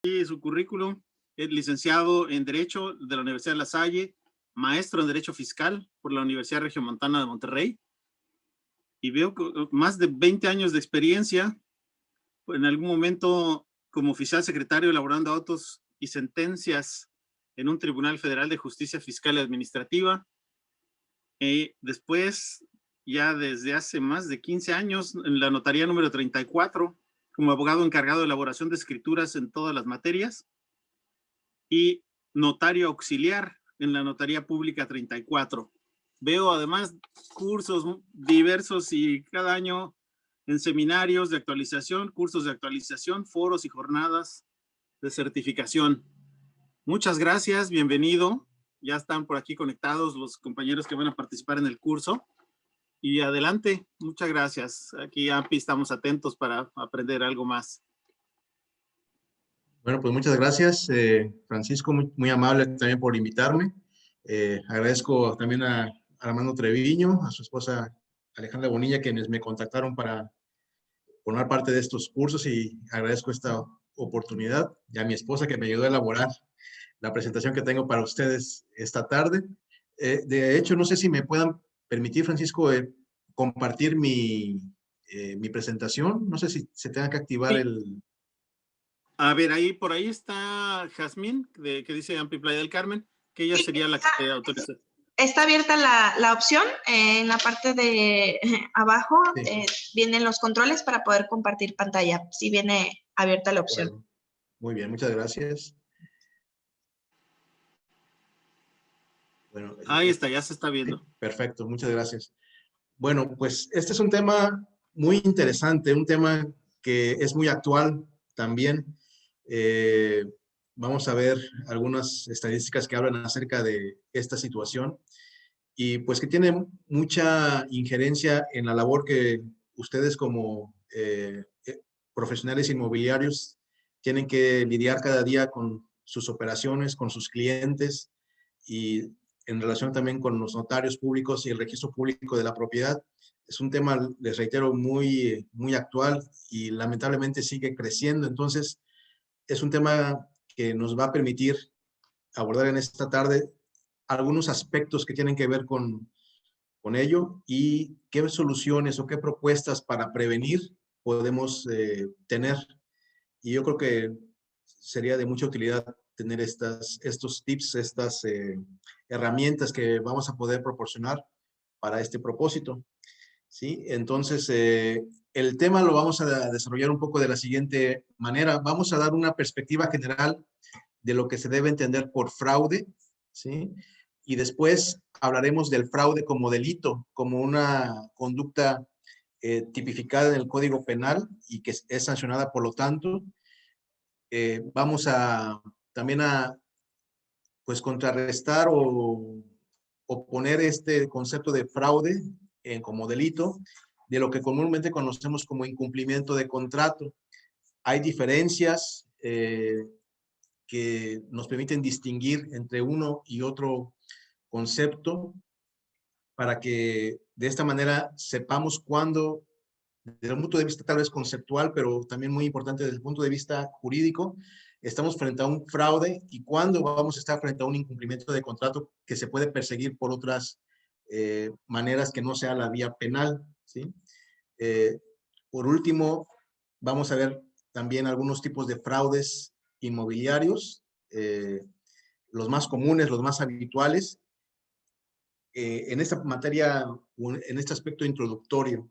Y su currículum es licenciado en Derecho de la Universidad de La Salle, maestro en Derecho Fiscal por la Universidad Regiomontana de Monterrey, y veo más de 20 años de experiencia, en algún momento como oficial secretario elaborando autos y sentencias en un Tribunal Federal de Justicia Fiscal y Administrativa. Después, ya desde hace más de 15 años, en la notaría número 34, como abogado encargado de elaboración de escrituras en todas las materias, y notario auxiliar en la Notaría Pública 34. Veo además cursos diversos y cada año en seminarios de actualización, cursos de actualización, foros y jornadas de certificación. Muchas gracias, bienvenido. Ya están por aquí conectados los compañeros que van a participar en el curso. Y adelante, muchas gracias. Aquí, AMPI, estamos atentos para aprender algo más. Bueno, pues muchas gracias, Francisco, muy amable también por invitarme. Agradezco también a Armando Treviño, a su esposa Alejandra Bonilla, quienes me contactaron para formar parte de estos cursos, y agradezco esta oportunidad, y a mi esposa que me ayudó a elaborar la presentación que tengo para ustedes esta tarde. De hecho, no sé si me puedan permitir, Francisco, compartir mi presentación. No sé si se tenga que activar Sí. el... A ver, ahí por ahí está Jazmín, que dice AMPI Playa del Carmen, que ella sería la que autoriza. Está abierta la opción. En la parte de abajo sí. Vienen los controles para poder compartir pantalla. Sí viene abierta la opción. Bueno, muy bien, muchas gracias. Bueno, ahí está, ya se está viendo. Perfecto, muchas gracias. Bueno, pues este es un tema muy interesante, un tema que es muy actual también. Vamos a ver algunas estadísticas que hablan acerca de esta situación y pues que tiene mucha injerencia en la labor que ustedes como profesionales inmobiliarios tienen que lidiar cada día con sus operaciones, con sus clientes y en relación también con los notarios públicos y el registro público de la propiedad. Es un tema, les reitero, muy actual y lamentablemente sigue creciendo. Entonces, es un tema que nos va a permitir abordar en esta tarde algunos aspectos que tienen que ver con ello y qué soluciones o qué propuestas para prevenir podemos tener. Y yo creo que sería de mucha utilidad tener estos tips, estas herramientas que vamos a poder proporcionar para este propósito. ¿Sí? Entonces, el tema lo vamos a desarrollar un poco de la siguiente manera. Vamos a dar una perspectiva general de lo que se debe entender por fraude, ¿sí? Y después hablaremos del fraude como delito, como una conducta tipificada en el Código Penal y que es sancionada por lo tanto. Vamos también a pues contrarrestar o poner este concepto de fraude como delito de lo que comúnmente conocemos como incumplimiento de contrato. Hay diferencias que nos permiten distinguir entre uno y otro concepto para que de esta manera sepamos cuándo, desde un punto de vista tal vez conceptual, pero también muy importante desde el punto de vista jurídico, estamos frente a un fraude y cuándo vamos a estar frente a un incumplimiento de contrato que se puede perseguir por otras maneras que no sea la vía penal, ¿sí? Por último, vamos a ver también algunos tipos de fraudes inmobiliarios, los más comunes, los más habituales. En esta materia, en este aspecto introductorio,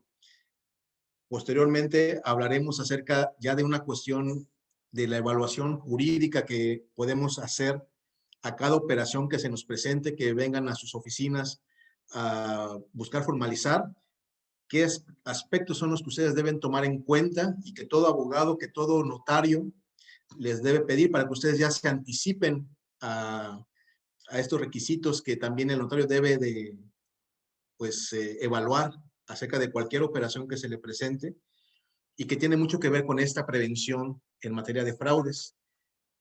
posteriormente hablaremos acerca ya de una cuestión de la evaluación jurídica que podemos hacer a cada operación que se nos presente, que vengan a sus oficinas a buscar formalizar, qué aspectos son los que ustedes deben tomar en cuenta y que todo abogado, que todo notario les debe pedir para que ustedes ya se anticipen a estos requisitos que también el notario debe de pues, evaluar acerca de cualquier operación que se le presente y que tiene mucho que ver con esta prevención en materia de fraudes.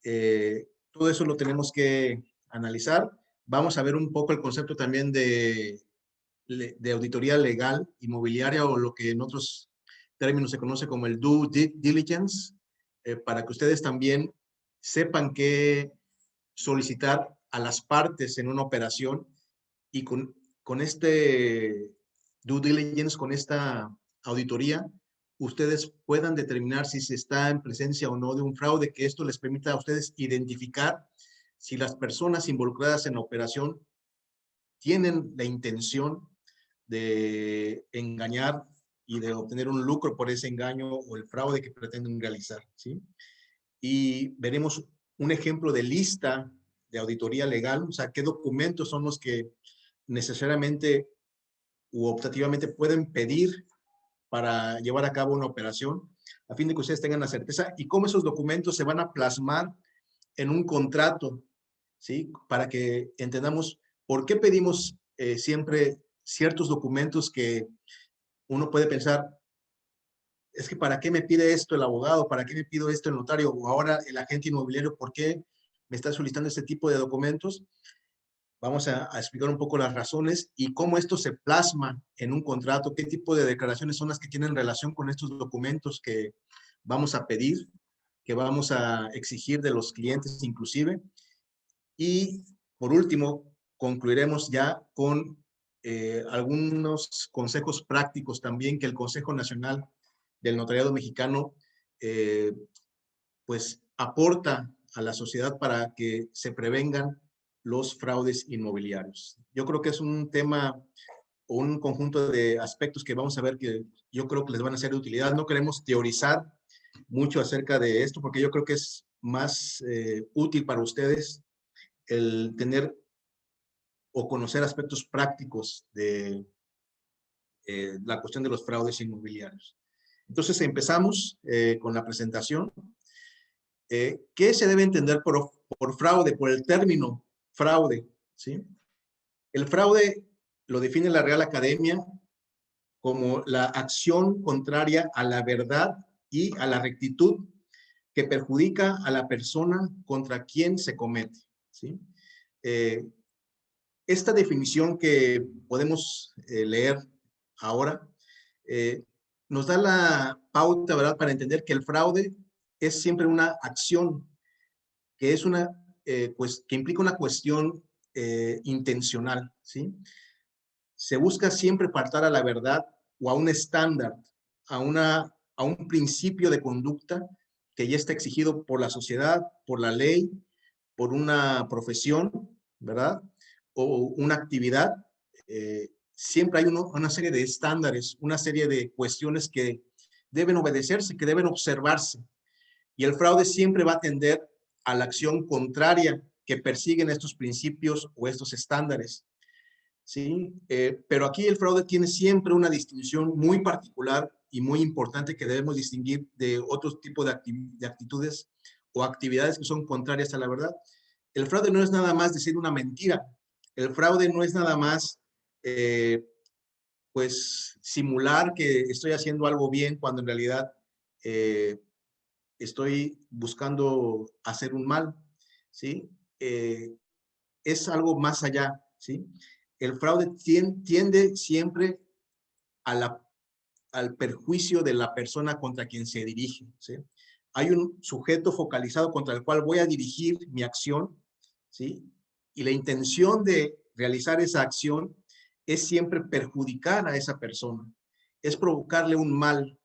Todo eso lo tenemos que analizar. Vamos a ver un poco el concepto también de auditoría legal inmobiliaria o lo que en otros términos se conoce como el due diligence, para que ustedes también sepan qué solicitar a las partes en una operación y con este due diligence, con esta auditoría, ustedes puedan determinar si se está en presencia o no de un fraude, que esto les permita a ustedes identificar si las personas involucradas en la operación tienen la intención de engañar y de obtener un lucro por ese engaño o el fraude que pretenden realizar, ¿sí? Y veremos un ejemplo de lista de auditoría legal, o sea, qué documentos son los que necesariamente u optativamente pueden pedir para llevar a cabo una operación, a fin de que ustedes tengan la certeza y cómo esos documentos se van a plasmar en un contrato, ¿sí? Para que entendamos por qué pedimos siempre ciertos documentos que uno puede pensar, es que ¿para qué me pide esto el abogado? ¿Para qué me pide esto el notario? O ahora el agente inmobiliario, ¿por qué me está solicitando este tipo de documentos? Vamos a explicar un poco las razones y cómo esto se plasma en un contrato, qué tipo de declaraciones son las que tienen relación con estos documentos que vamos a pedir, que vamos a exigir de los clientes inclusive. Y por último, concluiremos ya con algunos consejos prácticos también que el Consejo Nacional del Notariado Mexicano pues aporta a la sociedad para que se prevengan los fraudes inmobiliarios. Yo creo que es un tema o un conjunto de aspectos que vamos a ver que yo creo que les van a ser de utilidad. No queremos teorizar mucho acerca de esto porque yo creo que es más útil para ustedes el tener o conocer aspectos prácticos de la cuestión de los fraudes inmobiliarios. Entonces empezamos con la presentación. ¿Qué se debe entender por fraude, por el término fraude? ¿Sí? El fraude lo define la Real Academia como la acción contraria a la verdad y a la rectitud que perjudica a la persona contra quien se comete. ¿Sí? Esta definición que podemos leer ahora nos da la pauta, ¿verdad?, para entender que el fraude es siempre una acción que es pues, que implica una cuestión intencional, ¿sí? Se busca siempre faltar a la verdad o a un estándar, a un principio de conducta que ya está exigido por la sociedad, por la ley, por una profesión, ¿verdad? O una actividad. Siempre hay una serie de estándares, una serie de cuestiones que deben obedecerse, que deben observarse. Y el fraude siempre va a tender a la acción contraria que persiguen estos principios o estos estándares. ¿Sí? Pero aquí el fraude tiene siempre una distinción muy particular y muy importante que debemos distinguir de otros tipos de actitudes o actividades que son contrarias a la verdad. El fraude no es nada más decir una mentira. El fraude no es nada más pues simular que estoy haciendo algo bien cuando en realidad estoy buscando hacer un mal, ¿sí? Es algo más allá, ¿sí? El fraude tiende siempre al perjuicio de la persona contra quien se dirige, ¿sí? Hay un sujeto focalizado contra el cual voy a dirigir mi acción, ¿sí? Y la intención de realizar esa acción es siempre perjudicar a esa persona, es provocarle un mal.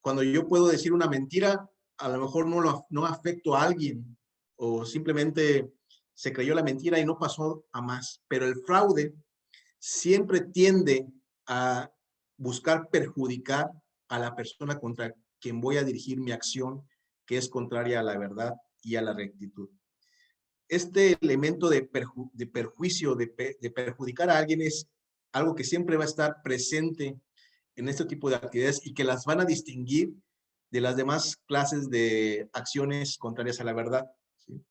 Cuando yo puedo decir una mentira, a lo mejor no afecto a alguien o simplemente se creyó la mentira y no pasó a más. Pero el fraude siempre tiende a buscar perjudicar a la persona contra quien voy a dirigir mi acción, que es contraria a la verdad y a la rectitud. Este elemento de perjuicio, de perjudicar a alguien es algo que siempre va a estar presente en este tipo de actividades y que las van a distinguir de las demás clases de acciones contrarias a la verdad, ¿sí?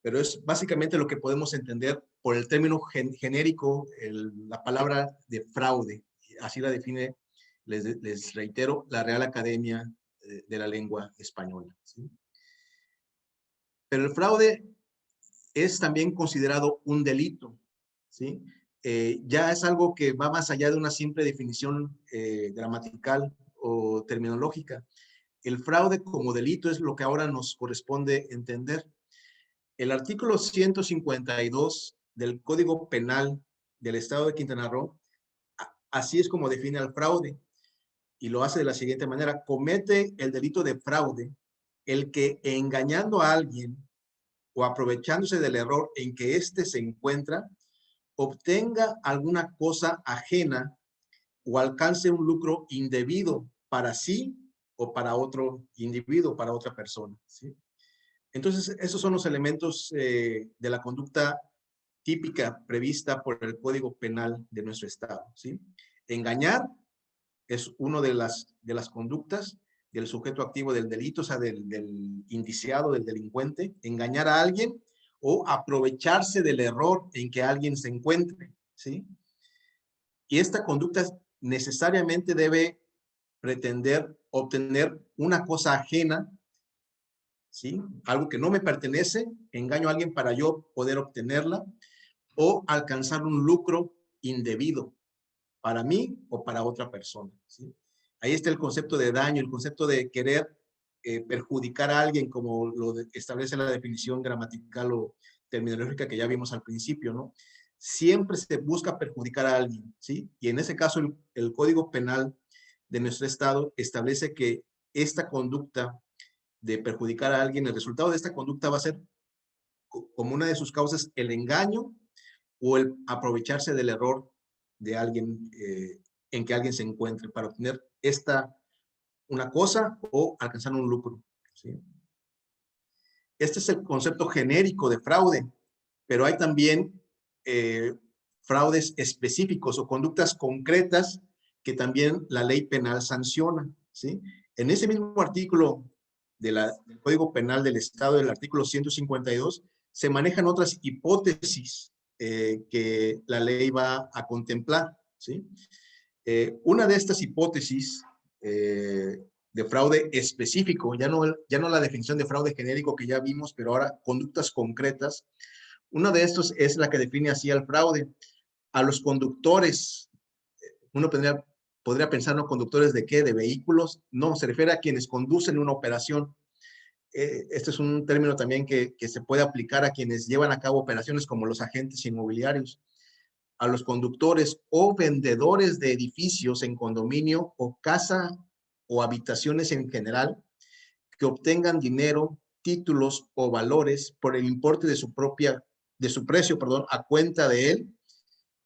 Pero es básicamente lo que podemos entender por el término genérico, la palabra de fraude. Así la define, les reitero, la Real Academia de la Lengua Española, ¿sí? Pero el fraude es también considerado un delito, ¿sí? Ya es algo que va más allá de una simple definición gramatical o terminológica. el fraude como delito es lo que ahora nos corresponde entender. El artículo 152 del Código Penal del Estado de Quintana Roo, así es como define al fraude, y lo hace de la siguiente manera: comete el delito de fraude el que, engañando a alguien o aprovechándose del error en que éste se encuentra, obtenga alguna cosa ajena o alcance un lucro indebido para sí o para otro individuo, para otra persona, ¿sí? Entonces, esos son los elementos de la conducta típica prevista por el Código Penal de nuestro Estado, ¿sí? Engañar es una de las conductas del sujeto activo del delito, o sea, del indiciado, del delincuente, engañar a alguien o aprovecharse del error en que alguien se encuentre, ¿sí? Y esta conducta necesariamente debe pretender obtener una cosa ajena, ¿sí? Algo que no me pertenece, engaño a alguien para yo poder obtenerla, o alcanzar un lucro indebido para mí o para otra persona, ¿sí? Ahí está el concepto de daño, el concepto de querer perjudicar a alguien, como establece la definición gramatical o terminológica que ya vimos al principio, ¿no? Siempre se busca perjudicar a alguien, ¿sí? Y en ese caso el Código Penal de nuestro Estado establece que esta conducta de perjudicar a alguien, el resultado de esta conducta va a ser, como una de sus causas, el engaño o el aprovecharse del error de alguien, en que alguien se encuentre, para obtener una cosa o alcanzar un lucro, ¿sí? Este es el concepto genérico de fraude, pero hay también fraudes específicos o conductas concretas que también la ley penal sanciona, ¿sí? En ese mismo artículo del Código Penal del Estado, del artículo 152, se manejan otras hipótesis que la ley va a contemplar, ¿sí? Una de estas hipótesis de fraude específico, ya no la definición de fraude genérico que ya vimos, pero ahora conductas concretas. Una de estos es la que define así al fraude: a los conductores. Uno podría pensar, ¿no? ¿Conductores de qué? ¿De vehículos? No, se refiere a quienes conducen una operación. Este es un término también que se puede aplicar a quienes llevan a cabo operaciones, como los agentes inmobiliarios. A los conductores o vendedores de edificios en condominio o casa o habitaciones en general, que obtengan dinero, títulos o valores por el importe de su precio, a cuenta de él,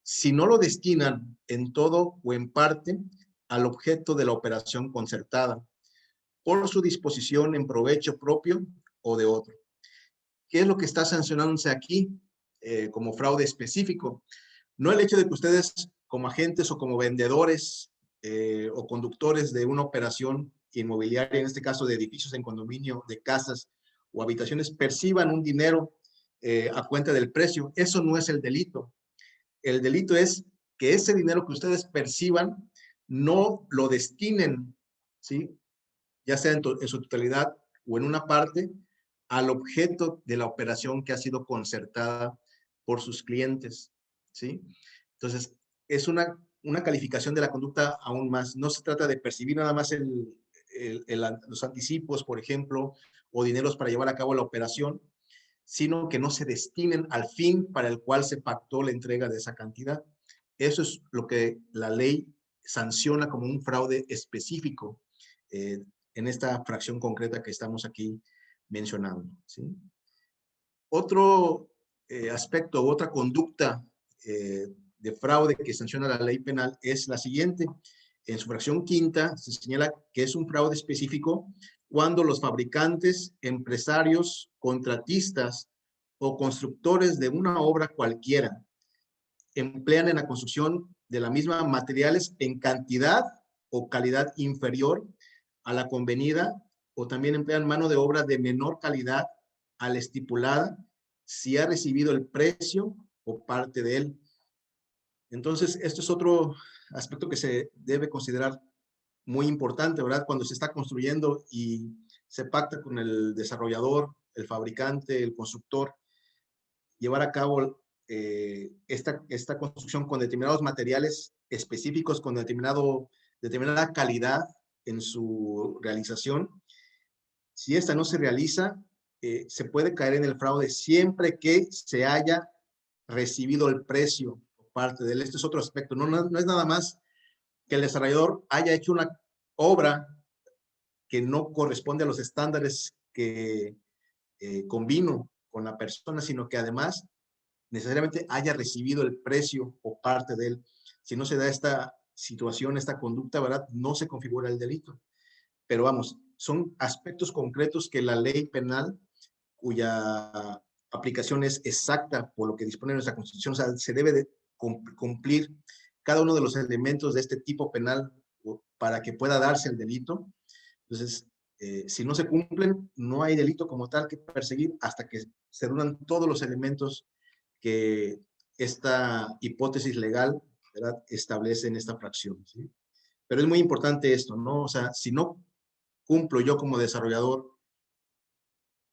si no lo destinan en todo o en parte al objeto de la operación concertada, por su disposición en provecho propio o de otro. ¿Qué es lo que está sancionándose aquí como fraude específico? No el hecho de que ustedes, como agentes o como vendedores o conductores de una operación inmobiliaria, en este caso de edificios en condominio, de casas o habitaciones, perciban un dinero a cuenta del precio. Eso no es el delito. El delito es que ese dinero que ustedes perciban no lo destinen, ¿sí? Ya sea en su totalidad o en una parte, al objeto de la operación que ha sido concertada por sus clientes, ¿sí? Entonces, es una calificación de la conducta aún más. No se trata de percibir nada más los anticipos, por ejemplo, o dineros para llevar a cabo la operación, sino que no se destinen al fin para el cual se pactó la entrega de esa cantidad. Eso es lo que la ley sanciona como un fraude específico en esta fracción concreta que estamos aquí mencionando, ¿sí? Otro aspecto, otra conducta de fraude que sanciona la ley penal es la siguiente. En su fracción quinta se señala que es un fraude específico cuando los fabricantes, empresarios, contratistas o constructores de una obra cualquiera emplean en la construcción de la misma materiales en cantidad o calidad inferior a la convenida, o también emplean mano de obra de menor calidad a la estipulada si ha recibido el precio o parte de él. Entonces, esto es otro aspecto que se debe considerar muy importante, ¿verdad? Cuando se está construyendo y se pacta con el desarrollador, el fabricante, el constructor, llevar a cabo esta construcción con determinados materiales específicos, con determinada calidad en su realización, Si esta no se realiza, se puede caer en el fraude siempre que se haya recibido el precio por parte de él. Este es otro aspecto. No es nada más que el desarrollador haya hecho una obra que no corresponde a los estándares que convino con la persona, sino que además necesariamente haya recibido el precio por parte de él. Si no se da esta situación, esta conducta, ¿verdad? No se configura el delito. Pero vamos, son aspectos concretos que la ley penal, cuya aplicación es exacta por lo que dispone nuestra Constitución, o sea, se debe de cumplir cada uno de los elementos de este tipo penal para que pueda darse el delito. Entonces, si no se cumplen, no hay delito como tal que perseguir hasta que se reúnan todos los elementos que esta hipótesis legal, ¿verdad?, establece en esta fracción, ¿sí? Pero es muy importante esto, ¿no? O sea, si no cumplo yo como desarrollador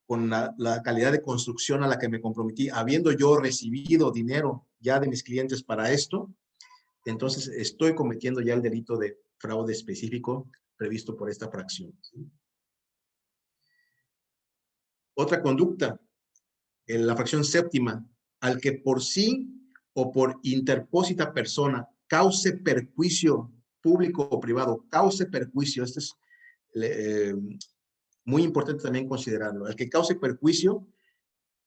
con la calidad de construcción a la que me comprometí, habiendo yo recibido dinero ya de mis clientes para esto, entonces estoy cometiendo ya el delito de fraude específico previsto por esta fracción, ¿sí? Otra conducta, en la fracción séptima, al que por sí o por interpósita persona cause perjuicio público o privado, cause perjuicio, este es muy importante también considerarlo, al que cause perjuicio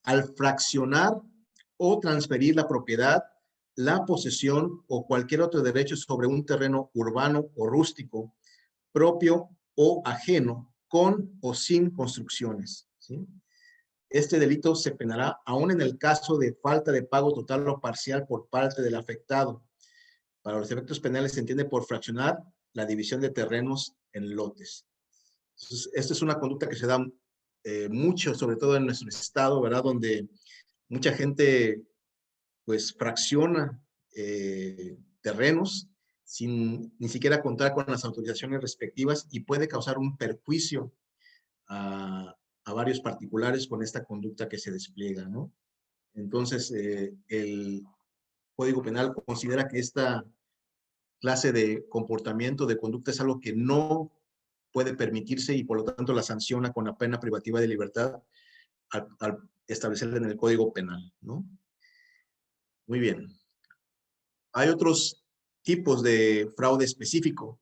al fraccionar o transferir la propiedad, la posesión o cualquier otro derecho sobre un terreno urbano o rústico, propio o ajeno, con o sin construcciones, ¿sí? Este delito se penará aún en el caso de falta de pago total o parcial por parte del afectado. Para los efectos penales se entiende por fraccionar la división de terrenos en lotes. Entonces, esta es una conducta que se da mucho, sobre todo en nuestro estado, ¿verdad? Donde mucha gente, pues, fracciona terrenos sin ni siquiera contar con las autorizaciones respectivas y puede causar un perjuicio a varios particulares con esta conducta que se despliega, ¿no? Entonces, el Código Penal considera que esta clase de comportamiento, de conducta, es algo que no puede permitirse y por lo tanto la sanciona con la pena privativa de libertad al establecerla en el Código Penal, ¿no? Muy bien. Hay otros tipos de fraude específico.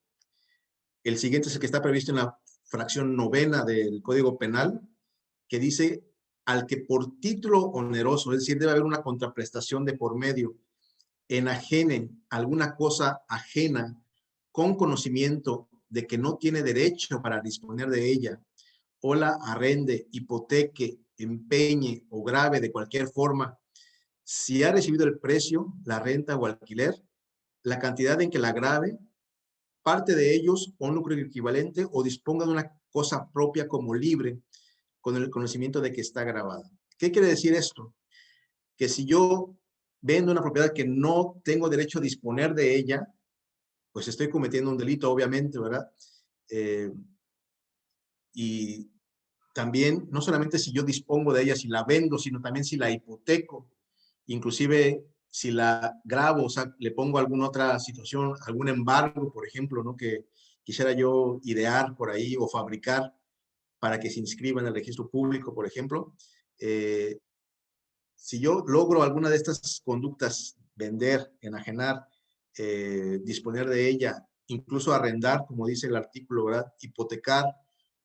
El siguiente es el que está previsto en la fracción novena del Código Penal, que dice al que por título oneroso, es decir, debe haber una contraprestación de por medio, enajene alguna cosa ajena con conocimiento de que no tiene derecho para disponer de ella, o la arrende, hipoteque, empeñe o grave de cualquier forma, si ha recibido el precio, la renta o alquiler, la cantidad en que la grave, parte de ellos o un lucro equivalente, o disponga de una cosa propia como libre, con el conocimiento de que está grabada. ¿Qué quiere decir esto? Que si yo vendo una propiedad que no tengo derecho a disponer de ella, pues estoy cometiendo un delito, obviamente, ¿verdad? Y también, no solamente si yo dispongo de ella, si la vendo, sino también si la hipoteco, inclusive si la grabo, o sea, le pongo alguna otra situación, algún embargo, por ejemplo, ¿no?, que quisiera yo idear por ahí o fabricar para que se inscriba en el registro público, por ejemplo. Si yo logro alguna de estas conductas, vender, enajenar, disponer de ella, incluso arrendar, como dice el artículo, ¿verdad?, hipotecar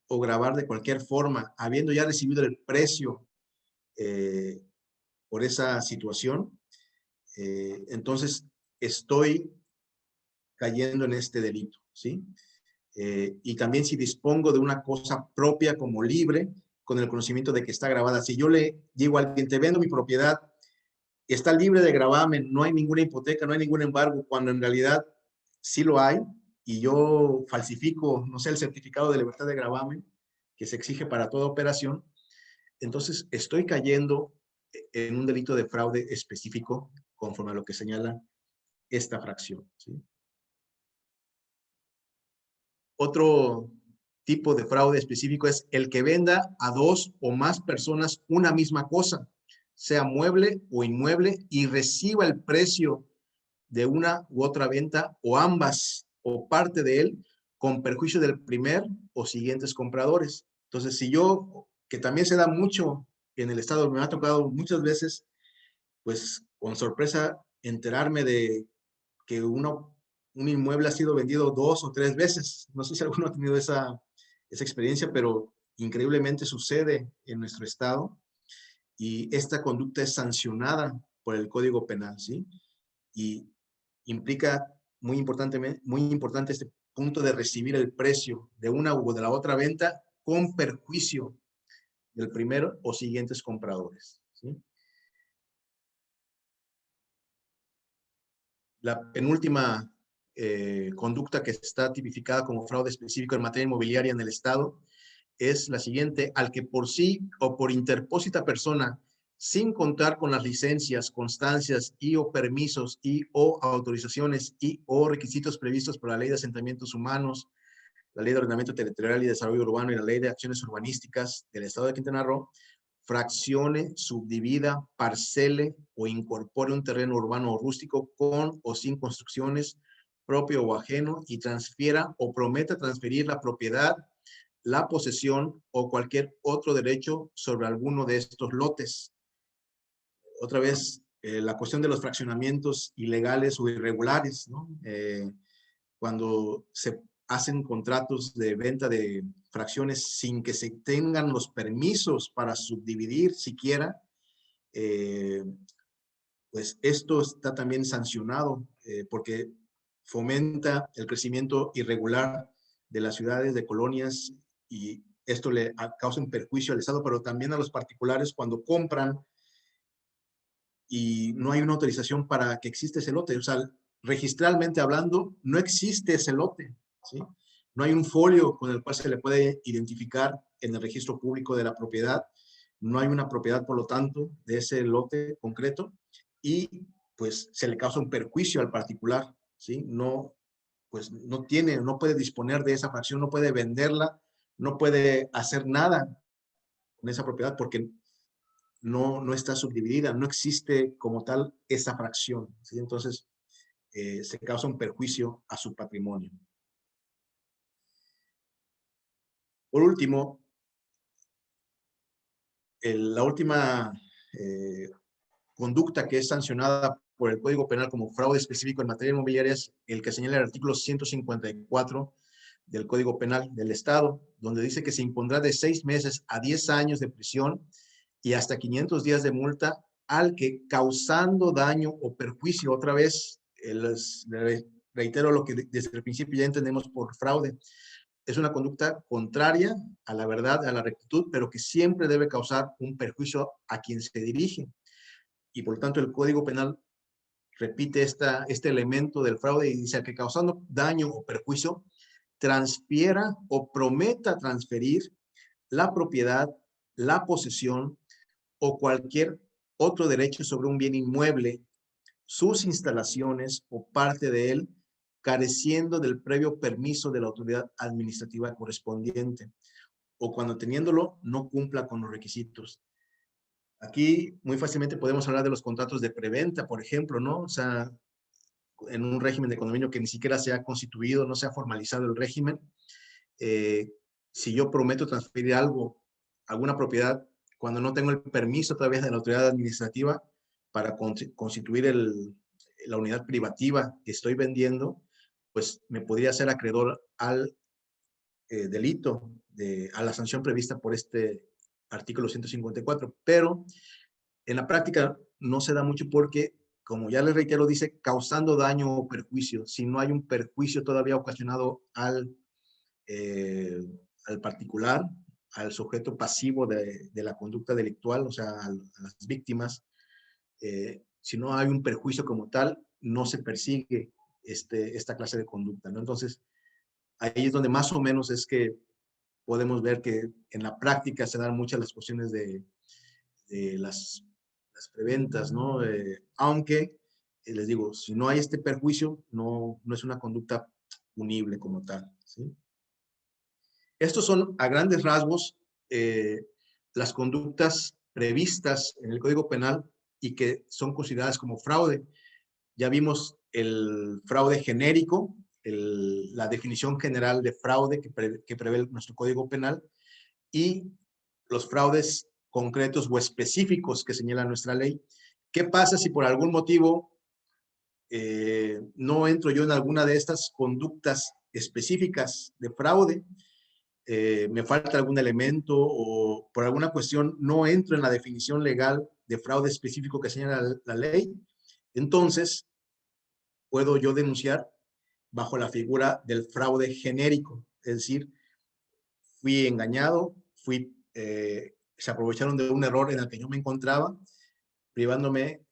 o grabar de cualquier forma, habiendo ya recibido el precio por esa situación, entonces estoy cayendo en este delito, ¿sí? Y también si dispongo de una cosa propia como libre, con el conocimiento de que está grabada. Si yo le digo a alguien, te vendo mi propiedad, está libre de gravamen, no hay ninguna hipoteca, no hay ningún embargo, cuando en realidad sí lo hay, y yo falsifico, no sé, el certificado de libertad de gravamen que se exige para toda operación, entonces estoy cayendo en un delito de fraude específico conforme a lo que señala esta fracción, ¿sí? Otro tipo de fraude específico es el que venda a dos o más personas una misma cosa, sea mueble o inmueble, y reciba el precio de una u otra venta o ambas o parte de él con perjuicio del primer o siguientes compradores. Entonces, si yo, que también se da mucho en el Estado, me ha tocado muchas veces, pues con sorpresa, enterarme de que un inmueble ha sido vendido 2 o 3 veces. No sé si alguno ha tenido esa experiencia, pero increíblemente sucede en nuestro Estado y esta conducta es sancionada por el Código Penal, ¿sí? Y implica muy importante este punto de recibir el precio de una u de la otra venta con perjuicio del primero o siguientes compradores, ¿sí? La penúltima conducta que está tipificada como fraude específico en materia inmobiliaria en el Estado es la siguiente: al que por sí o por interpósita persona, sin contar con las licencias, constancias y o permisos y o autorizaciones y o requisitos previstos por la Ley de Asentamientos Humanos, la Ley de Ordenamiento Territorial y Desarrollo Urbano y la Ley de Acciones Urbanísticas del Estado de Quintana Roo, fraccione, subdivida, parcele o incorpore un terreno urbano o rústico con o sin construcciones, propio o ajeno, y transfiera o prometa transferir la propiedad, la posesión o cualquier otro derecho sobre alguno de estos lotes. Otra vez, la cuestión de los fraccionamientos ilegales o irregulares, ¿no? Cuando se hacen contratos de venta de fracciones sin que se tengan los permisos para subdividir siquiera, pues esto está también sancionado porque fomenta el crecimiento irregular de las ciudades, de colonias, y esto le causa un perjuicio al Estado, pero también a los particulares cuando compran y no hay una autorización para que exista ese lote. O sea, registralmente hablando, no existe ese lote, ¿sí? No hay un folio con el cual se le puede identificar en el registro público de la propiedad. No hay una propiedad, por lo tanto, de ese lote concreto y pues se le causa un perjuicio al particular, ¿sí? No, pues no puede disponer de esa fracción, no puede venderla, no puede hacer nada con esa propiedad porque no está subdividida, no existe como tal esa fracción, ¿sí? Entonces, se causa un perjuicio a su patrimonio. Por último, la última conducta que es sancionada por el Código Penal como fraude específico en materia inmobiliaria es el que señala el artículo 154 del Código Penal del Estado, donde dice que se impondrá de 6 meses a 10 años de prisión y hasta 500 días de multa al que, causando daño o perjuicio, otra vez, les reitero lo que desde el principio ya entendemos por fraude, es una conducta contraria a la verdad, a la rectitud, pero que siempre debe causar un perjuicio a quien se dirige. Y por lo tanto el Código Penal repite este elemento del fraude y dice que causando daño o perjuicio, transfiera o prometa transferir la propiedad, la posesión o cualquier otro derecho sobre un bien inmueble, sus instalaciones o parte de él, careciendo del previo permiso de la autoridad administrativa correspondiente, o cuando teniéndolo no cumpla con los requisitos. Aquí muy fácilmente podemos hablar de los contratos de preventa, por ejemplo, ¿no? O sea, en un régimen de condominio que ni siquiera se ha constituido, no se ha formalizado el régimen, si yo prometo transferir algo, alguna propiedad, cuando no tengo el permiso todavía de la autoridad administrativa para constituir la unidad privativa que estoy vendiendo, pues me podría ser acreedor al delito, a la sanción prevista por este artículo 154. Pero en la práctica no se da mucho porque, como ya les reitero, dice causando daño o perjuicio. Si no hay un perjuicio todavía ocasionado al particular, al sujeto pasivo de la conducta delictual, o sea, a las víctimas, si no hay un perjuicio como tal, no se persigue esta clase de conducta, ¿no? Entonces, ahí es donde más o menos es que podemos ver que en la práctica se dan muchas las cuestiones de las preventas, ¿no? Aunque, les digo, si no hay este perjuicio, no es una conducta punible como tal, ¿sí? Estos son, a grandes rasgos, las conductas previstas en el Código Penal y que son consideradas como fraude. Ya vimos el fraude genérico, la definición general de fraude que prevé nuestro Código Penal, y los fraudes concretos o específicos que señala nuestra ley. ¿Qué pasa si por algún motivo no entro yo en alguna de estas conductas específicas de fraude? Me falta algún elemento o por alguna cuestión no entro en la definición legal de fraude específico que señala la ley. Entonces, puedo yo denunciar bajo la figura del fraude genérico, es decir, fui engañado, se aprovecharon de un error en el que yo me encontraba, privándome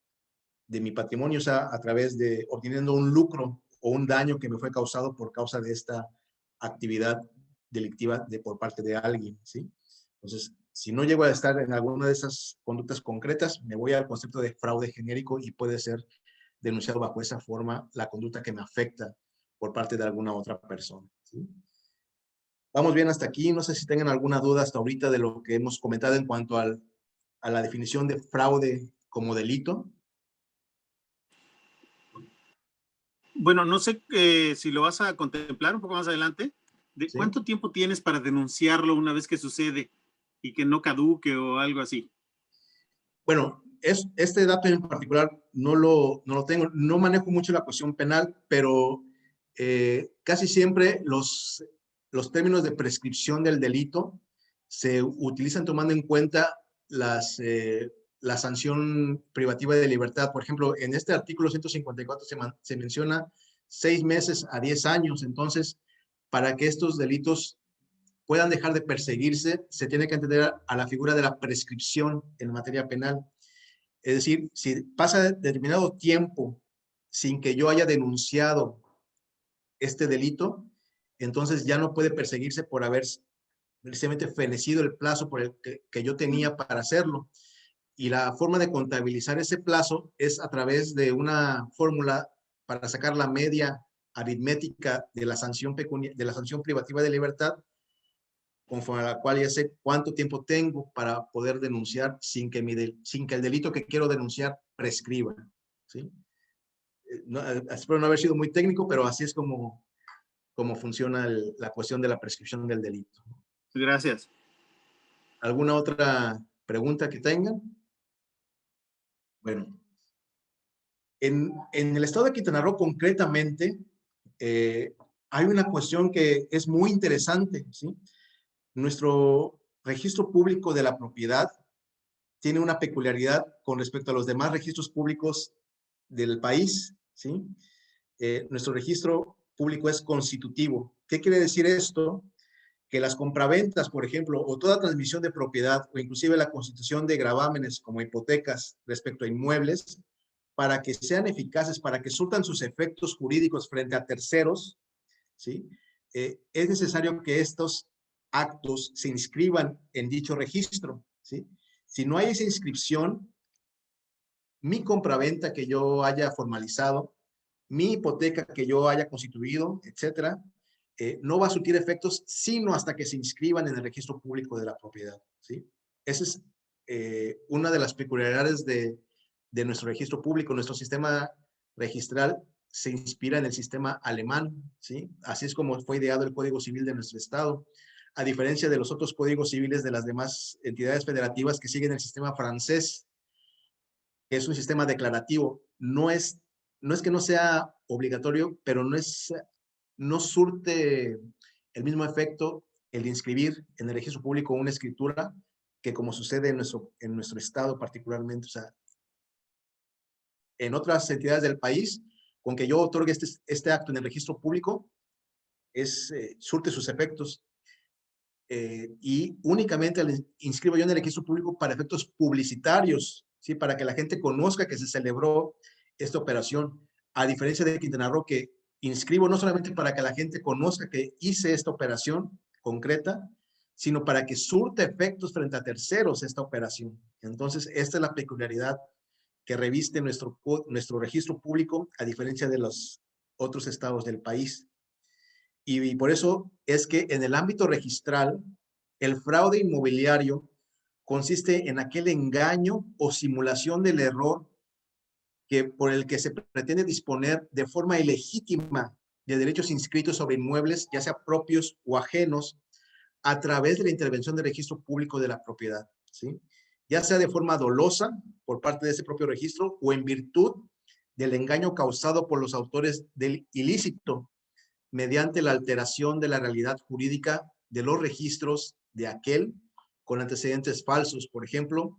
de mi patrimonio, o sea, a través de obteniendo un lucro o un daño que me fue causado por causa de esta actividad delictiva por parte de alguien, ¿sí? Entonces, si no llego a estar en alguna de esas conductas concretas, me voy al concepto de fraude genérico y puede ser denunciado bajo esa forma la conducta que me afecta por parte de alguna otra persona, ¿sí? Vamos bien hasta aquí. No sé si tengan alguna duda hasta ahorita de lo que hemos comentado en cuanto a la definición de fraude como delito. Bueno, no sé si lo vas a contemplar un poco más adelante. ¿De ¿Sí? cuánto tiempo tienes para denunciarlo una vez que sucede y que no caduque o algo así? Bueno, este dato en particular no lo tengo, no manejo mucho la cuestión penal, pero casi siempre los términos de prescripción del delito se utilizan tomando en cuenta la sanción privativa de libertad. Por ejemplo, en este artículo 154 se menciona 6 meses a 10 años. Entonces, para que estos delitos puedan dejar de perseguirse, se tiene que entender a la figura de la prescripción en materia penal. Es decir, si pasa determinado tiempo sin que yo haya denunciado este delito, entonces ya no puede perseguirse por haber precisamente fenecido el plazo por el que yo tenía para hacerlo. Y la forma de contabilizar ese plazo es a través de una fórmula para sacar la media aritmética de la sanción privativa de libertad, conforme a la cual ya sé cuánto tiempo tengo para poder denunciar sin que el delito que quiero denunciar prescriba, ¿sí? Espero no haber sido muy técnico, pero así es como funciona la cuestión de la prescripción del delito. Gracias. ¿Alguna otra pregunta que tengan? Bueno, en el estado de Quintana Roo concretamente, hay una cuestión que es muy interesante, ¿sí? Nuestro registro público de la propiedad tiene una peculiaridad con respecto a los demás registros públicos del país, ¿sí? Nuestro registro público es constitutivo. ¿Qué quiere decir esto? Que las compraventas, por ejemplo, o toda transmisión de propiedad, o inclusive la constitución de gravámenes como hipotecas respecto a inmuebles, para que sean eficaces, para que surtan sus efectos jurídicos frente a terceros, ¿sí? Es necesario que estos actos se inscriban en dicho registro, ¿sí? Si no hay esa inscripción, mi compraventa que yo haya formalizado, mi hipoteca que yo haya constituido, etcétera, no va a surtir efectos sino hasta que se inscriban en el registro público de la propiedad, ¿sí? Esa es una de las peculiaridades de nuestro registro público. Nuestro sistema registral se inspira en el sistema alemán, ¿sí? Así es como fue ideado el Código Civil de nuestro estado, a diferencia de los otros códigos civiles de las demás entidades federativas que siguen el sistema francés, que es un sistema declarativo. No es que no sea obligatorio, pero no surte el mismo efecto el de inscribir en el registro público una escritura que como sucede en nuestro estado particularmente. O sea, en otras entidades del país, con que yo otorgue este acto en el registro público, surte sus efectos. Y únicamente inscribo yo en el registro público para efectos publicitarios, ¿sí? Para que la gente conozca que se celebró esta operación, a diferencia de Quintana Roo, que inscribo no solamente para que la gente conozca que hice esta operación concreta, sino para que surte efectos frente a terceros esta operación. Entonces, esta es la peculiaridad que reviste nuestro registro público, a diferencia de los otros estados del país. Y por eso es que en el ámbito registral, el fraude inmobiliario consiste en aquel engaño o simulación del error por el que se pretende disponer de forma ilegítima de derechos inscritos sobre inmuebles, ya sea propios o ajenos, a través de la intervención del registro público de la propiedad, ¿sí? Ya sea de forma dolosa por parte de ese propio registro o en virtud del engaño causado por los autores del ilícito mediante la alteración de la realidad jurídica de los registros de aquel con antecedentes falsos. Por ejemplo,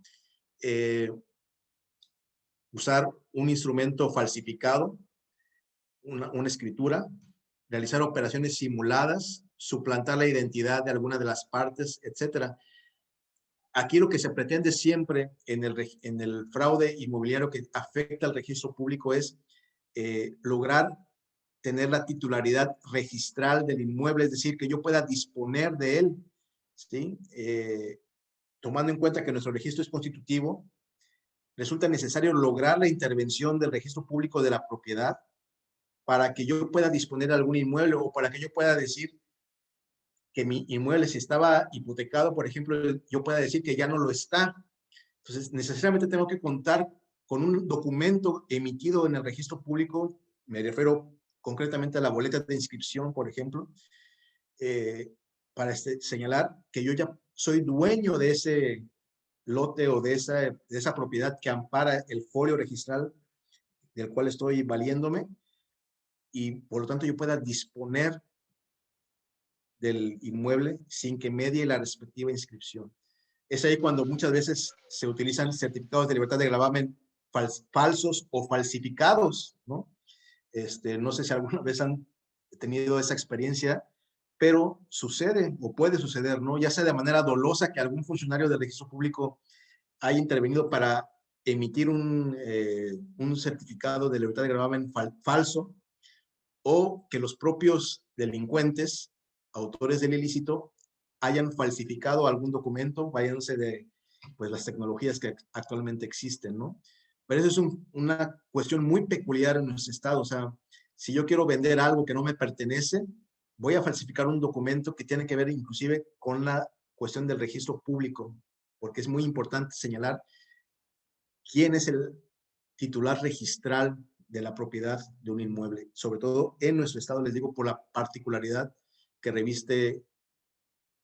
usar un instrumento falsificado, una escritura, realizar operaciones simuladas, suplantar la identidad de alguna de las partes, etcétera. Aquí lo que se pretende siempre en el fraude inmobiliario que afecta al registro público es lograr tener la titularidad registral del inmueble, es decir, que yo pueda disponer de él, ¿sí? Tomando en cuenta que nuestro registro es constitutivo, resulta necesario lograr la intervención del registro público de la propiedad para que yo pueda disponer de algún inmueble o para que yo pueda decir que mi inmueble, si estaba hipotecado, por ejemplo, yo pueda decir que ya no lo está. Entonces, necesariamente tengo que contar con un documento emitido en el registro público, me refiero concretamente a la boleta de inscripción, por ejemplo, para señalar que yo ya soy dueño de ese lote o de esa propiedad que ampara el folio registral del cual estoy valiéndome, y por lo tanto yo pueda disponer del inmueble sin que medie la respectiva inscripción. Es ahí cuando muchas veces se utilizan certificados de libertad de gravamen falsos o falsificados, ¿no? No sé si alguna vez han tenido esa experiencia, pero sucede o puede suceder, ¿no? Ya sea de manera dolosa que algún funcionario del registro público haya intervenido para emitir un certificado de libertad de gravamen falso, o que los propios delincuentes, autores del ilícito, hayan falsificado algún documento, váyanse de pues, las tecnologías que actualmente existen, ¿no? Pero eso es una cuestión muy peculiar en nuestro estado. O sea, si yo quiero vender algo que no me pertenece, voy a falsificar un documento que tiene que ver inclusive con la cuestión del registro público, porque es muy importante señalar quién es el titular registral de la propiedad de un inmueble, sobre todo en nuestro estado, les digo, por la particularidad que reviste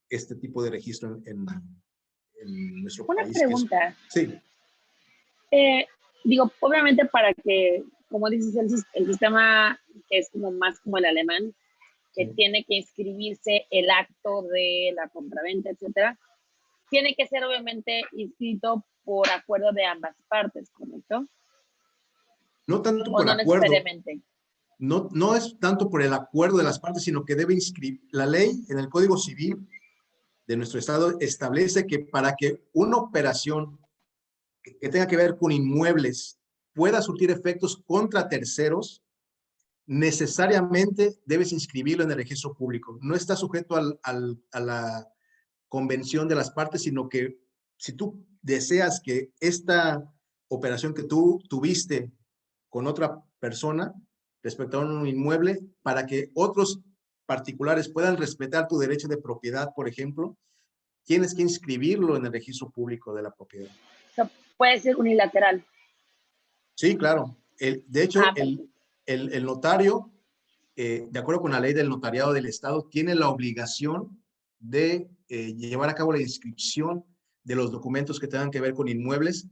este tipo de registro en nuestro Una país. pregunta. Sí. Digo, obviamente para que, como dices, el sistema que es como más como el alemán, que tiene que inscribirse el acto de la compraventa, etcétera, tiene que ser obviamente inscrito por acuerdo de ambas partes, ¿correcto? No tanto ¿O por no acuerdo. necesariamente? No es tanto por el acuerdo de las partes, sino que debe inscribir. La ley en el Código Civil de nuestro estado establece que para que una operación que tenga que ver con inmuebles pueda surtir efectos contra terceros, necesariamente debes inscribirlo en el registro público. No está sujeto a la convención de las partes, sino que si tú deseas que esta operación que tú tuviste con otra persona respecto a un inmueble, para que otros particulares puedan respetar tu derecho de propiedad, por ejemplo, tienes que inscribirlo en el registro público de la propiedad. O sea, puede ser unilateral. Sí, claro. De hecho, el notario, de acuerdo con la ley del notariado del Estado, tiene la obligación de llevar a cabo la inscripción de los documentos que tengan que ver con inmuebles,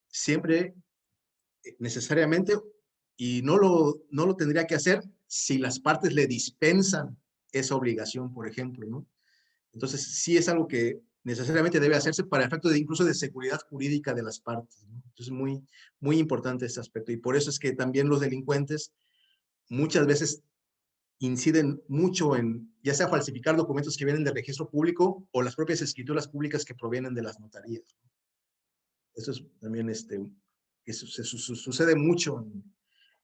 siempre necesariamente, y no lo tendría que hacer si las partes le dispensan esa obligación, por ejemplo, ¿no? Entonces, sí es algo que necesariamente debe hacerse para efecto de incluso de seguridad jurídica de las partes, ¿no? Entonces, muy, muy importante este aspecto. Y por eso es que también los delincuentes muchas veces inciden mucho en, ya sea falsificar documentos que vienen del registro público o las propias escrituras públicas que provienen de las notarías. Eso es también, eso sucede mucho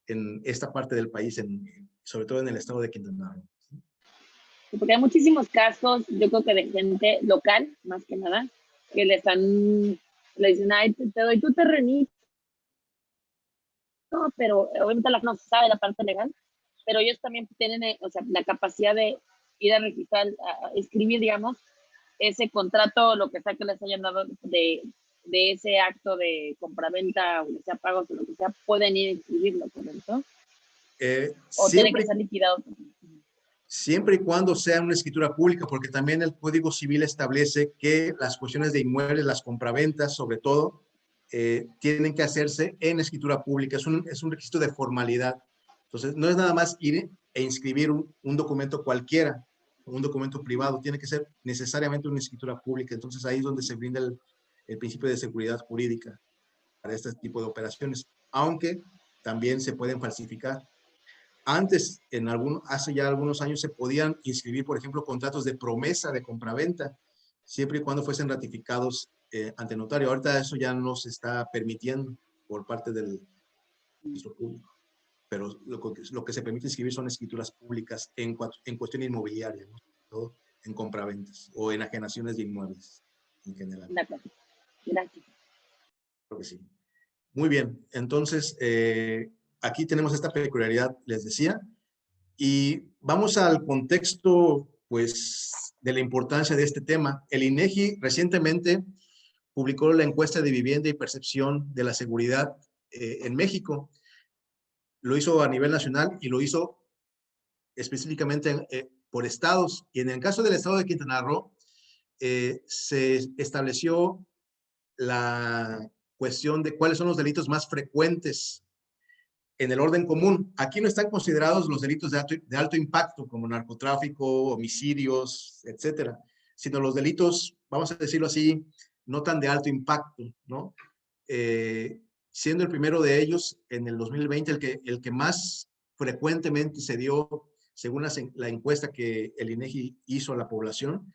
en esta parte del país, sobre todo en el estado de Quintana Roo. Porque hay muchísimos casos, yo creo que de gente local, más que nada, que le dicen, ay, te doy tu terrenito, no, pero obviamente no se sabe la parte legal, pero ellos también tienen, o sea, la capacidad de ir a registrar, a escribir, digamos, ese contrato, lo que sea que les hayan dado de ese acto de compraventa, o sea pagos, o lo que sea, pueden ir a inscribirlo, ¿correcto? O tiene que ser liquidado. siempre y cuando sea una escritura pública, porque también el Código Civil establece que las cuestiones de inmuebles, las compraventas, sobre todo, tienen que hacerse en escritura pública. Es un requisito de formalidad. Entonces, no es nada más ir e inscribir un documento cualquiera, un documento privado. Tiene que ser necesariamente una escritura pública. Entonces, ahí es donde se brinda el principio de seguridad jurídica para este tipo de operaciones, aunque también se pueden falsificar. Antes, hace ya algunos años, se podían inscribir, por ejemplo, contratos de promesa de compraventa, siempre y cuando fuesen ratificados ante notario. Ahorita eso ya no se está permitiendo por parte del registro público, pero lo que se permite inscribir son escrituras públicas en cuestión inmobiliaria, ¿no? Todo en compraventas o enajenaciones de inmuebles en general. Gracias. Gracias. Creo que sí. Muy bien, entonces aquí tenemos esta peculiaridad, les decía, y vamos al contexto, pues, de la importancia de este tema. El INEGI recientemente publicó la encuesta de vivienda y percepción de la seguridad en México. Lo hizo a nivel nacional y lo hizo específicamente por estados. Y en el caso del estado de Quintana Roo, se estableció la cuestión de cuáles son los delitos más frecuentes en el orden común. Aquí no están considerados los delitos de alto impacto, como narcotráfico, homicidios, etcétera, sino los delitos, vamos a decirlo así, no tan de alto impacto, ¿no? Siendo el primero de ellos, en el 2020, el que más frecuentemente se dio, según la encuesta que el INEGI hizo a la población,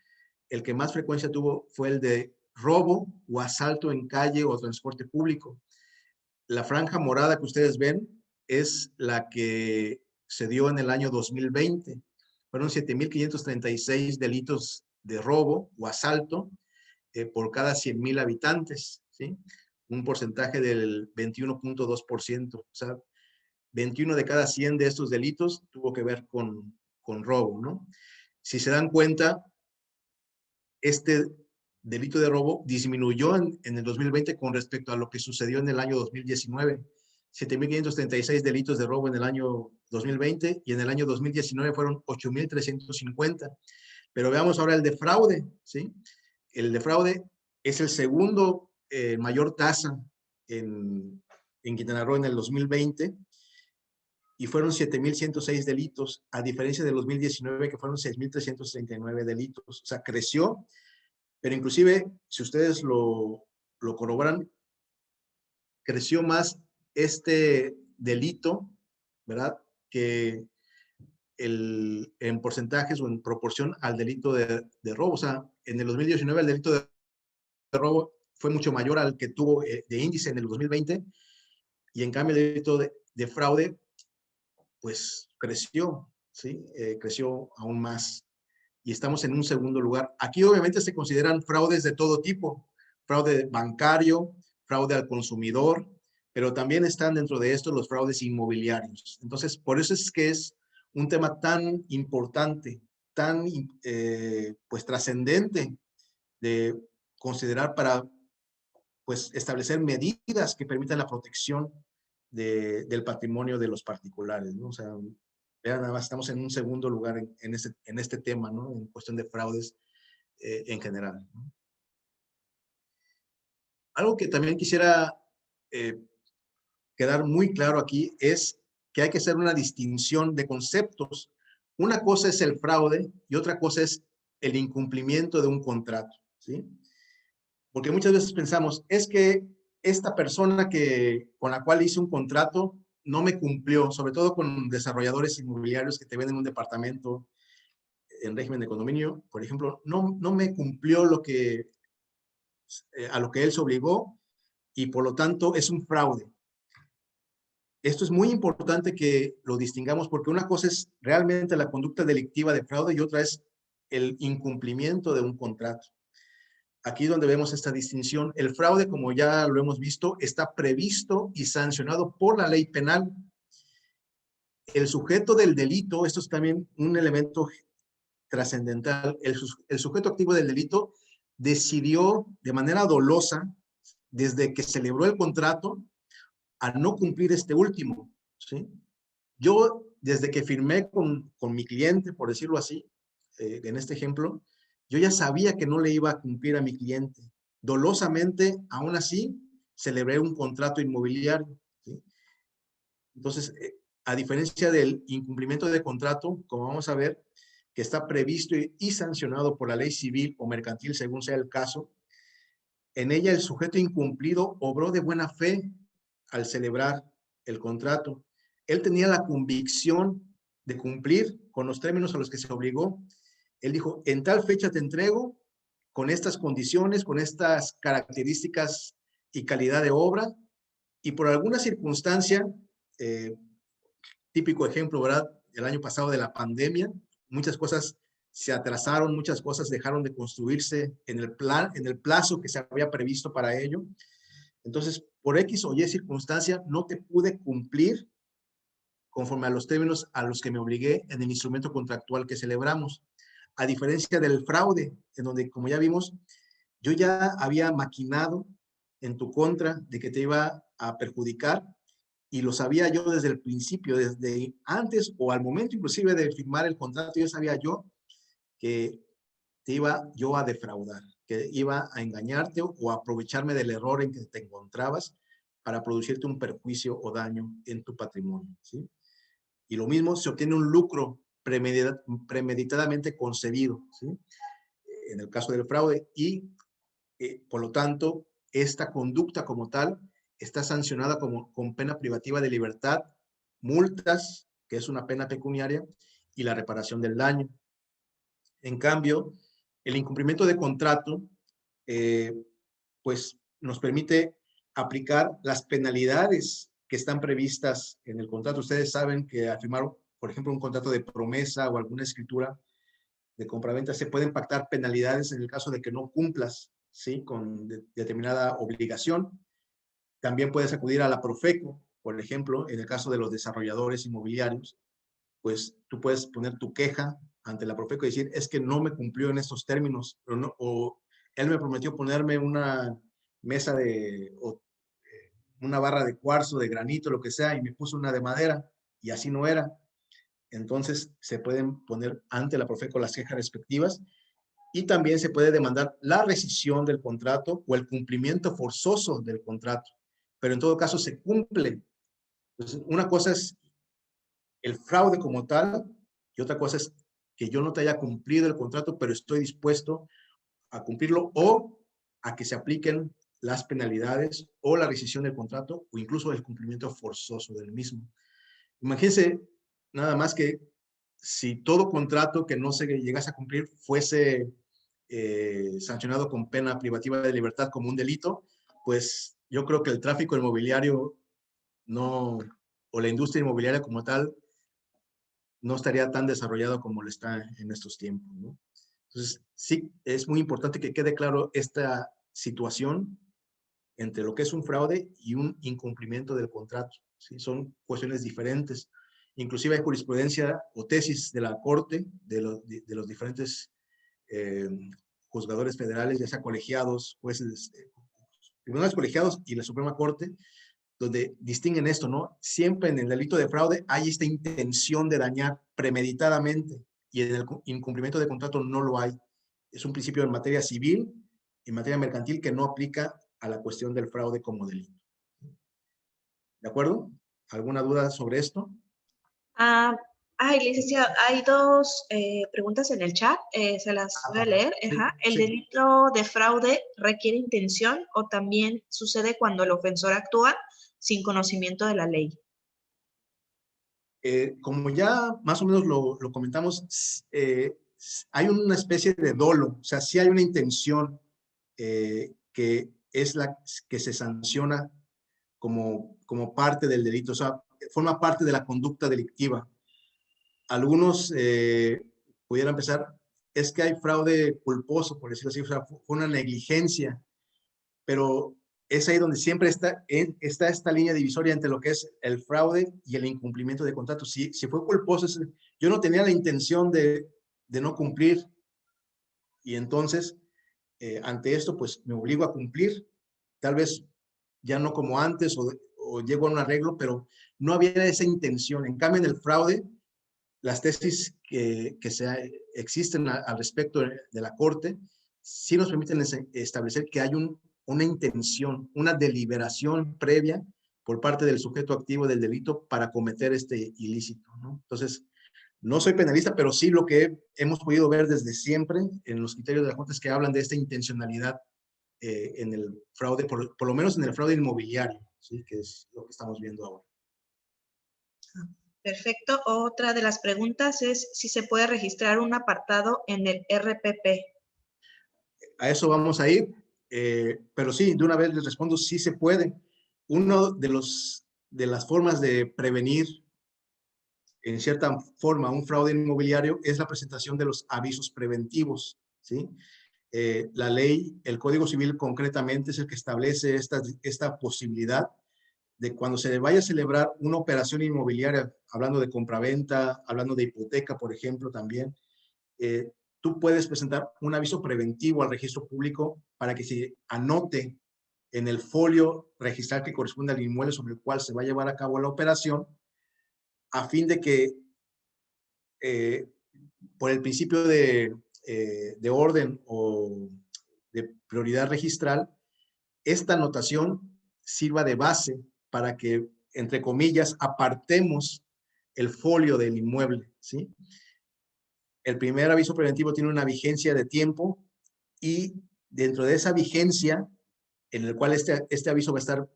el que más frecuencia tuvo fue el de robo o asalto en calle o transporte público. La franja morada que ustedes ven es la que se dio en el año 2020. Fueron 7,536 delitos de robo o asalto por cada 100,000 habitantes, ¿sí? Un porcentaje del 21.2%. O sea, 21 de cada 100 de estos delitos tuvo que ver con robo, ¿no? Si se dan cuenta, este delito de robo disminuyó en el 2020 con respecto a lo que sucedió en el año 2019. 7,536 delitos de robo en el año 2020 y en el año 2019 fueron 8,350. Pero veamos ahora el de fraude, ¿sí? El de fraude es el segundo mayor tasa en Quintana Roo en el 2020 y fueron 7,106 delitos, a diferencia del 2019 que fueron 6,339 delitos. O sea, creció, pero inclusive, si ustedes lo corroboran, creció más este delito, ¿verdad? Que en porcentajes o en proporción al delito de robo. O sea, en el 2019 el delito de robo fue mucho mayor al que tuvo de índice en el 2020 y en cambio el delito de fraude, pues creció, ¿sí? Creció aún más y estamos en un segundo lugar. Aquí obviamente se consideran fraudes de todo tipo, fraude bancario, fraude al consumidor, pero también están dentro de esto los fraudes inmobiliarios. Entonces, por eso es que es un tema tan importante, tan pues trascendente de considerar para pues establecer medidas que permitan la protección del patrimonio de los particulares, ¿no? O sea, vean, nada más estamos en un segundo lugar en este tema, ¿no? En cuestión de fraudes en general, ¿no? Algo que también quisiera quedar muy claro aquí es que hay que hacer una distinción de conceptos. Una cosa es el fraude y otra cosa es el incumplimiento de un contrato, ¿sí? Porque muchas veces pensamos, es que esta persona con la cual hice un contrato no me cumplió, sobre todo con desarrolladores inmobiliarios que te venden un departamento en régimen de condominio, por ejemplo, no me cumplió a lo que él se obligó y por lo tanto es un fraude. Esto es muy importante que lo distingamos porque una cosa es realmente la conducta delictiva de fraude y otra es el incumplimiento de un contrato. Aquí donde vemos esta distinción, el fraude, como ya lo hemos visto, está previsto y sancionado por la ley penal. El sujeto del delito, esto es también un elemento trascendental, el sujeto activo del delito decidió de manera dolosa, desde que celebró el contrato, a no cumplir este último, ¿sí? Yo desde que firmé con mi cliente, por decirlo así, en este ejemplo, yo ya sabía que no le iba a cumplir a mi cliente. Dolosamente, aún así, celebré un contrato inmobiliario, ¿sí? Entonces, a diferencia del incumplimiento de contrato, como vamos a ver, que está previsto y sancionado por la ley civil o mercantil, según sea el caso, en ella el sujeto incumplido obró de buena fe al celebrar el contrato. Él tenía la convicción de cumplir con los términos a los que se obligó. Él dijo, en tal fecha te entrego, con estas condiciones, con estas características y calidad de obra, y por alguna circunstancia, típico ejemplo, ¿verdad? El año pasado de la pandemia, muchas cosas se atrasaron, muchas cosas dejaron de construirse en el plazo que se había previsto para ello. Entonces, por X o Y circunstancia, no te pude cumplir conforme a los términos a los que me obligué en el instrumento contractual que celebramos. A diferencia del fraude, en donde, como ya vimos, yo ya había maquinado en tu contra de que te iba a perjudicar, y lo sabía yo desde el principio, desde antes o al momento inclusive de firmar el contrato, yo sabía yo que te iba yo a defraudar, que iba a engañarte o a aprovecharme del error en que te encontrabas para producirte un perjuicio o daño en tu patrimonio, ¿sí? Y lo mismo, se obtiene un lucro premeditadamente concedido, ¿sí? En el caso del fraude, y por lo tanto, esta conducta como tal está sancionada con pena privativa de libertad, multas, que es una pena pecuniaria, y la reparación del daño. En cambio, el incumplimiento de contrato, pues nos permite aplicar las penalidades que están previstas en el contrato. Ustedes saben que al firmar, por ejemplo, un contrato de promesa o alguna escritura de compraventa, se pueden pactar penalidades en el caso de que no cumplas, ¿sí?, con determinada obligación. También puedes acudir a la Profeco, por ejemplo, en el caso de los desarrolladores inmobiliarios, pues tú puedes poner tu queja ante la Profeco y decir, es que no me cumplió en estos términos, o él me prometió ponerme una mesa o una barra de cuarzo, de granito, lo que sea, y me puso una de madera, y así no era. Entonces se pueden poner ante la Profeco las quejas respectivas, y también se puede demandar la rescisión del contrato o el cumplimiento forzoso del contrato, pero en todo caso se cumple. Entonces, una cosa es el fraude como tal, y otra cosa es que yo no te haya cumplido el contrato, pero estoy dispuesto a cumplirlo, o a que se apliquen las penalidades o la rescisión del contrato, o incluso el cumplimiento forzoso del mismo. Imagínense nada más que si todo contrato que no se llegase a cumplir fuese sancionado con pena privativa de libertad como un delito, pues yo creo que el tráfico inmobiliario no, o la industria inmobiliaria como tal, no estaría tan desarrollado como lo está en estos tiempos, ¿no? Entonces, sí, es muy importante que quede claro esta situación entre lo que es un fraude y un incumplimiento del contrato, ¿sí? Son cuestiones diferentes. Inclusive hay jurisprudencia o tesis de la Corte, de los diferentes juzgadores federales, ya sea colegiados, jueces, tribunales colegiados y la Suprema Corte, donde distinguen esto, ¿no? Siempre en el delito de fraude hay esta intención de dañar premeditadamente, y en el incumplimiento de contrato no lo hay. Es un principio en materia civil, en materia mercantil, que no aplica a la cuestión del fraude como delito. ¿De acuerdo? ¿Alguna duda sobre esto? Licenciado, hay dos preguntas en el chat, se las voy a leer. Sí, ¿El delito de fraude requiere intención o también sucede cuando el ofensor actúa sin conocimiento de la ley? Como ya más o menos lo comentamos, hay una especie de dolo, o sea, sí hay una intención que es la que se sanciona como parte del delito, o sea, forma parte de la conducta delictiva. Algunos pudieran pensar, es que hay fraude culposo, por decirlo así, o sea, fue una negligencia, pero es ahí donde siempre está esta línea divisoria entre lo que es el fraude y el incumplimiento de contrato. Si fue culposo, yo no tenía la intención de no cumplir, y entonces ante esto pues me obligo a cumplir, tal vez ya no como antes, o o llego a un arreglo, pero no había esa intención. En cambio, en el fraude, las tesis que existen al respecto de la Corte sí nos permiten establecer que hay una intención, una deliberación previa por parte del sujeto activo del delito para cometer este ilícito, ¿no? Entonces, no soy penalista, pero sí lo que hemos podido ver desde siempre en los criterios de la Corte es que hablan de esta intencionalidad en el fraude, por lo menos en el fraude inmobiliario, ¿sí? Que es lo que estamos viendo ahora. Perfecto. Otra de las preguntas es si se puede registrar un apartado en el RPP. A eso vamos a ir, pero sí, de una vez les respondo, sí se puede. Uno de las formas de prevenir en cierta forma un fraude inmobiliario es la presentación de los avisos preventivos, ¿sí? La ley, el Código Civil concretamente es el que establece esta posibilidad de cuando se vaya a celebrar una operación inmobiliaria, hablando de compraventa, hablando de hipoteca, por ejemplo, también, tú puedes presentar un aviso preventivo al registro público para que se anote en el folio registral que corresponde al inmueble sobre el cual se va a llevar a cabo la operación, a fin de que, por el principio de orden o de prioridad registral, esta anotación sirva de base para que, entre comillas, apartemos el folio del inmueble, ¿sí? El primer aviso preventivo tiene una vigencia de tiempo y dentro de esa vigencia, en el cual este aviso va a estar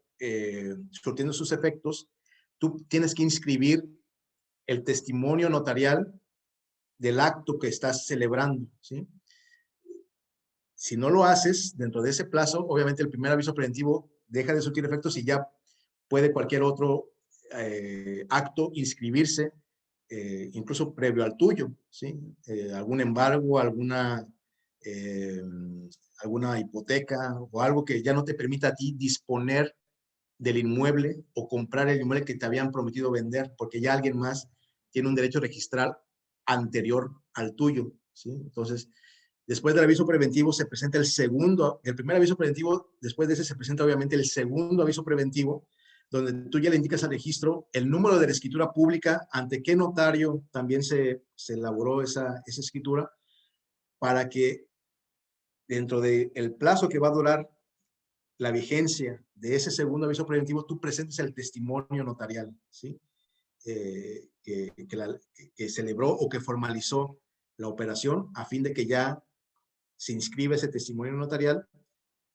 surtiendo sus efectos, tú tienes que inscribir el testimonio notarial del acto que estás celebrando, ¿sí? Si no lo haces dentro de ese plazo, obviamente el primer aviso preventivo deja de surtir efectos y ya puede cualquier otro acto inscribirse, incluso previo al tuyo, ¿sí? Algún embargo, alguna hipoteca o algo que ya no te permita a ti disponer del inmueble o comprar el inmueble que te habían prometido vender, porque ya alguien más tiene un derecho registral anterior al tuyo, ¿sí? Entonces, después del aviso preventivo se presenta el primer aviso preventivo, después de ese se presenta obviamente el segundo aviso preventivo, donde tú ya le indicas al registro el número de la escritura pública, ante qué notario también se elaboró esa escritura, para que dentro del plazo que va a durar la vigencia de ese segundo aviso preventivo, tú presentes el testimonio notarial, ¿sí? Que celebró o que formalizó la operación, a fin de que ya se inscriba ese testimonio notarial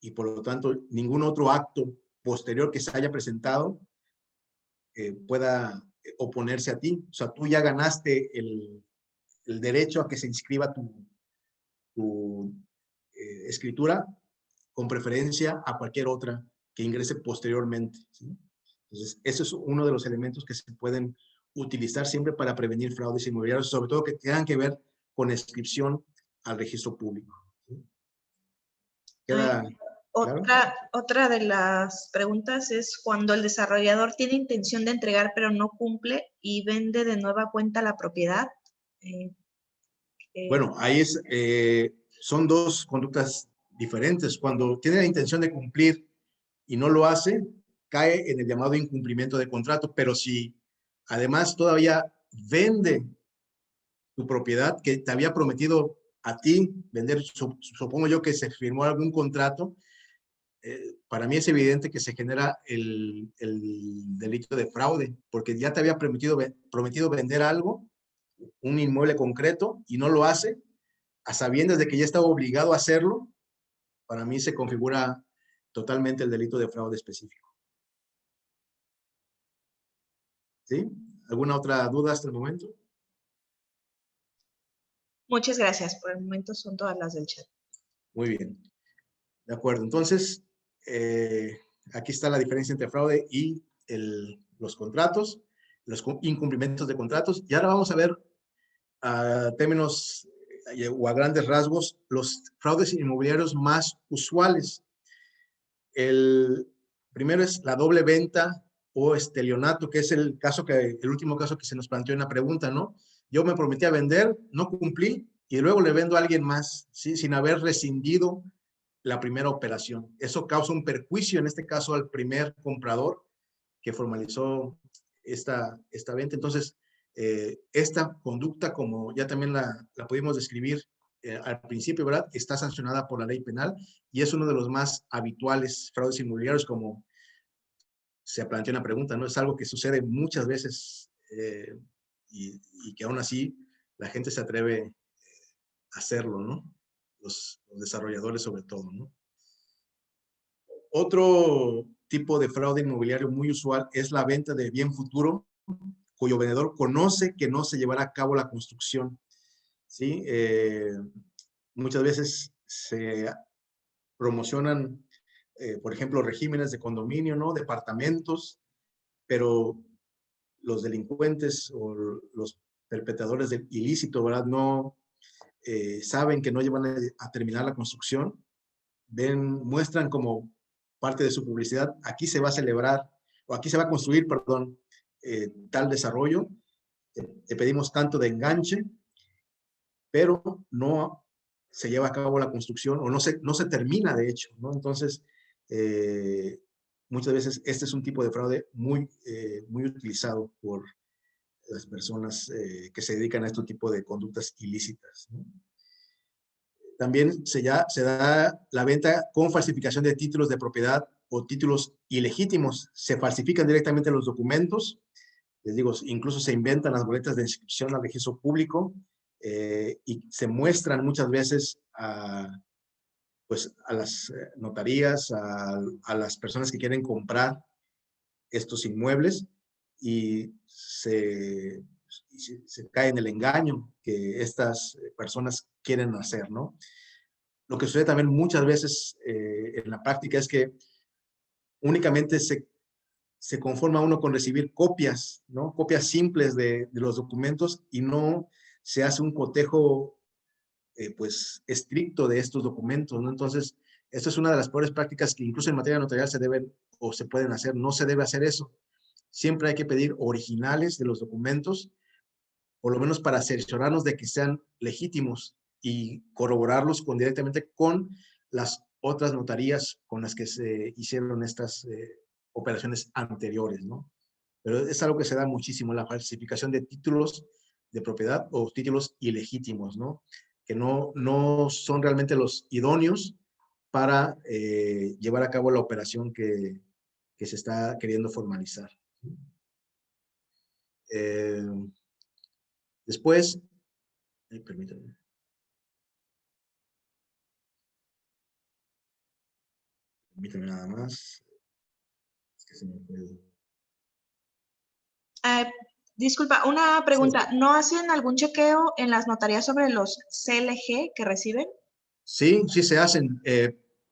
y por lo tanto ningún otro acto posterior que se haya presentado pueda oponerse a ti. O sea, tú ya ganaste el derecho a que se inscriba tu escritura con preferencia a cualquier otra que ingrese posteriormente, ¿sí? Entonces, ese es uno de los elementos que se pueden utilizar siempre para prevenir fraudes inmobiliarios, sobre todo que tengan que ver con inscripción al registro público, ¿sí? ¿Queda claro? Otra de las preguntas es cuando el desarrollador tiene intención de entregar pero no cumple y vende de nueva cuenta la propiedad. Bueno, ahí son dos conductas diferentes. Cuando tiene la intención de cumplir y no lo hace, cae en el llamado incumplimiento de contrato. Pero si además todavía vende tu propiedad que te había prometido a ti vender, supongo yo que se firmó algún contrato, para mí es evidente que se genera el delito de fraude, porque ya te había prometido vender algo, un inmueble concreto, y no lo hace, a sabiendas de que ya estaba obligado a hacerlo. Para mí se configura totalmente el delito de fraude específico. ¿Sí? ¿Alguna otra duda hasta el momento? Muchas gracias. Por el momento son todas las del chat. Muy bien. De acuerdo. Entonces, aquí está la diferencia entre fraude y los contratos, los incumplimientos de contratos. Y ahora vamos a ver a términos o a grandes rasgos los fraudes inmobiliarios más usuales. El primero es la doble venta o estelionato, que es el último caso que se nos planteó en la pregunta, ¿no? Yo me prometí a vender, no cumplí y luego le vendo a alguien más, ¿sí? Sin haber rescindido la primera operación. Eso causa un perjuicio, en este caso al primer comprador, que formalizó esta venta. Entonces, esta conducta, como ya también la pudimos describir al principio, ¿verdad? Está sancionada por la ley penal y es uno de los más habituales fraudes inmobiliarios, como se planteó en la pregunta, ¿no? Es algo que sucede muchas veces y que aún así la gente se atreve a hacerlo, ¿no? Los desarrolladores sobre todo, ¿no? Otro tipo de fraude inmobiliario muy usual es la venta de bien futuro cuyo vendedor conoce que no se llevará a cabo la construcción, ¿sí? Muchas veces se promocionan, por ejemplo, regímenes de condominio, ¿no? Departamentos, pero los delincuentes o los perpetradores del ilícito, ¿verdad? No saben que no llevan a terminar la construcción, muestran como parte de su publicidad, aquí se va a celebrar, o aquí se va a construir, perdón, tal desarrollo, te pedimos tanto de enganche, pero no se lleva a cabo la construcción o no se termina de hecho, ¿no? Entonces, muchas veces este es un tipo de fraude muy utilizado por las personas que se dedican a este tipo de conductas ilícitas, ¿no? También se da la venta con falsificación de títulos de propiedad o títulos ilegítimos. Se falsifican directamente los documentos. Les digo, incluso se inventan las boletas de inscripción al registro público y se muestran muchas veces pues, a las notarías, a las personas que quieren comprar estos inmuebles y se cae en el engaño que estas personas quieren hacer, ¿no? Lo que sucede también muchas veces en la práctica es que únicamente se conforma uno con recibir copias, ¿no? Copias simples de los documentos y no se hace un cotejo pues estricto de estos documentos, ¿no? Entonces, esto es una de las peores prácticas que incluso en materia notarial se deben o se pueden hacer. No se debe hacer eso. Siempre hay que pedir originales de los documentos, por lo menos para cerciorarnos de que sean legítimos y corroborarlos directamente con las otras notarías con las que se hicieron estas operaciones anteriores, ¿no? Pero es algo que se da muchísimo, la falsificación de títulos de propiedad o títulos ilegítimos, ¿no? Que no son realmente los idóneos para llevar a cabo la operación que se está queriendo formalizar. Después, permítanme. Permítanme nada más. Es que se me fue. Disculpa, una pregunta. Sí. ¿No hacen algún chequeo en las notarías sobre los CLG que reciben? Sí, sí se hacen,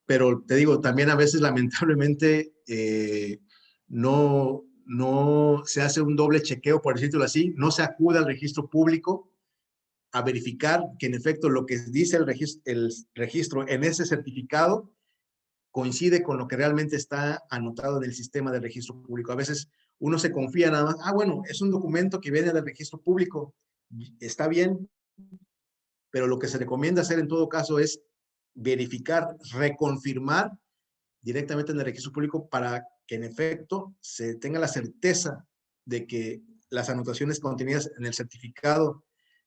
pero te digo, también a veces lamentablemente no se hace un doble chequeo, por decirlo así, no se acude al registro público a verificar que en efecto lo que dice el registro en ese certificado coincide con lo que realmente está anotado en el sistema del registro público. A veces uno se confía nada más, bueno, es un documento que viene del registro público, está bien, pero lo que se recomienda hacer en todo caso es verificar, reconfirmar directamente en el registro público para que en efecto se tenga la certeza de que las anotaciones contenidas en el certificado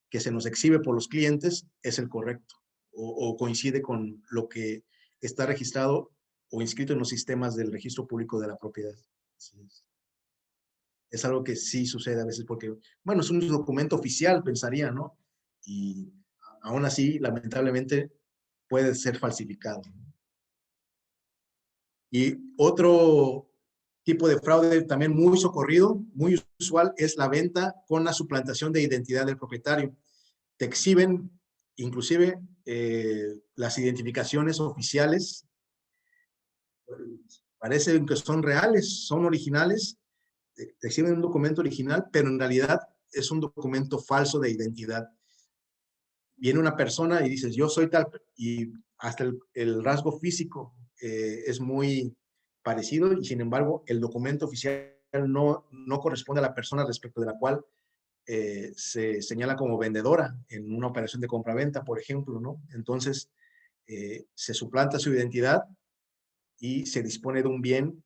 que se nos exhibe por los clientes es el correcto o coincide con lo que está registrado o inscrito en los sistemas del registro público de la propiedad. Es algo que sí sucede a veces porque, bueno, es un documento oficial, pensaría, ¿no? Y aún así, lamentablemente, puede ser falsificado. Y otro tipo de fraude también muy socorrido, muy usual, es la venta con la suplantación de identidad del propietario. Te exhiben, inclusive, las identificaciones oficiales. Parecen que son reales, son originales. Te exhiben un documento original, pero en realidad es un documento falso de identidad. Viene una persona y dices, yo soy tal, y hasta el rasgo físico es muy parecido, y sin embargo, el documento oficial no corresponde a la persona respecto de la cual se señala como vendedora en una operación de compra-venta, por ejemplo, ¿no? Entonces, se suplanta su identidad y se dispone de un bien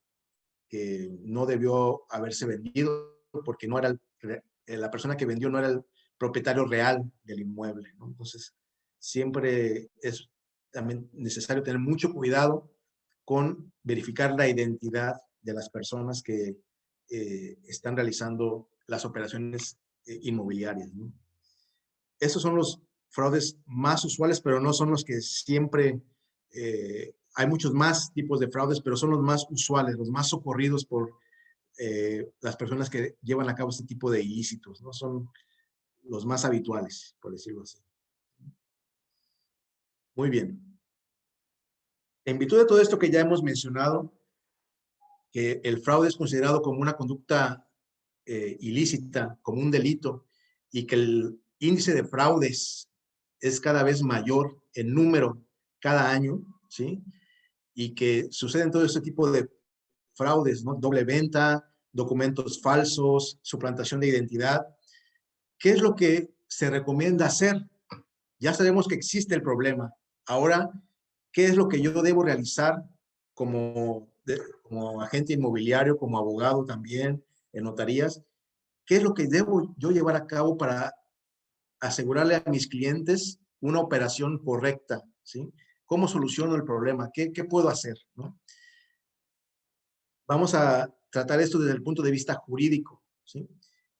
que no debió haberse vendido porque no era la persona que vendió no era el propietario real del inmueble, ¿no? Entonces, siempre es también necesario tener mucho cuidado con verificar la identidad de las personas que están realizando las operaciones inmobiliarias, ¿no? Esos son los fraudes más usuales, pero no son los que siempre, hay muchos más tipos de fraudes, pero son los más usuales, los más socorridos por las personas que llevan a cabo este tipo de ilícitos, ¿no? Son los más habituales, por decirlo así. Muy bien. En virtud de todo esto que ya hemos mencionado, que el fraude es considerado como una conducta ilícita, como un delito, y que el índice de fraudes es cada vez mayor en número cada año, ¿sí? Y que suceden todo este tipo de fraudes, ¿no? Doble venta, documentos falsos, suplantación de identidad. ¿Qué es lo que se recomienda hacer? Ya sabemos que existe el problema. Ahora, ¿qué es lo que yo debo realizar como agente inmobiliario, como abogado también, en notarías? ¿Qué es lo que debo yo llevar a cabo para asegurarle a mis clientes una operación correcta, ¿sí? ¿Cómo soluciono el problema? ¿Qué puedo hacer, ¿no? Vamos a tratar esto desde el punto de vista jurídico, ¿sí?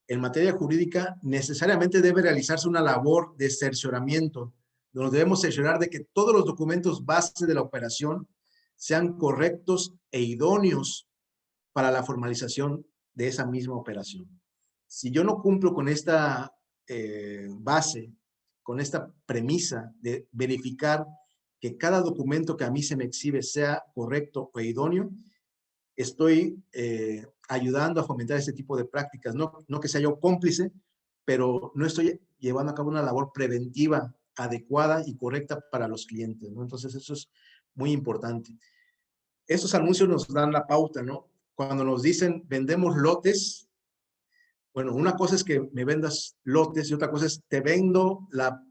En materia jurídica, necesariamente debe realizarse una labor de cercioramiento, donde debemos cerciorar de que todos los documentos base de la operación sean correctos e idóneos para la formalización de esa misma operación. Si yo no cumplo con esta base, con esta premisa de verificar que cada documento que a mí se me exhibe sea correcto o idóneo, estoy ayudando a fomentar este tipo de prácticas. No que sea yo cómplice, pero no estoy llevando a cabo una labor preventiva adecuada y correcta para los clientes, ¿no? Entonces, eso es muy importante. Estos anuncios nos dan la pauta, ¿no? Cuando nos dicen vendemos lotes, bueno, una cosa es que me vendas lotes y otra cosa es te vendo la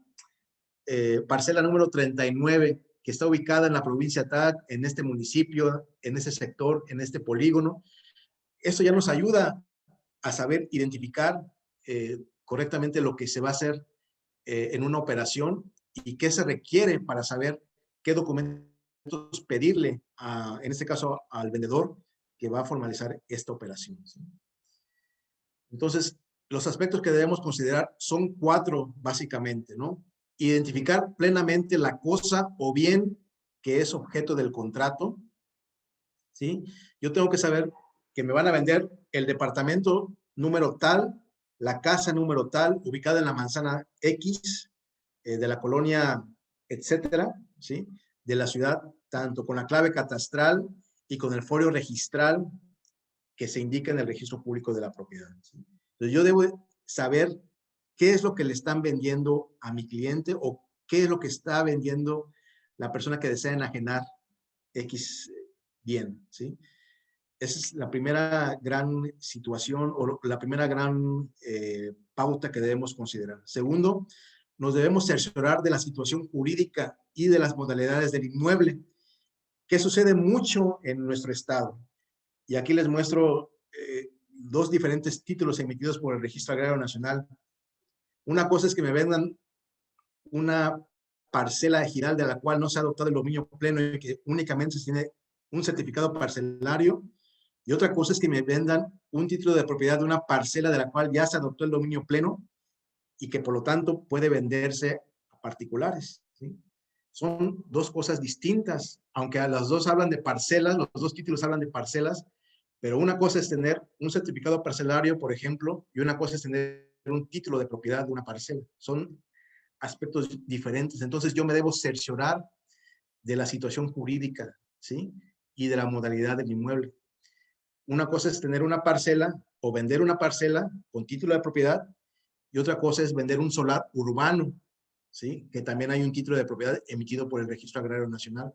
parcela número 39 que está ubicada en la provincia tal, en este municipio, en ese sector, en este polígono. Esto ya nos ayuda a saber identificar correctamente lo que se va a hacer en una operación y qué se requiere para saber qué documentos pedirle, en este caso, al vendedor que va a formalizar esta operación, ¿sí? Entonces, los aspectos que debemos considerar son 4 básicamente, ¿no? Identificar plenamente la cosa o bien que es objeto del contrato, ¿sí? Yo tengo que saber que me van a vender el departamento número tal, la casa número tal, ubicada en la manzana X, de la colonia, etcétera, ¿sí? De la ciudad, tanto con la clave catastral y con el folio registral que se indica en el registro público de la propiedad, ¿sí? Entonces, yo debo saber qué es lo que le están vendiendo a mi cliente o qué es lo que está vendiendo la persona que desea enajenar X bien, ¿sí? Esa es la primera gran situación o la primera gran pauta que debemos considerar. Segundo, nos debemos cerciorar de la situación jurídica y de las modalidades del inmueble, que sucede mucho en nuestro estado. Y aquí les muestro 2 diferentes títulos emitidos por el Registro Agrario Nacional. Una cosa es que me vendan una parcela ejidal de la cual no se ha adoptado el dominio pleno y que únicamente se tiene un certificado parcelario. Y otra cosa es que me vendan un título de propiedad de una parcela de la cual ya se adoptó el dominio pleno y que por lo tanto puede venderse a particulares, ¿sí? Son 2 cosas distintas, aunque a las 2 hablan de parcelas, los 2 títulos hablan de parcelas, pero una cosa es tener un certificado parcelario, por ejemplo, y una cosa es tener un título de propiedad de una parcela. Son aspectos diferentes. Entonces, yo me debo cerciorar de la situación jurídica, ¿sí? Y de la modalidad del inmueble. Una cosa es tener una parcela o vender una parcela con título de propiedad y otra cosa es vender un solar urbano, ¿sí? Que también hay un título de propiedad emitido por el Registro Agrario Nacional.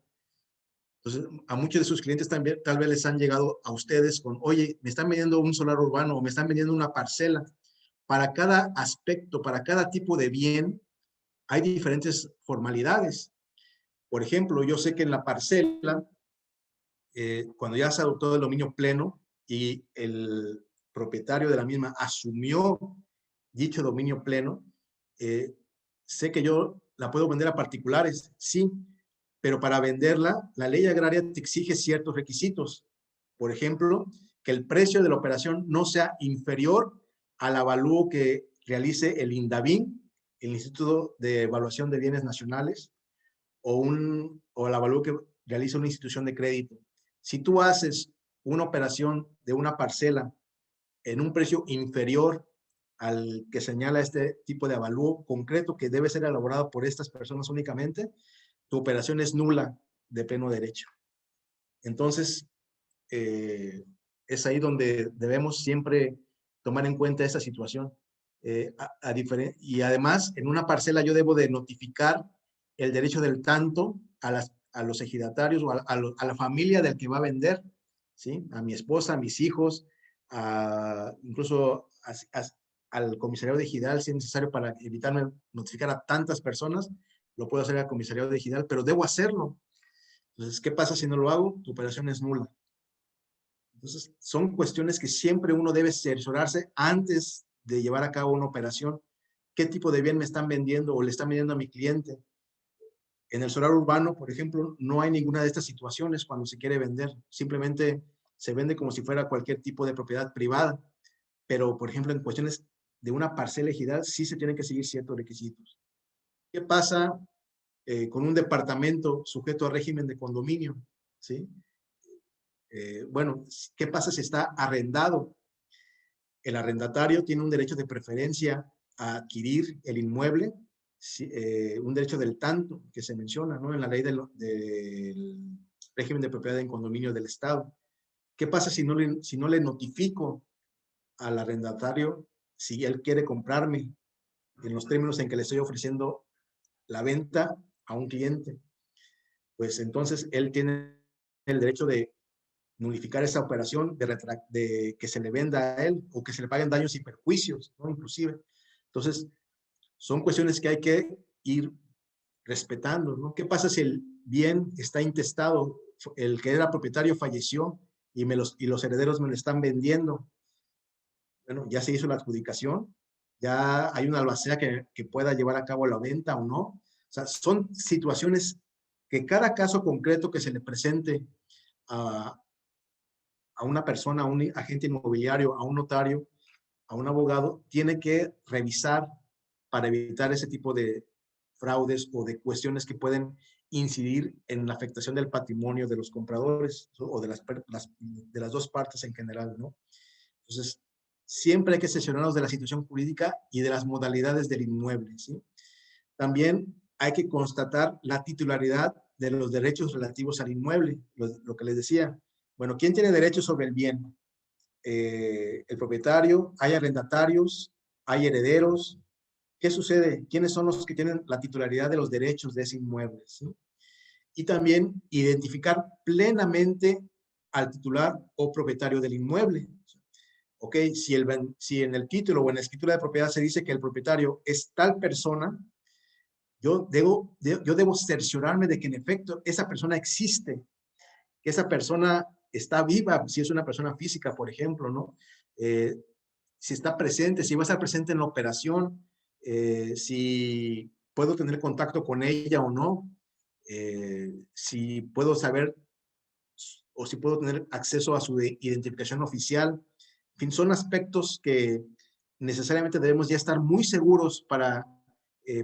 Entonces, a muchos de sus clientes también, tal vez les han llegado a ustedes con, oye, me están vendiendo un solar urbano o me están vendiendo una parcela. Para cada aspecto, para cada tipo de bien, hay diferentes formalidades. Por ejemplo, yo sé que en la parcela, cuando ya se adoptó el dominio pleno y el propietario de la misma asumió dicho dominio pleno, sé que yo la puedo vender a particulares, sí, pero para venderla, la ley agraria te exige ciertos requisitos. Por ejemplo, que el precio de la operación no sea inferior al avalúo que realice el INDABIN, el Instituto de Evaluación de Bienes Nacionales, o el avalúo que realiza una institución de crédito. Si tú haces una operación de una parcela en un precio inferior al que señala este tipo de avalúo concreto que debe ser elaborado por estas personas únicamente, tu operación es nula de pleno derecho. Entonces, es ahí donde debemos siempre tomar en cuenta esta situación. Y además, en una parcela yo debo de notificar el derecho del tanto a los ejidatarios o a la familia del que va a vender, ¿sí? A mi esposa, a mis hijos, incluso al comisariado de ejidal, si es necesario para evitarme notificar a tantas personas, lo puedo hacer al comisariado de ejidal, pero debo hacerlo. Entonces, ¿qué pasa si no lo hago? Tu operación es nula. Entonces, son cuestiones que siempre uno debe cerciorarse antes de llevar a cabo una operación. ¿Qué tipo de bien me están vendiendo o le están vendiendo a mi cliente? En el solar urbano, por ejemplo, no hay ninguna de estas situaciones cuando se quiere vender. Simplemente se vende como si fuera cualquier tipo de propiedad privada. Pero, por ejemplo, en cuestiones de una parcela ejidal, sí se tienen que seguir ciertos requisitos. ¿Qué pasa con un departamento sujeto a régimen de condominio? ¿Sí? Bueno, ¿qué pasa si está arrendado? El arrendatario tiene un derecho de preferencia a adquirir el inmueble, un derecho del tanto que se menciona, ¿no? En la ley del régimen de propiedad en condominio del Estado. ¿Qué pasa si no le notifico al arrendatario si él quiere comprarme en los términos en que le estoy ofreciendo la venta a un cliente? Pues entonces él tiene el derecho de nulificar esa operación, de que se le venda a él o que se le paguen daños y perjuicios, ¿no? Inclusive. Entonces, son cuestiones que hay que ir respetando, ¿no? ¿Qué pasa si el bien está intestado? El que era propietario falleció y los herederos me lo están vendiendo. Bueno, ya se hizo la adjudicación, ya hay una albacea que pueda llevar a cabo la venta o no. O sea, son situaciones que cada caso concreto que se le presente a una persona, a un agente inmobiliario, a un notario, a un abogado, tiene que revisar para evitar ese tipo de fraudes o de cuestiones que pueden incidir en la afectación del patrimonio de los compradores o de las dos partes en general, ¿no? Entonces, siempre hay que sesionarnos de la situación jurídica y de las modalidades del inmueble, ¿sí? También hay que constatar la titularidad de los derechos relativos al inmueble, lo que les decía. Bueno, ¿quién tiene derechos sobre el bien? El propietario, hay arrendatarios, hay herederos. ¿Qué sucede? ¿Quiénes son los que tienen la titularidad de los derechos de ese inmueble? ¿Sí? Y también identificar plenamente al titular o propietario del inmueble. Ok, si en el título o en la escritura de propiedad se dice que el propietario es tal persona, yo debo cerciorarme de que en efecto esa persona existe, que esa persona está viva, si es una persona física, por ejemplo, ¿no? Si está presente, si va a estar presente en la operación, si puedo tener contacto con ella o no, si puedo saber o si puedo tener acceso a su identificación oficial. En fin, son aspectos que necesariamente debemos ya estar muy seguros para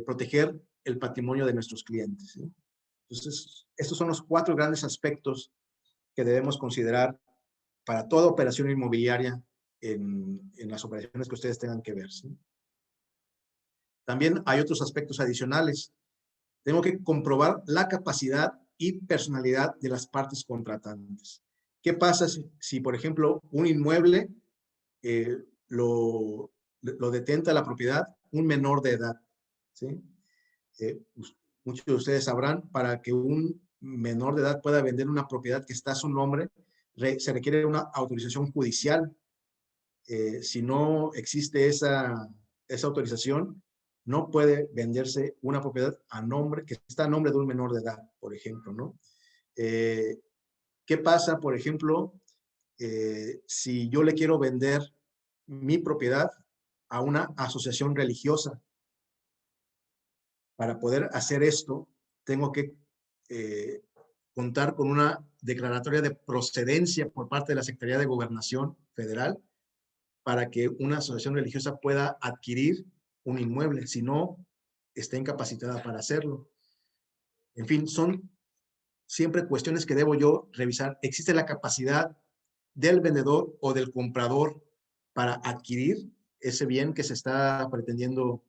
proteger el patrimonio de nuestros clientes, ¿sí? Entonces, estos son los 4 grandes aspectos que debemos considerar para toda operación inmobiliaria en las operaciones que ustedes tengan que ver, ¿sí? También hay otros aspectos adicionales. Tengo que comprobar la capacidad y personalidad de las partes contratantes. ¿Qué pasa si por ejemplo, un inmueble lo detenta la propiedad un menor de edad? ¿Sí? Muchos de ustedes sabrán, para que un menor de edad pueda vender una propiedad que está a su nombre, se requiere una autorización judicial. Si no existe esa autorización, no puede venderse una propiedad que está a nombre de un menor de edad, por ejemplo, ¿no? ¿Qué pasa, por ejemplo, si yo le quiero vender mi propiedad a una asociación religiosa. Para poder hacer esto, tengo que contar con una declaratoria de procedencia por parte de la Secretaría de Gobernación Federal para que una asociación religiosa pueda adquirir un inmueble, si no, está incapacitada para hacerlo. En fin, son siempre cuestiones que debo yo revisar. ¿Existe la capacidad del vendedor o del comprador para adquirir ese bien que se está pretendiendo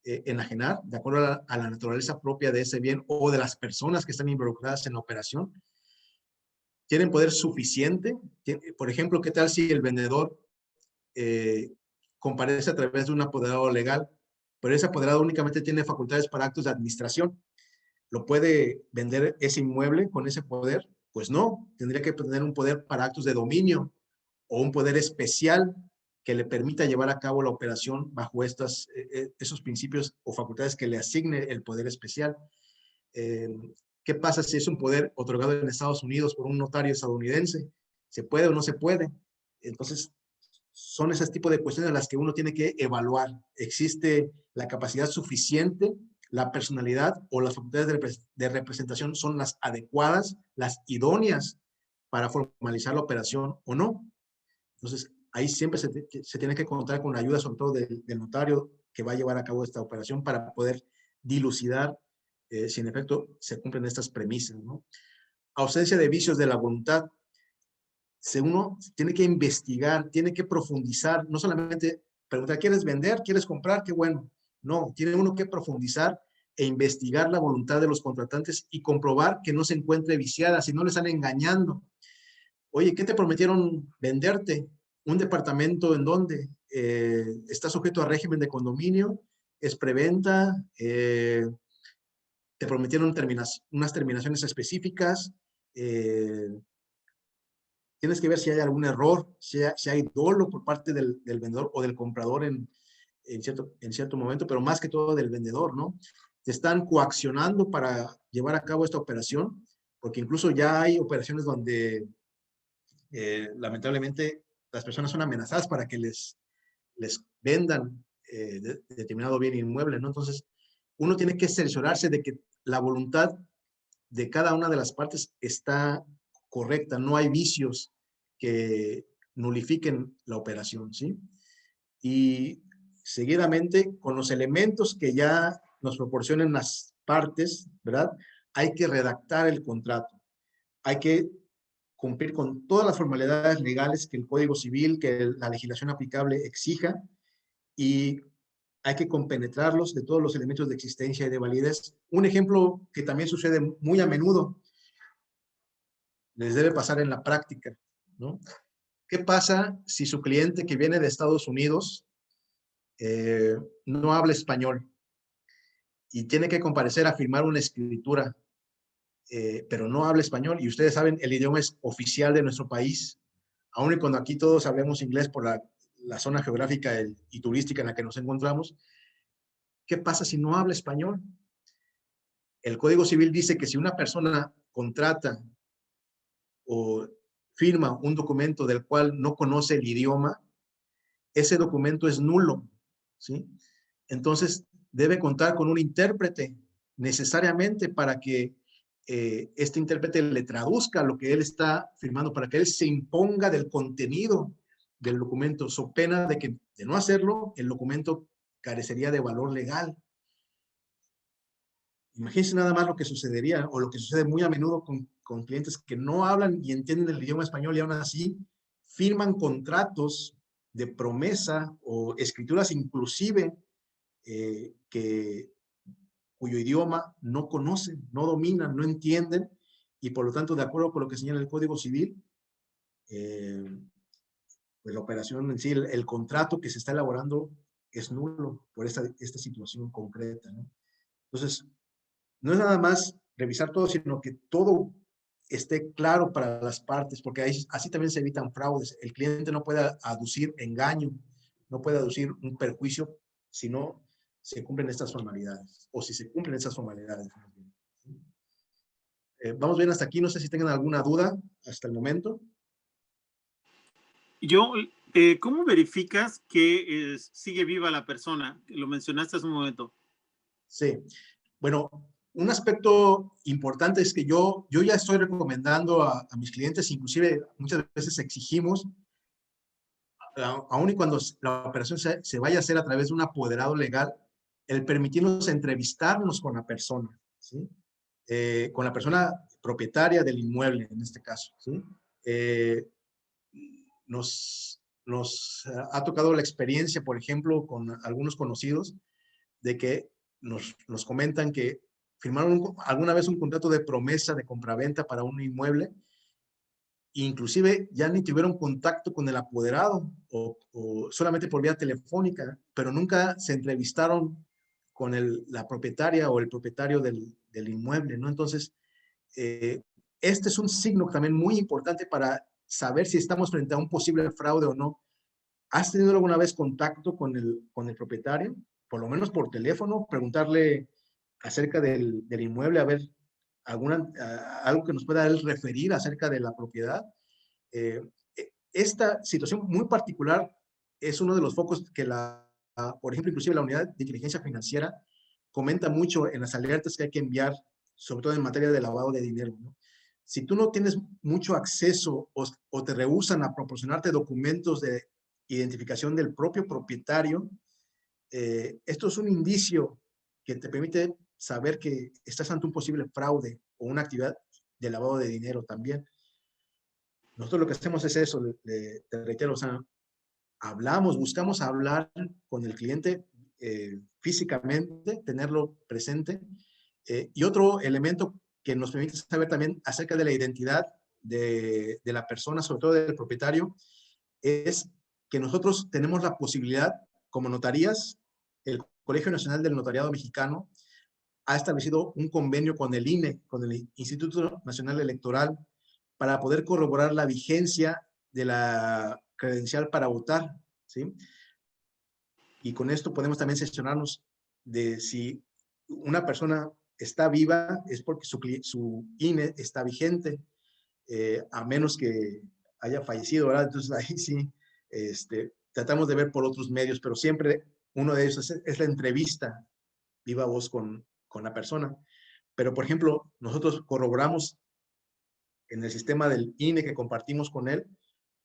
enajenar, de acuerdo a la naturaleza propia de ese bien o de las personas que están involucradas en la operación? ¿Tienen poder suficiente? Por ejemplo, ¿qué tal si el vendedor comparece a través de un apoderado legal, pero ese apoderado únicamente tiene facultades para actos de administración? ¿Lo puede vender ese inmueble con ese poder? Pues no, tendría que tener un poder para actos de dominio o un poder especial que le permita llevar a cabo la operación bajo esos principios o facultades que le asigne el poder especial. ¿Qué pasa si es un poder otorgado en Estados Unidos por un notario estadounidense? ¿Se puede o no se puede? Entonces, son ese tipo de cuestiones las que uno tiene que evaluar. ¿Existe la capacidad suficiente? ¿La personalidad o las facultades de representación son las adecuadas, las idóneas para formalizar la operación o no? Entonces, ahí siempre se tiene que contar con la ayuda, sobre todo del notario que va a llevar a cabo esta operación para poder dilucidar si en efecto se cumplen estas premisas, ¿no? Ausencia de vicios de la voluntad. Uno tiene que investigar, tiene que profundizar, no solamente preguntar, ¿quieres vender? ¿Quieres comprar? Qué bueno. No, tiene uno que profundizar e investigar la voluntad de los contratantes y comprobar que no se encuentre viciada, si no le están engañando. Oye, ¿qué te prometieron venderte? ¿Un departamento en dónde? ¿Está sujeto a régimen de condominio? ¿Es preventa? ¿Te prometieron unas terminaciones específicas? Tienes que ver si hay algún error, si hay dolo por parte del vendedor o del comprador en cierto momento, pero más que todo del vendedor, ¿no? Te están coaccionando para llevar a cabo esta operación, porque incluso ya hay operaciones donde lamentablemente las personas son amenazadas para que les vendan determinado bien inmueble, ¿no? Entonces, uno tiene que cerciorarse de que la voluntad de cada una de las partes está correcta, no hay vicios que nulifiquen la operación, ¿sí? Y seguidamente, con los elementos que ya nos proporcionen las partes, ¿verdad? Hay que redactar el contrato, hay que cumplir con todas las formalidades legales que el Código Civil, que la legislación aplicable exija, y hay que compenetrarlos de todos los elementos de existencia y de validez. Un ejemplo que también sucede muy a menudo, les debe pasar en la práctica, ¿no? ¿Qué pasa si su cliente que viene de Estados Unidos no habla español y tiene que comparecer a firmar una escritura, pero no habla español? Y ustedes saben, el idioma es oficial de nuestro país, aun y cuando aquí todos hablemos inglés por la zona geográfica y turística en la que nos encontramos. ¿Qué pasa si no habla español? El Código Civil dice que si una persona contrata o firma un documento del cual no conoce el idioma, ese documento es nulo, ¿sí? Entonces, debe contar con un intérprete necesariamente para que este intérprete le traduzca lo que él está firmando, para que él se imponga del contenido del documento, so pena de que, de no hacerlo, el documento carecería de valor legal. Imagínense nada más lo que sucedería, o lo que sucede muy a menudo con clientes que no hablan y entienden el idioma español y aún así firman contratos de promesa o escrituras inclusive cuyo idioma no conocen, no dominan, no entienden, y por lo tanto, de acuerdo con lo que señala el Código Civil, pues la operación en sí, el contrato que se está elaborando es nulo por esta situación concreta, ¿no? Entonces, no es nada más revisar todo, sino que todo esté claro para las partes, porque así también se evitan fraudes. El cliente no puede aducir engaño, no puede aducir un perjuicio si no se cumplen estas formalidades, o si se cumplen estas formalidades. Vamos bien hasta aquí, no sé si tengan alguna duda hasta el momento. Yo, ¿cómo verificas que sigue viva la persona? Lo mencionaste hace un momento. Sí, bueno, un aspecto importante es que yo ya estoy recomendando a mis clientes, inclusive muchas veces exigimos, aun y cuando la operación se vaya a hacer a través de un apoderado legal, el permitirnos entrevistarnos con la persona, ¿sí? Con la persona propietaria del inmueble, en este caso, ¿sí? Nos ha tocado la experiencia, por ejemplo, con algunos conocidos, de que nos comentan que firmaron alguna vez un contrato de promesa de compraventa para un inmueble, inclusive ya ni tuvieron contacto con el apoderado o solamente por vía telefónica, pero nunca se entrevistaron con la propietaria o el propietario del inmueble, ¿no? Entonces, este es un signo también muy importante para saber si estamos frente a un posible fraude o no. ¿Has tenido alguna vez contacto con el propietario? Por lo menos por teléfono, preguntarle acerca del inmueble, a ver algo que nos pueda él referir acerca de la propiedad. Eh, Esta situación muy particular es uno de los focos que por ejemplo, inclusive la unidad de inteligencia financiera comenta mucho en las alertas que hay que enviar, sobre todo en materia de lavado de dinero, ¿no? Si tú no tienes mucho acceso o te rehúsan a proporcionarte documentos de identificación del propio propietario, esto es un indicio que te permite saber que estás ante un posible fraude o una actividad de lavado de dinero también. Nosotros lo que hacemos es eso, te reitero, o sea, buscamos hablar con el cliente físicamente, tenerlo presente. Y otro elemento que nos permite saber también acerca de la identidad de la persona, sobre todo del propietario, es que nosotros tenemos la posibilidad, como notarías, el Colegio Nacional del Notariado Mexicano ha establecido un convenio con el INE, con el Instituto Nacional Electoral, para poder corroborar la vigencia de la credencial para votar, ¿sí? Y con esto podemos también sesionarnos de si una persona está viva, es porque su INE está vigente, a menos que haya fallecido, ¿verdad? Entonces ahí sí, tratamos de ver por otros medios, pero siempre uno de ellos es la entrevista viva voz con la persona. Pero, por ejemplo, nosotros corroboramos en el sistema del INE que compartimos con él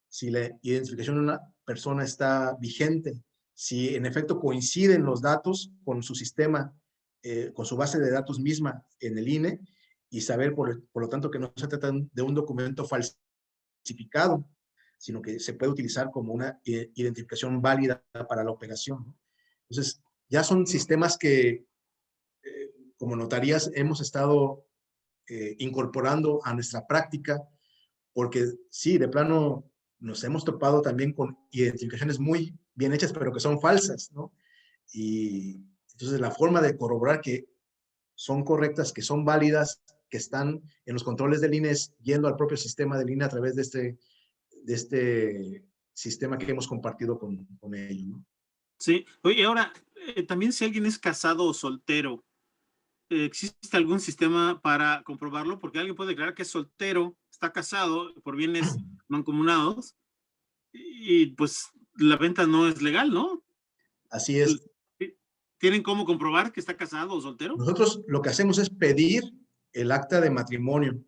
si la identificación de una persona está vigente, si en efecto coinciden los datos con su sistema, con su base de datos misma en el INE, y saber, por lo tanto, que no se trata de un documento falsificado, sino que se puede utilizar como una identificación válida para la operación. Entonces, ya son sistemas que, como notarías, hemos estado incorporando a nuestra práctica, porque sí, de plano nos hemos topado también con identificaciones muy bien hechas, pero que son falsas, ¿no? Y entonces la forma de corroborar que son correctas, que son válidas, que están en los controles del INE es yendo al propio sistema del INE a través de este sistema que hemos compartido con ellos, ¿no? Sí. Oye, ahora, también si alguien es casado o soltero, ¿existe algún sistema para comprobarlo? Porque alguien puede declarar que es soltero, está casado por bienes mancomunados y pues la venta no es legal, ¿no? Así es. ¿Tienen cómo comprobar que está casado o soltero? Nosotros lo que hacemos es pedir el acta de matrimonio.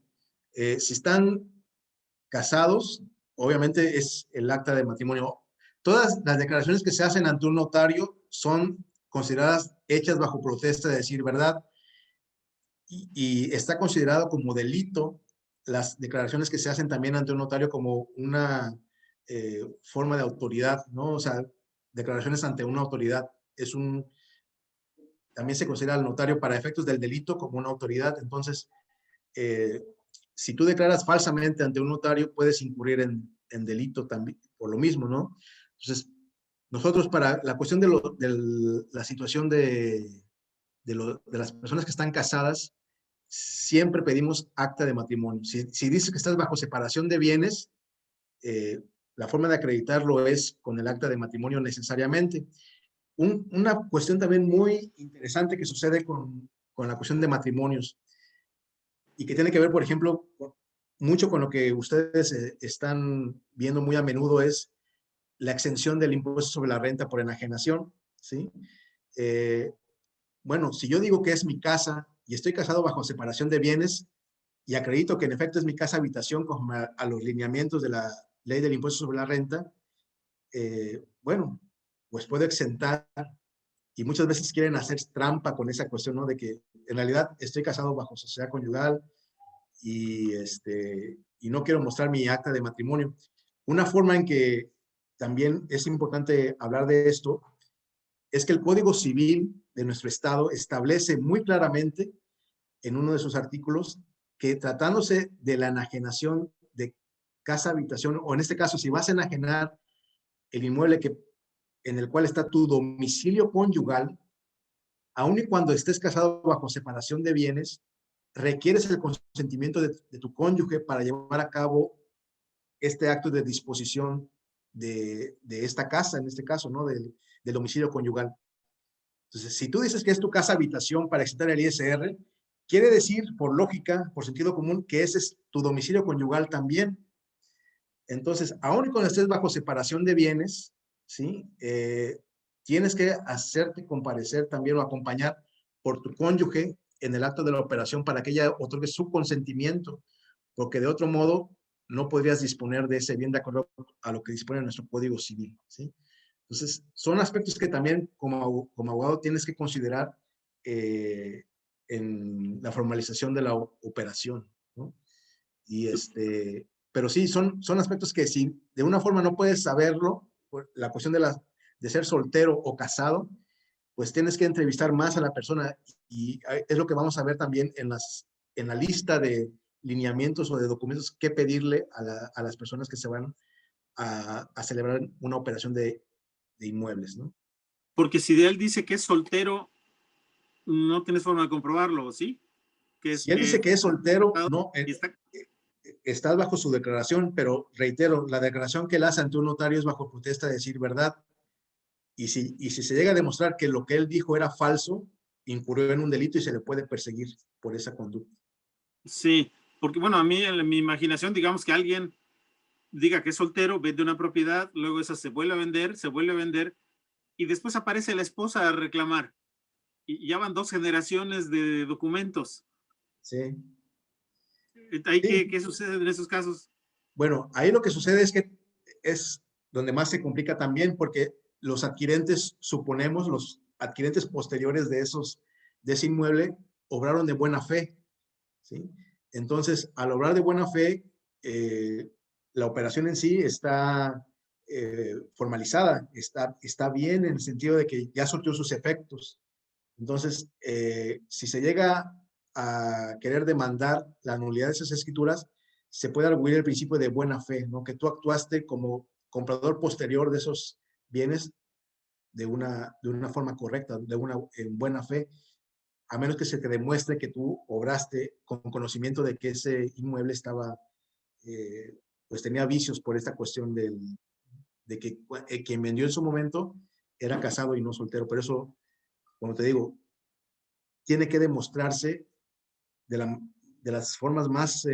Si están casados, obviamente es el acta de matrimonio. Todas las declaraciones que se hacen ante un notario son consideradas hechas bajo protesta de decir verdad, y está considerado como delito las declaraciones que se hacen también ante un notario como una forma de autoridad, ¿no? O sea, declaraciones ante una autoridad también se considera al notario para efectos del delito como una autoridad. Entonces, si tú declaras falsamente ante un notario, puedes incurrir en delito también por lo mismo, ¿no? Entonces, nosotros para la cuestión de la situación de las personas que están casadas, siempre pedimos acta de matrimonio. Si dices que estás bajo separación de bienes, la forma de acreditarlo es con el acta de matrimonio necesariamente. Una cuestión también muy interesante que sucede con la cuestión de matrimonios y que tiene que ver, por ejemplo, mucho con lo que ustedes están viendo muy a menudo es la exención del impuesto sobre la renta por enajenación, ¿sí? Bueno, si yo digo que es mi casa y estoy casado bajo separación de bienes y acredito que en efecto es mi casa habitación conforme a los lineamientos de la ley del impuesto sobre la renta, bueno, pues puedo exentar, y muchas veces quieren hacer trampa con esa cuestión, ¿no? De que en realidad estoy casado bajo sociedad conyugal y no quiero mostrar mi acta de matrimonio. Una forma en que también es importante hablar de esto es que el Código Civil de nuestro estado establece muy claramente en uno de sus artículos que tratándose de la enajenación de casa habitación, o en este caso si vas a enajenar el inmueble en el cual está tu domicilio conyugal, aun y cuando estés casado bajo separación de bienes, requieres el consentimiento de tu cónyuge para llevar a cabo este acto de disposición de esta casa, en este caso, ¿no? Del domicilio conyugal. Entonces, si tú dices que es tu casa habitación para exentar el ISR, quiere decir, por lógica, por sentido común, que ese es tu domicilio conyugal también. Entonces, aun y cuando estés bajo separación de bienes, ¿sí? Tienes que hacerte comparecer también o acompañar por tu cónyuge en el acto de la operación para que ella otorgue su consentimiento, porque de otro modo no podrías disponer de ese bien de acuerdo a lo que dispone nuestro Código Civil, ¿sí? Entonces, son aspectos que también como abogado tienes que considerar en la formalización de la operación, ¿no? Y pero sí, son aspectos que si de una forma no puedes saberlo, la cuestión de ser soltero o casado, pues tienes que entrevistar más a la persona y es lo que vamos a ver también en la lista de lineamientos o de documentos que pedirle a las personas que se van a celebrar una operación de inmuebles, ¿no? Porque si de él dice que es soltero, no tienes forma de comprobarlo, ¿sí? Si él dice que es soltero, no, y está, estás bajo su declaración, pero reitero, la declaración que él hace ante un notario es bajo protesta de decir verdad. Y si se llega a demostrar que lo que él dijo era falso, incurrió en un delito y se le puede perseguir por esa conducta. sí, porque bueno, a mí en mi imaginación, digamos que alguien diga que es soltero, vende una propiedad, luego esa se vuelve a vender, y después aparece la esposa a reclamar. Y ya van 2 generaciones de documentos. Sí. ¿Ahí Sí. qué sucede en esos casos? Bueno, ahí lo que sucede es que es donde más se complica también porque los adquirentes, suponemos, los adquirentes posteriores de ese inmueble, obraron de buena fe, ¿sí? Entonces, al obrar de buena fe, la operación en sí está formalizada, está bien en el sentido de que ya surtió sus efectos. Entonces, si se llega a querer demandar la nulidad de esas escrituras, se puede arguir el principio de buena fe, ¿no? Que tú actuaste como comprador posterior de esos bienes de una forma correcta, en buena fe, a menos que se te demuestre que tú obraste con conocimiento de que ese inmueble estaba, pues tenía vicios por esta cuestión de que quien vendió en su momento era casado y no soltero. Por eso, como te digo, tiene que demostrarse de las formas más,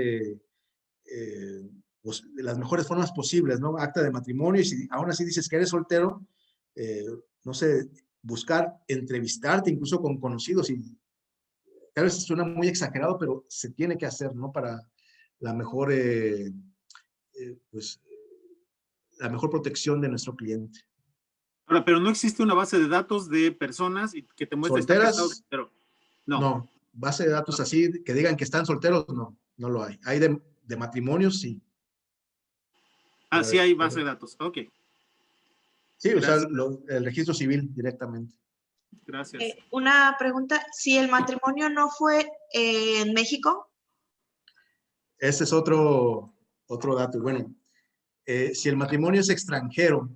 pues, de las mejores formas posibles, ¿no? Acta de matrimonio, y si aún así dices que eres soltero, no sé, buscar entrevistarte incluso con conocidos, y tal vez suena muy exagerado, pero se tiene que hacer, ¿no? Para la mejor, pues, la mejor protección de nuestro cliente. Ahora, pero no existe una base de datos de personas que te muestre estar casado, ¿Solteras? pero no. No. Base de datos así que digan que están solteros, no lo hay. Hay de matrimonios, sí. Ah, sí hay base de datos. Ok. Sí, o sea, Gracias. el registro civil directamente. Gracias. Una pregunta, si el matrimonio no fue en México. Ese es otro dato. Bueno, si el matrimonio es extranjero,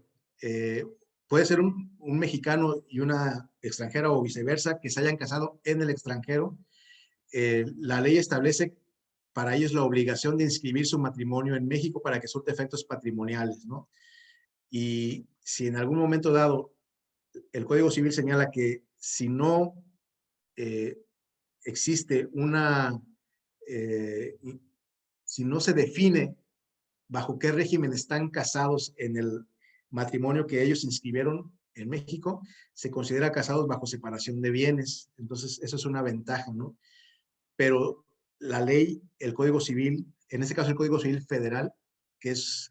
puede ser un mexicano y una extranjera o viceversa que se hayan casado en el extranjero. La ley establece para ellos la obligación de inscribir su matrimonio en México para que surte efectos patrimoniales, ¿no? Y si en algún momento dado el Código Civil señala que si no existe si no se define bajo qué régimen están casados en el matrimonio que ellos inscribieron en México, se considera casados bajo separación de bienes. Entonces, eso es una ventaja, ¿no? Pero la ley, el Código Civil, en este caso el Código Civil Federal, que es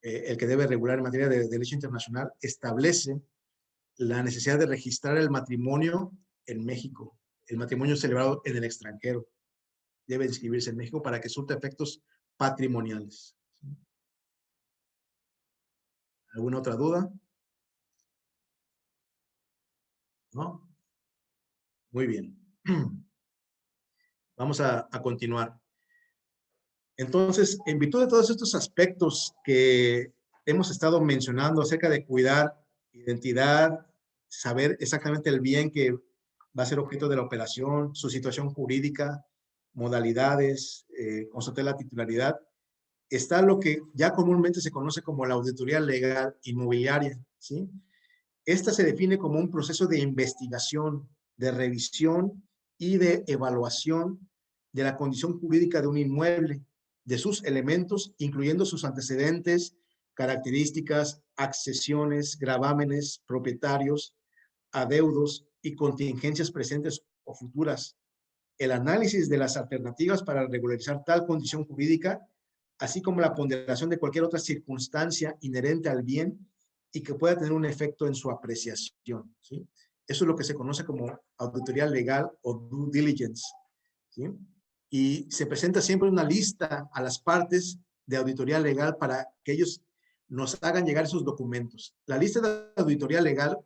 el que debe regular en materia de derecho internacional, establece la necesidad de registrar el matrimonio en México, el matrimonio celebrado en el extranjero. Debe inscribirse en México para que surta efectos patrimoniales. ¿Alguna otra duda? ¿No? Muy bien. Vamos a continuar. Entonces, en virtud de todos estos aspectos que hemos estado mencionando acerca de cuidar identidad, saber exactamente el bien que va a ser objeto de la operación, su situación jurídica, modalidades, constatar la titularidad, está lo que ya comúnmente se conoce como la auditoría legal inmobiliaria, ¿sí? Esta se define como un proceso de investigación, de revisión y de evaluación de la condición jurídica de un inmueble, de sus elementos, incluyendo sus antecedentes, características, accesiones, gravámenes, propietarios, adeudos y contingencias presentes o futuras. El análisis de las alternativas para regularizar tal condición jurídica, así como la ponderación de cualquier otra circunstancia inherente al bien y que pueda tener un efecto en su apreciación, ¿sí? Eso es lo que se conoce como auditoría legal o due diligence, ¿sí? Y se presenta siempre una lista a las partes de auditoría legal para que ellos nos hagan llegar esos documentos. La lista de auditoría legal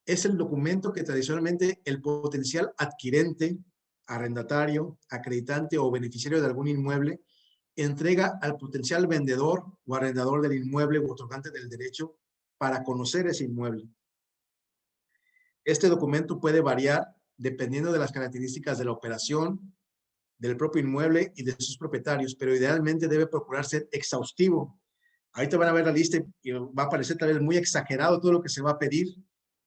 es el documento que tradicionalmente el potencial adquirente, arrendatario, acreditante o beneficiario de algún inmueble entrega al potencial vendedor o arrendador del inmueble u otorgante del derecho para conocer ese inmueble. Este documento puede variar dependiendo de las características de la operación, del propio inmueble y de sus propietarios, pero idealmente debe procurar ser exhaustivo. Ahorita van a ver la lista y va a parecer tal vez muy exagerado todo lo que se va a pedir,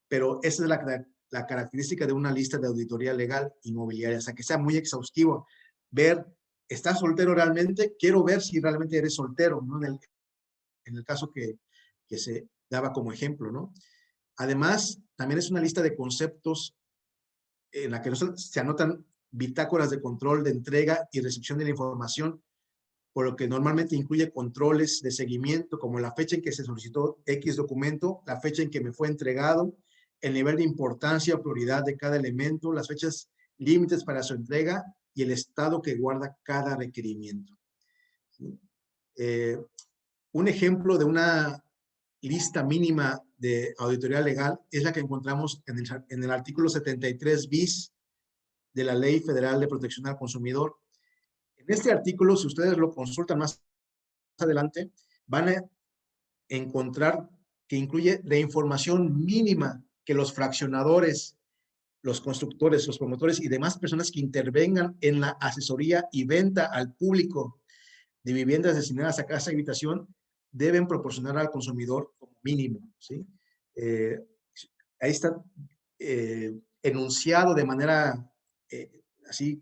pero esa es la característica de una lista de auditoría legal inmobiliaria, o sea, que sea muy exhaustivo. Ver, ¿estás soltero realmente? Quiero ver si realmente eres soltero, ¿no? En el caso que se daba como ejemplo, ¿no? Además, también es una lista de conceptos en la que se anotan bitácoras de control de entrega y recepción de la información, por lo que normalmente incluye controles de seguimiento, como la fecha en que se solicitó X documento, la fecha en que me fue entregado, el nivel de importancia o prioridad de cada elemento, las fechas límites para su entrega y el estado que guarda cada requerimiento. Un ejemplo de una lista mínima de auditoría legal es la que encontramos en el artículo 73 bis de la Ley Federal de Protección al Consumidor. En este artículo, si ustedes lo consultan más adelante, van a encontrar que incluye la información mínima que los fraccionadores, los constructores, los promotores y demás personas que intervengan en la asesoría y venta al público de viviendas destinadas a casa y habitación deben proporcionar al consumidor como mínimo, ¿sí? Ahí está enunciado de manera así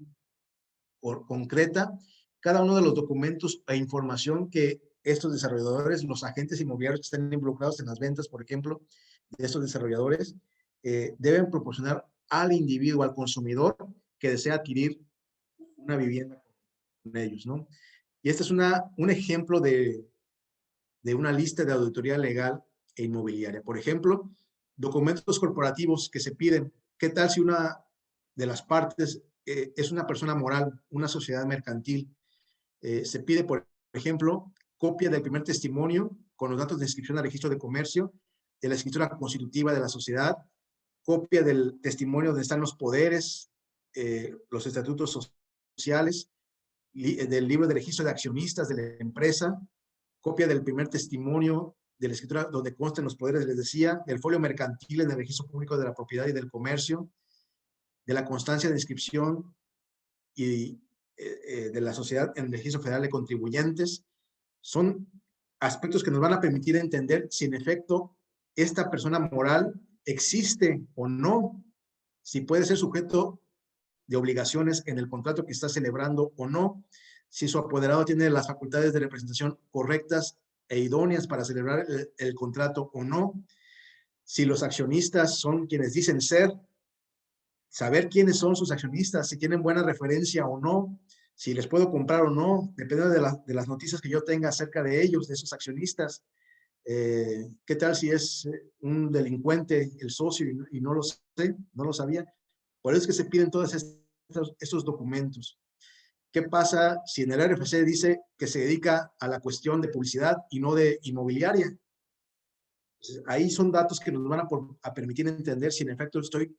concreta cada uno de los documentos e información que estos desarrolladores, los agentes inmobiliarios que están involucrados en las ventas, por ejemplo, de estos desarrolladores, deben proporcionar al individuo, al consumidor que desea adquirir una vivienda con ellos, ¿no? Y este es un ejemplo de una lista de auditoría legal e inmobiliaria. Por ejemplo, documentos corporativos que se piden. ¿Qué tal si una de las partes es una persona moral, una sociedad mercantil? Se pide, por ejemplo, copia del primer testimonio con los datos de inscripción al registro de comercio, de la escritura constitutiva de la sociedad, copia del testimonio donde están los poderes, los estatutos sociales, del libro de registro de accionistas de la empresa, copia del primer testimonio de la escritura donde consten los poderes, les decía, del folio mercantil en el registro público de la propiedad y del comercio, de la constancia de inscripción y de la sociedad en el registro federal de contribuyentes. Son aspectos que nos van a permitir entender si en efecto esta persona moral existe o no, si puede ser sujeto de obligaciones en el contrato que está celebrando o no, si su apoderado tiene las facultades de representación correctas e idóneas para celebrar el contrato o no, si los accionistas son quienes dicen ser, saber quiénes son sus accionistas, si tienen buena referencia o no, si les puedo comprar o no, depende de las noticias que yo tenga acerca de ellos, de esos accionistas. ¿Qué tal si es un delincuente el socio y no lo sé, no lo sabía? Por eso es que se piden todos estos documentos. ¿Qué pasa si en el RFC dice que se dedica a la cuestión de publicidad y no de inmobiliaria? Entonces, ahí son datos que nos van a permitir entender si en efecto estoy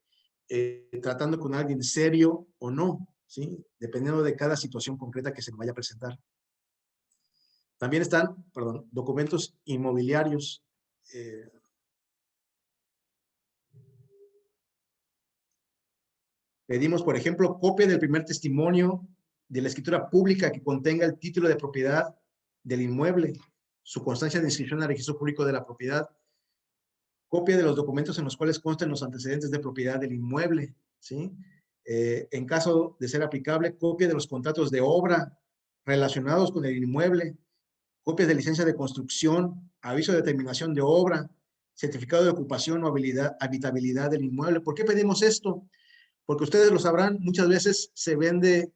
tratando con alguien serio o no, ¿sí? Dependiendo de cada situación concreta que se me vaya a presentar. También están, documentos inmobiliarios. Pedimos, por ejemplo, copia del primer testimonio de la escritura pública que contenga el título de propiedad del inmueble, su constancia de inscripción al registro público de la propiedad, copia de los documentos en los cuales constan los antecedentes de propiedad del inmueble, ¿sí? En caso de ser aplicable, copia de los contratos de obra relacionados con el inmueble, copias de licencia de construcción, aviso de terminación de obra, certificado de ocupación o habitabilidad del inmueble. ¿Por qué pedimos esto? Porque ustedes lo sabrán, muchas veces se vende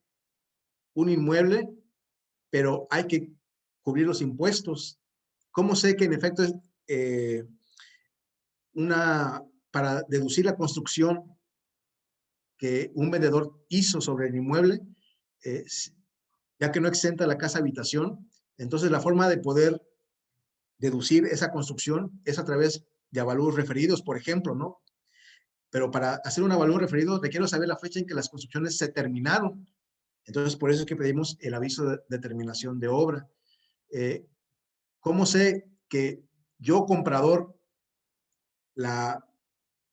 un inmueble, pero hay que cubrir los impuestos. ¿Cómo sé que en efecto es para deducir la construcción que un vendedor hizo sobre el inmueble, ya que no exenta la casa habitación? Entonces la forma de poder deducir esa construcción es a través de avalúos referidos, por ejemplo, ¿no? Pero para hacer un avalúo referido requiero saber la fecha en que las construcciones se terminaron. Entonces, por eso es que pedimos el aviso de terminación de obra. ¿Cómo sé que yo, comprador, la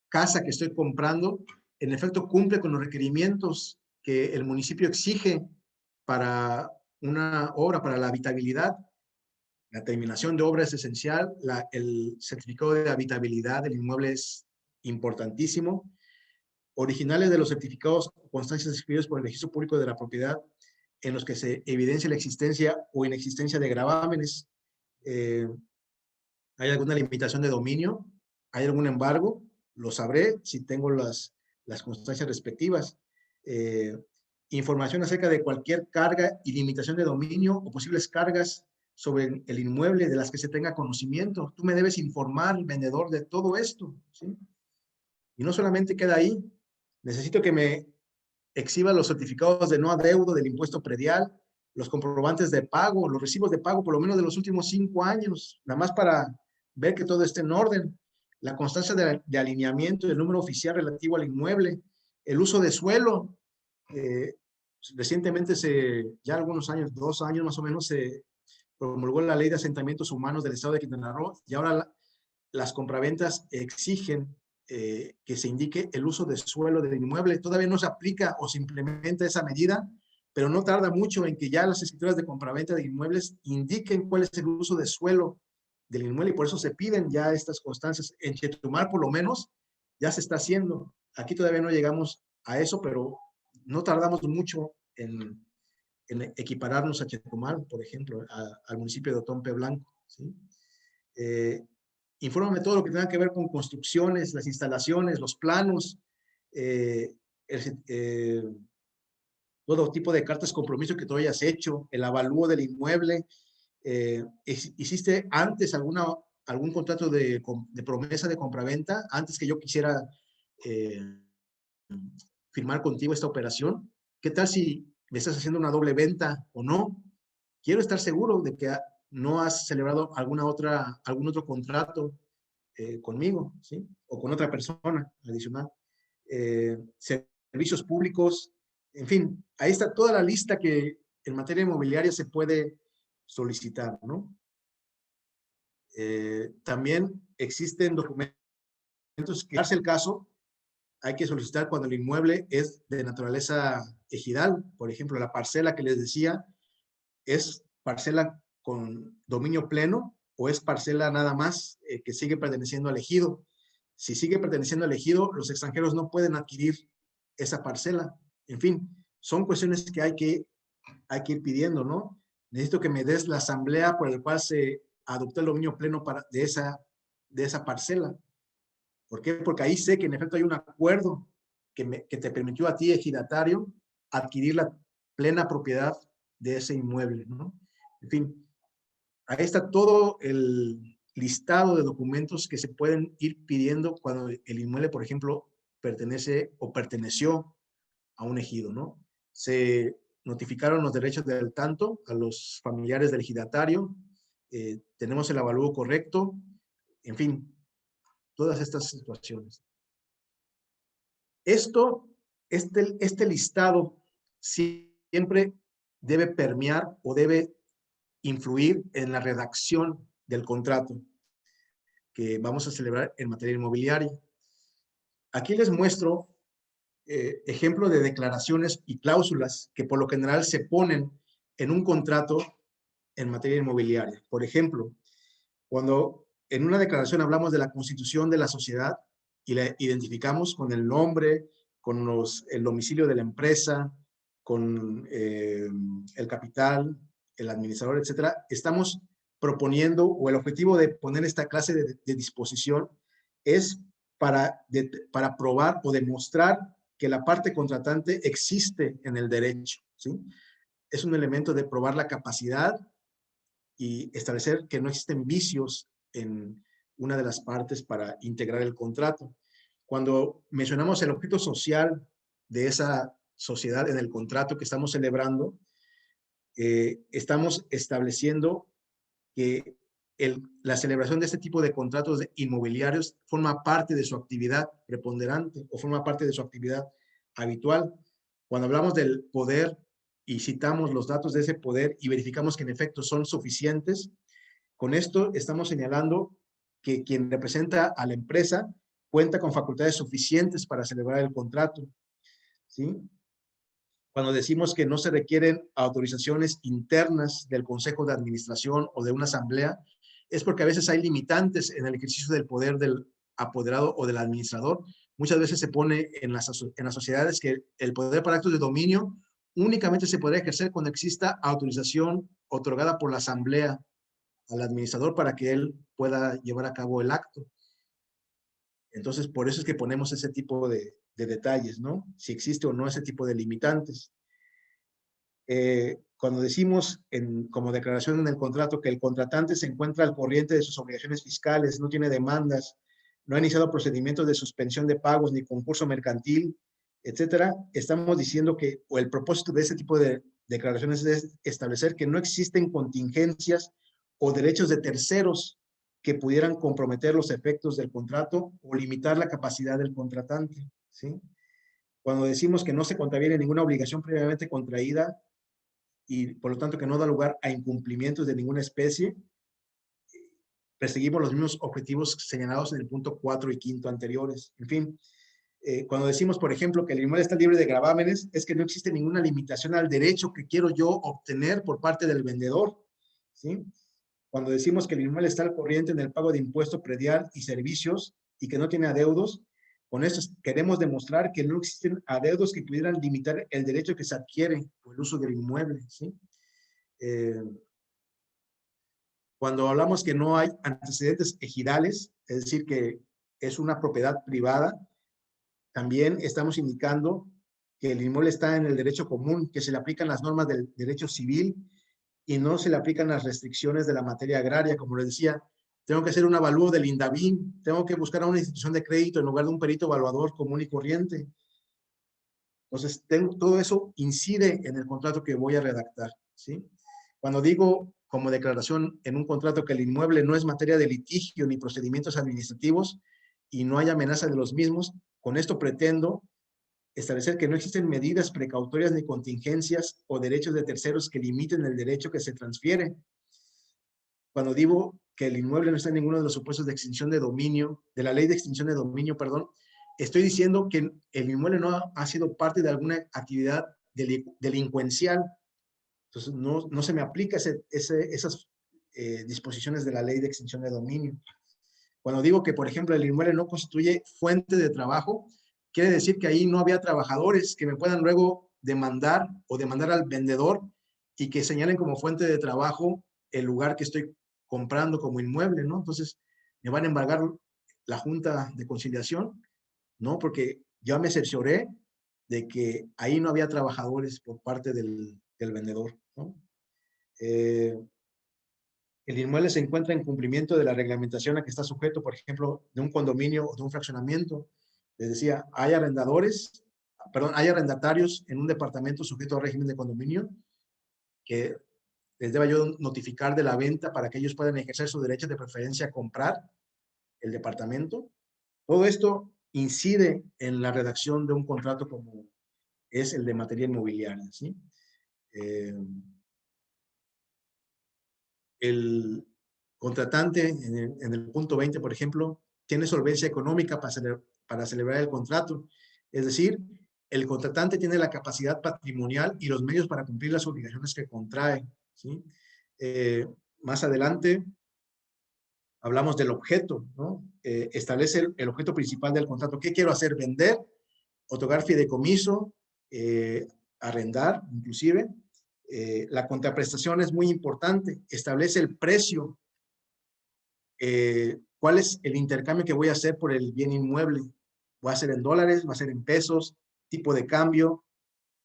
casa que estoy comprando, en efecto cumple con los requerimientos que el municipio exige para una obra, para la habitabilidad? La terminación de obra es esencial, el certificado de habitabilidad del inmueble es importantísimo. Originales de los certificados o constancias expedidos por el registro público de la propiedad en los que se evidencia la existencia o inexistencia de gravámenes. ¿Hay alguna limitación de dominio? ¿Hay algún embargo? Lo sabré si tengo las constancias respectivas. Información acerca de cualquier carga y limitación de dominio o posibles cargas sobre el inmueble de las que se tenga conocimiento. Tú me debes informar, vendedor, de todo esto, ¿sí? Y no solamente queda ahí. Necesito que me exhiba los certificados de no adeudo del impuesto predial, los comprobantes de pago, los recibos de pago por lo menos de los últimos 5 años, nada más para ver que todo esté en orden, la constancia de alineamiento y el número oficial relativo al inmueble, el uso de suelo. Recientemente, ya algunos años, 2 años más o menos, se promulgó la Ley de Asentamientos Humanos del Estado de Quintana Roo y ahora las compraventas exigen que se indique el uso de suelo del inmueble. Todavía no se aplica o se implementa esa medida, pero no tarda mucho en que ya las escrituras de compraventa de inmuebles indiquen cuál es el uso de suelo del inmueble y por eso se piden ya estas constancias. En Chetumal, por lo menos, ya se está haciendo. Aquí todavía no llegamos a eso, pero no tardamos mucho en equipararnos a Chetumal, por ejemplo, al municipio de Otompe Blanco, ¿sí? Infórmame todo lo que tenga que ver con construcciones, las instalaciones, los planos, todo tipo de cartas de compromiso que tú hayas hecho, el avalúo del inmueble. ¿Hiciste antes algún contrato de promesa de compraventa antes que yo quisiera firmar contigo esta operación? ¿Qué tal si me estás haciendo una doble venta o no? Quiero estar seguro de que no has celebrado algún otro contrato conmigo, ¿sí? O con otra persona adicional. Servicios públicos, en fin, ahí está toda la lista que en materia inmobiliaria se puede solicitar, ¿no? También existen documentos que, darse el caso, hay que solicitar cuando el inmueble es de naturaleza ejidal. Por ejemplo, la parcela que les decía, ¿es parcela con dominio pleno o es parcela nada más que sigue perteneciendo al ejido? Si sigue perteneciendo al ejido, los extranjeros no pueden adquirir esa parcela. En fin, son cuestiones que hay que ir pidiendo, ¿no? Necesito que me des la asamblea por la cual se adoptar el dominio pleno de esa parcela. ¿Por qué? Porque ahí sé que en efecto hay un acuerdo que te permitió a ti, ejidatario, adquirir la plena propiedad de ese inmueble, ¿no? En fin, ahí está todo el listado de documentos que se pueden ir pidiendo cuando el inmueble, por ejemplo, pertenece o perteneció a un ejido, ¿no? Se notificaron los derechos del tanto a los familiares del ejidatario, tenemos el avalúo correcto, en fin, todas estas situaciones. Este listado siempre debe permear o debe influir en la redacción del contrato que vamos a celebrar en materia inmobiliaria. Aquí les muestro ejemplo de declaraciones y cláusulas que por lo general se ponen en un contrato en materia inmobiliaria. Por ejemplo, cuando en una declaración hablamos de la constitución de la sociedad y la identificamos con el nombre, con el domicilio de la empresa, con el capital, el administrador, etcétera, estamos proponiendo, o el objetivo de poner esta clase de disposición es para probar o demostrar que la parte contratante existe en el derecho, ¿sí? Es un elemento de probar la capacidad y establecer que no existen vicios en una de las partes para integrar el contrato. Cuando mencionamos el objeto social de esa sociedad en el contrato que estamos celebrando, estamos estableciendo que la celebración de este tipo de contratos inmobiliarios forma parte de su actividad preponderante o forma parte de su actividad habitual. Cuando hablamos del poder y citamos los datos de ese poder y verificamos que en efecto son suficientes, con esto estamos señalando que quien representa a la empresa cuenta con facultades suficientes para celebrar el contrato, ¿sí? Cuando decimos que no se requieren autorizaciones internas del Consejo de Administración o de una asamblea, es porque a veces hay limitantes en el ejercicio del poder del apoderado o del administrador. Muchas veces se pone en las sociedades que el poder para actos de dominio únicamente se podrá ejercer cuando exista autorización otorgada por la asamblea al administrador para que él pueda llevar a cabo el acto. Entonces, por eso es que ponemos ese tipo de detalles, ¿no? Si existe o no ese tipo de limitantes. Cuando decimos como declaración en el contrato que el contratante se encuentra al corriente de sus obligaciones fiscales, no tiene demandas, no ha iniciado procedimientos de suspensión de pagos ni concurso mercantil, etcétera, estamos diciendo que o el propósito de ese tipo de declaraciones es establecer que no existen contingencias o derechos de terceros que pudieran comprometer los efectos del contrato o limitar la capacidad del contratante, ¿sí? Cuando decimos que no se contraviene ninguna obligación previamente contraída y por lo tanto que no da lugar a incumplimientos de ninguna especie, perseguimos los mismos objetivos señalados en el punto 4 y 5 anteriores. En fin, cuando decimos, por ejemplo, que el inmueble está libre de gravámenes, es que no existe ninguna limitación al derecho que quiero yo obtener por parte del vendedor, ¿sí? Cuando decimos que el inmueble está al corriente en el pago de impuesto predial y servicios y que no tiene adeudos, con esto queremos demostrar que no existen adeudos que pudieran limitar el derecho que se adquiere por el uso del inmueble, ¿sí? Cuando hablamos que no hay antecedentes ejidales, es decir, que es una propiedad privada, también estamos indicando que el inmueble está en el derecho común, que se le aplican las normas del derecho civil y no se le aplican las restricciones de la materia agraria. Como les decía, tengo que hacer un avalúo del INDAVIN, tengo que buscar a una institución de crédito en lugar de un perito evaluador común y corriente. Entonces, todo eso incide en el contrato que voy a redactar, ¿sí? Cuando digo como declaración en un contrato que el inmueble no es materia de litigio ni procedimientos administrativos y no hay amenaza de los mismos, con esto pretendo establecer que no existen medidas precautorias ni contingencias o derechos de terceros que limiten el derecho que se transfiere. Cuando digo que el inmueble no está en ninguno de los supuestos de extinción de dominio, de la ley de extinción de dominio, perdón, estoy diciendo que el inmueble no ha sido parte de alguna actividad delincuencial. Entonces, no se me aplica esas disposiciones de la ley de extinción de dominio. Cuando digo que, por ejemplo, el inmueble no constituye fuente de trabajo, quiere decir que ahí no había trabajadores que me puedan luego demandar o demandar al vendedor y que señalen como fuente de trabajo el lugar que estoy comprando como inmueble, ¿no? Entonces, me van a embargar la Junta de Conciliación, ¿no? Porque ya me cercioré de que ahí no había trabajadores por parte del vendedor, ¿no? El inmueble se encuentra en cumplimiento de la reglamentación a que está sujeto, por ejemplo, de un condominio o de un fraccionamiento. Les decía, hay arrendatarios en un departamento sujeto al régimen de condominio que les deba yo notificar de la venta para que ellos puedan ejercer su derecho de preferencia a comprar el departamento. Todo esto incide en la redacción de un contrato como es el de materia inmobiliaria, ¿sí? El contratante en el punto 20, por ejemplo, tiene solvencia económica para celebrar el contrato. Es decir, el contratante tiene la capacidad patrimonial y los medios para cumplir las obligaciones que contrae, ¿sí? Más adelante hablamos del objeto, ¿no? Establece el objeto principal del contrato. ¿Qué quiero hacer? ¿Vender? ¿Otorgar fideicomiso? ¿Arrendar, inclusive? La contraprestación es muy importante. Establece el precio. ¿Cuál es el intercambio que voy a hacer por el bien inmueble? ¿Va a ser en dólares? ¿Va a ser en pesos? ¿Tipo de cambio?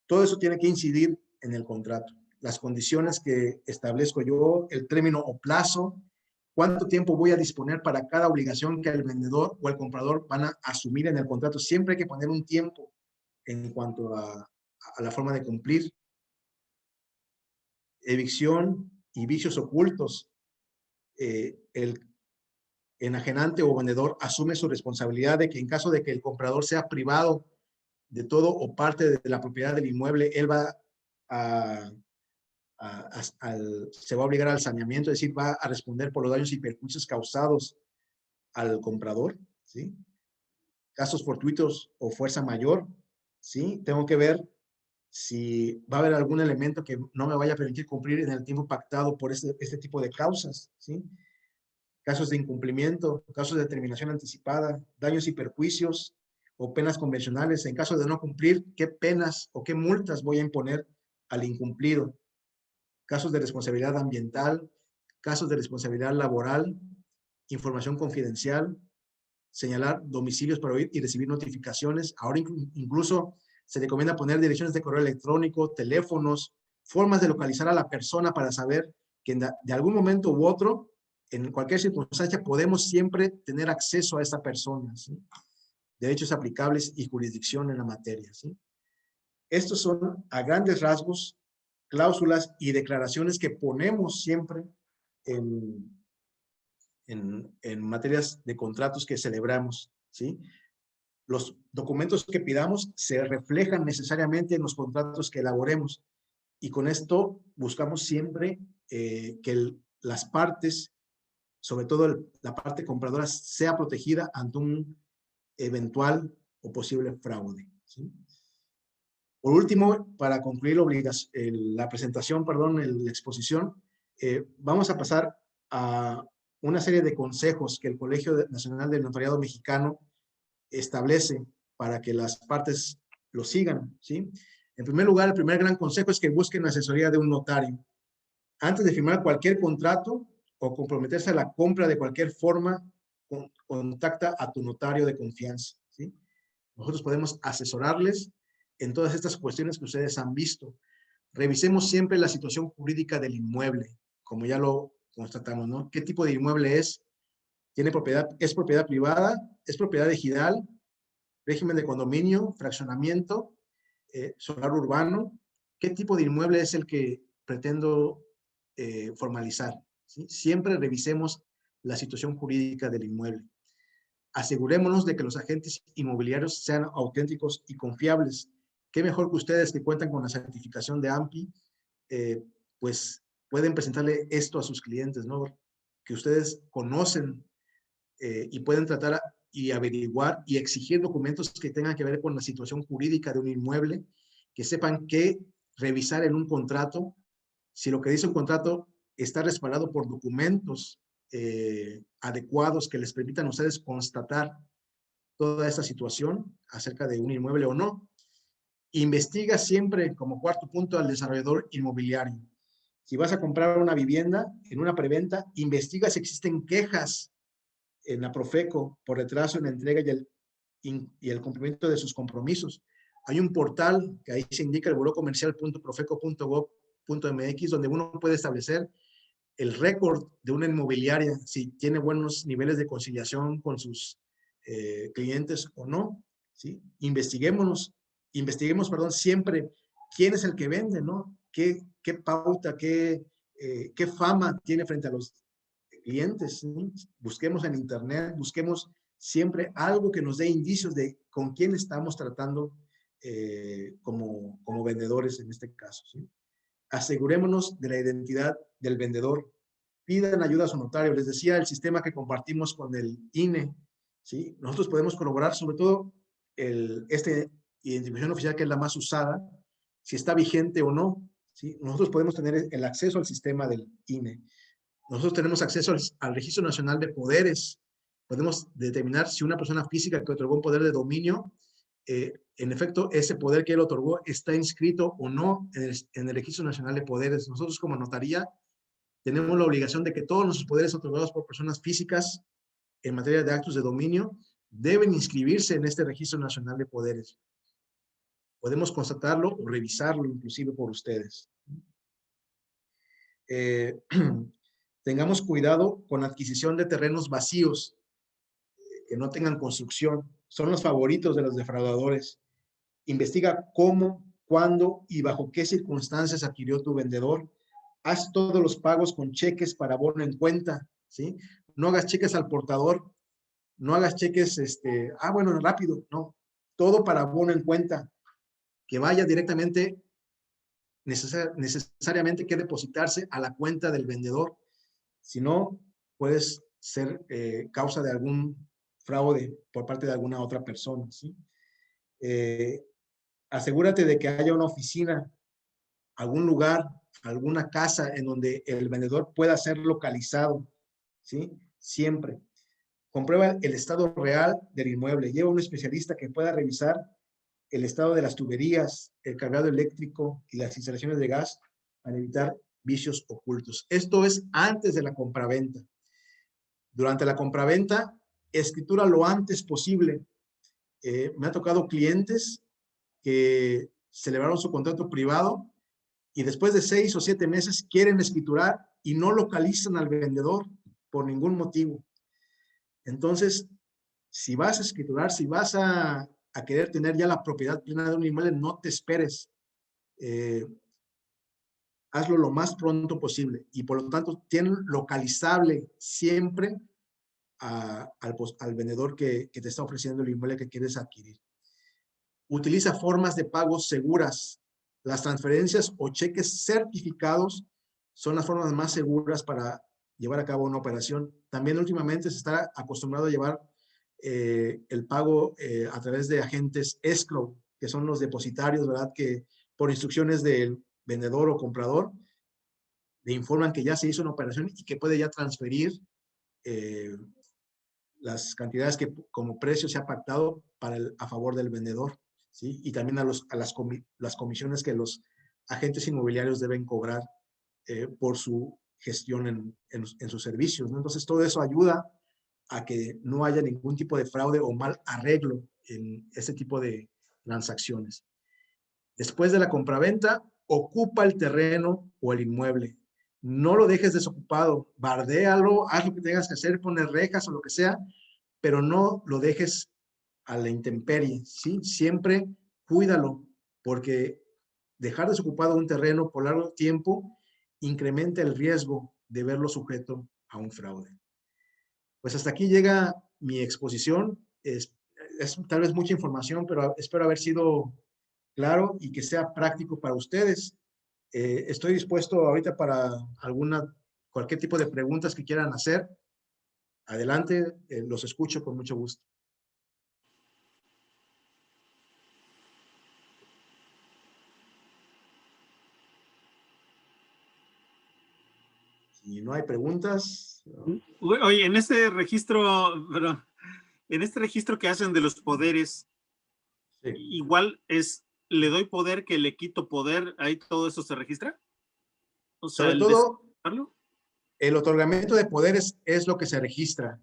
Todo eso tiene que incidir en el contrato. Las condiciones que establezco yo, el término o plazo, cuánto tiempo voy a disponer para cada obligación que el vendedor o el comprador van a asumir en el contrato. Siempre hay que poner un tiempo en cuanto a la forma de cumplir. Evicción y vicios ocultos. El enajenante o vendedor asume su responsabilidad de que en caso de que el comprador sea privado de todo o parte de la propiedad del inmueble, él va se va a obligar al saneamiento, es decir, va a responder por los daños y perjuicios causados al comprador, ¿sí? Casos fortuitos o fuerza mayor, ¿sí? Tengo que ver si va a haber algún elemento que no me vaya a permitir cumplir en el tiempo pactado por este tipo de causas, ¿sí? Casos de incumplimiento, casos de terminación anticipada, daños y perjuicios o penas convencionales. En caso de no cumplir, ¿qué penas o qué multas voy a imponer al incumplido? Casos de responsabilidad ambiental, casos de responsabilidad laboral, información confidencial, señalar domicilios para oír y recibir notificaciones. Ahora incluso se recomienda poner direcciones de correo electrónico, teléfonos, formas de localizar a la persona para saber que de algún momento u otro, en cualquier circunstancia, podemos siempre tener acceso a esta persona, ¿sí? Derechos aplicables y jurisdicción en la materia, ¿sí? Estos son, a grandes rasgos, cláusulas y declaraciones que ponemos siempre en materias de contratos que celebramos, ¿sí? Los documentos que pidamos se reflejan necesariamente en los contratos que elaboremos y con esto buscamos siempre que las partes, sobre todo la parte compradora, sea protegida ante un eventual o posible fraude, ¿sí? Por último, para concluir la presentación, la exposición, vamos a pasar a una serie de consejos que el Colegio Nacional del Notariado Mexicano establece para que las partes lo sigan, ¿sí? En primer lugar, el primer gran consejo es que busquen la asesoría de un notario. Antes de firmar cualquier contrato o comprometerse a la compra de cualquier forma, contacta a tu notario de confianza, ¿sí? Nosotros podemos asesorarles en todas estas cuestiones que ustedes han visto. Revisemos siempre la situación jurídica del inmueble, como ya lo constatamos, ¿no? ¿Qué tipo de inmueble es? ¿Tiene propiedad? ¿Es propiedad privada? ¿Es propiedad ejidal? ¿Régimen de condominio? ¿Fraccionamiento? ¿Solar urbano? ¿Qué tipo de inmueble es el que pretendo formalizar? ¿Sí? Siempre revisemos la situación jurídica del inmueble. Asegurémonos de que los agentes inmobiliarios sean auténticos y confiables. Qué mejor que ustedes que cuentan con la certificación de AMPI, pues pueden presentarle esto a sus clientes, ¿no? Que ustedes conocen y pueden tratar y averiguar y exigir documentos que tengan que ver con la situación jurídica de un inmueble, que sepan qué revisar en un contrato, si lo que dice un contrato está respaldado por documentos adecuados que les permitan a ustedes constatar toda esta situación acerca de un inmueble o no. Investiga siempre, como cuarto punto, al desarrollador inmobiliario. Si vas a comprar una vivienda en una preventa, investiga si existen quejas en la Profeco por retraso en la entrega y el cumplimiento de sus compromisos. Hay un portal que ahí se indica, el burocomercial.profeco.gov.mx, donde uno puede establecer el récord de una inmobiliaria, si tiene buenos niveles de conciliación con sus clientes o no, ¿sí? Investiguemos, siempre quién es el que vende, ¿no? ¿Qué pauta, qué fama tiene frente a los clientes? ¿Sí? Busquemos en internet, busquemos siempre algo que nos dé indicios de con quién estamos tratando como vendedores en este caso, ¿sí? Asegurémonos de la identidad del vendedor. Pidan ayuda a su notario. Les decía el sistema que compartimos con el INE, ¿sí? Nosotros podemos corroborar sobre todo esta identificación oficial, que es la más usada, si está vigente o no, ¿sí? Nosotros podemos tener el acceso al sistema del INE. Nosotros tenemos acceso al Registro Nacional de Poderes. Podemos determinar si una persona física que otorgó un poder de dominio, en efecto, ese poder que él otorgó está inscrito o no en el Registro Nacional de Poderes. Nosotros como notaría tenemos la obligación de que todos los poderes otorgados por personas físicas en materia de actos de dominio deben inscribirse en este Registro Nacional de Poderes. Podemos constatarlo o revisarlo inclusive por ustedes. Tengamos cuidado con la adquisición de terrenos vacíos que no tengan construcción. Son los favoritos de los defraudadores. Investiga cómo, cuándo y bajo qué circunstancias adquirió tu vendedor. Haz todos los pagos con cheques para abono en cuenta, ¿sí? No hagas cheques al portador, no hagas cheques, bueno, rápido, no. Todo para abono en cuenta, que vaya directamente, necesariamente que depositarse a la cuenta del vendedor. Si no, puedes ser causa de algún fraude por parte de alguna otra persona, ¿sí? Asegúrate de que haya una oficina, algún lugar, alguna casa en donde el vendedor pueda ser localizado, ¿sí? Siempre. Comprueba el estado real del inmueble. Lleva un especialista que pueda revisar el estado de las tuberías, el cableado eléctrico y las instalaciones de gas para evitar vicios ocultos. Esto es antes de la compraventa. Durante la compraventa, escritura lo antes posible. Me ha tocado clientes que celebraron su contrato privado y después de 6 o 7 meses quieren escriturar y no localizan al vendedor por ningún motivo. Entonces, si vas a escriturar, si vas a querer tener ya la propiedad plena de un inmueble, no te esperes. Hazlo lo más pronto posible y por lo tanto, ten localizable siempre al vendedor que te está ofreciendo el inmueble que quieres adquirir. Utiliza formas de pago seguras. Las transferencias o cheques certificados son las formas más seguras para llevar a cabo una operación. También últimamente se está acostumbrado a llevar el pago a través de agentes escrow, que son los depositarios, ¿verdad? Que por instrucciones del vendedor o comprador le informan que ya se hizo una operación y que puede ya transferir las cantidades que como precio se ha pactado a favor del vendedor, ¿sí? Y también a las comisiones que los agentes inmobiliarios deben cobrar por su gestión en sus servicios, ¿no? Entonces, todo eso ayuda a que no haya ningún tipo de fraude o mal arreglo en este tipo de transacciones. Después de la compraventa, ocupa el terreno o el inmueble. No lo dejes desocupado, bardéalo, haz lo que tengas que hacer, poner rejas o lo que sea, pero no lo dejes a la intemperie, ¿sí? Siempre cuídalo, porque dejar desocupado un terreno por largo tiempo incrementa el riesgo de verlo sujeto a un fraude. Pues hasta aquí llega mi exposición. Es tal vez mucha información, pero espero haber sido claro y que sea práctico para ustedes. Estoy dispuesto ahorita para cualquier tipo de preguntas que quieran hacer. Adelante, los escucho con mucho gusto. Si no hay preguntas. Oye, en este registro, perdón, en este registro que hacen de los poderes, sí, igual le doy poder que le quito poder, ¿ahí todo eso se registra? O sea, Sobre todo, desarrollarlo. el otorgamiento de poderes es lo que se registra.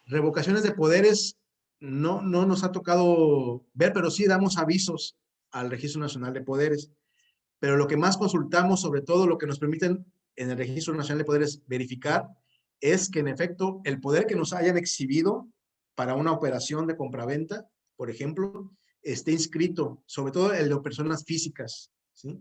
Revocaciones de poderes no nos ha tocado ver, pero sí damos avisos al Registro Nacional de Poderes. Pero lo que más consultamos, sobre todo lo que nos permiten en el Registro Nacional de Poderes verificar, es que en efecto el poder que nos hayan exhibido para una operación de compraventa, por ejemplo, esté inscrito, sobre todo el de personas físicas, ¿sí?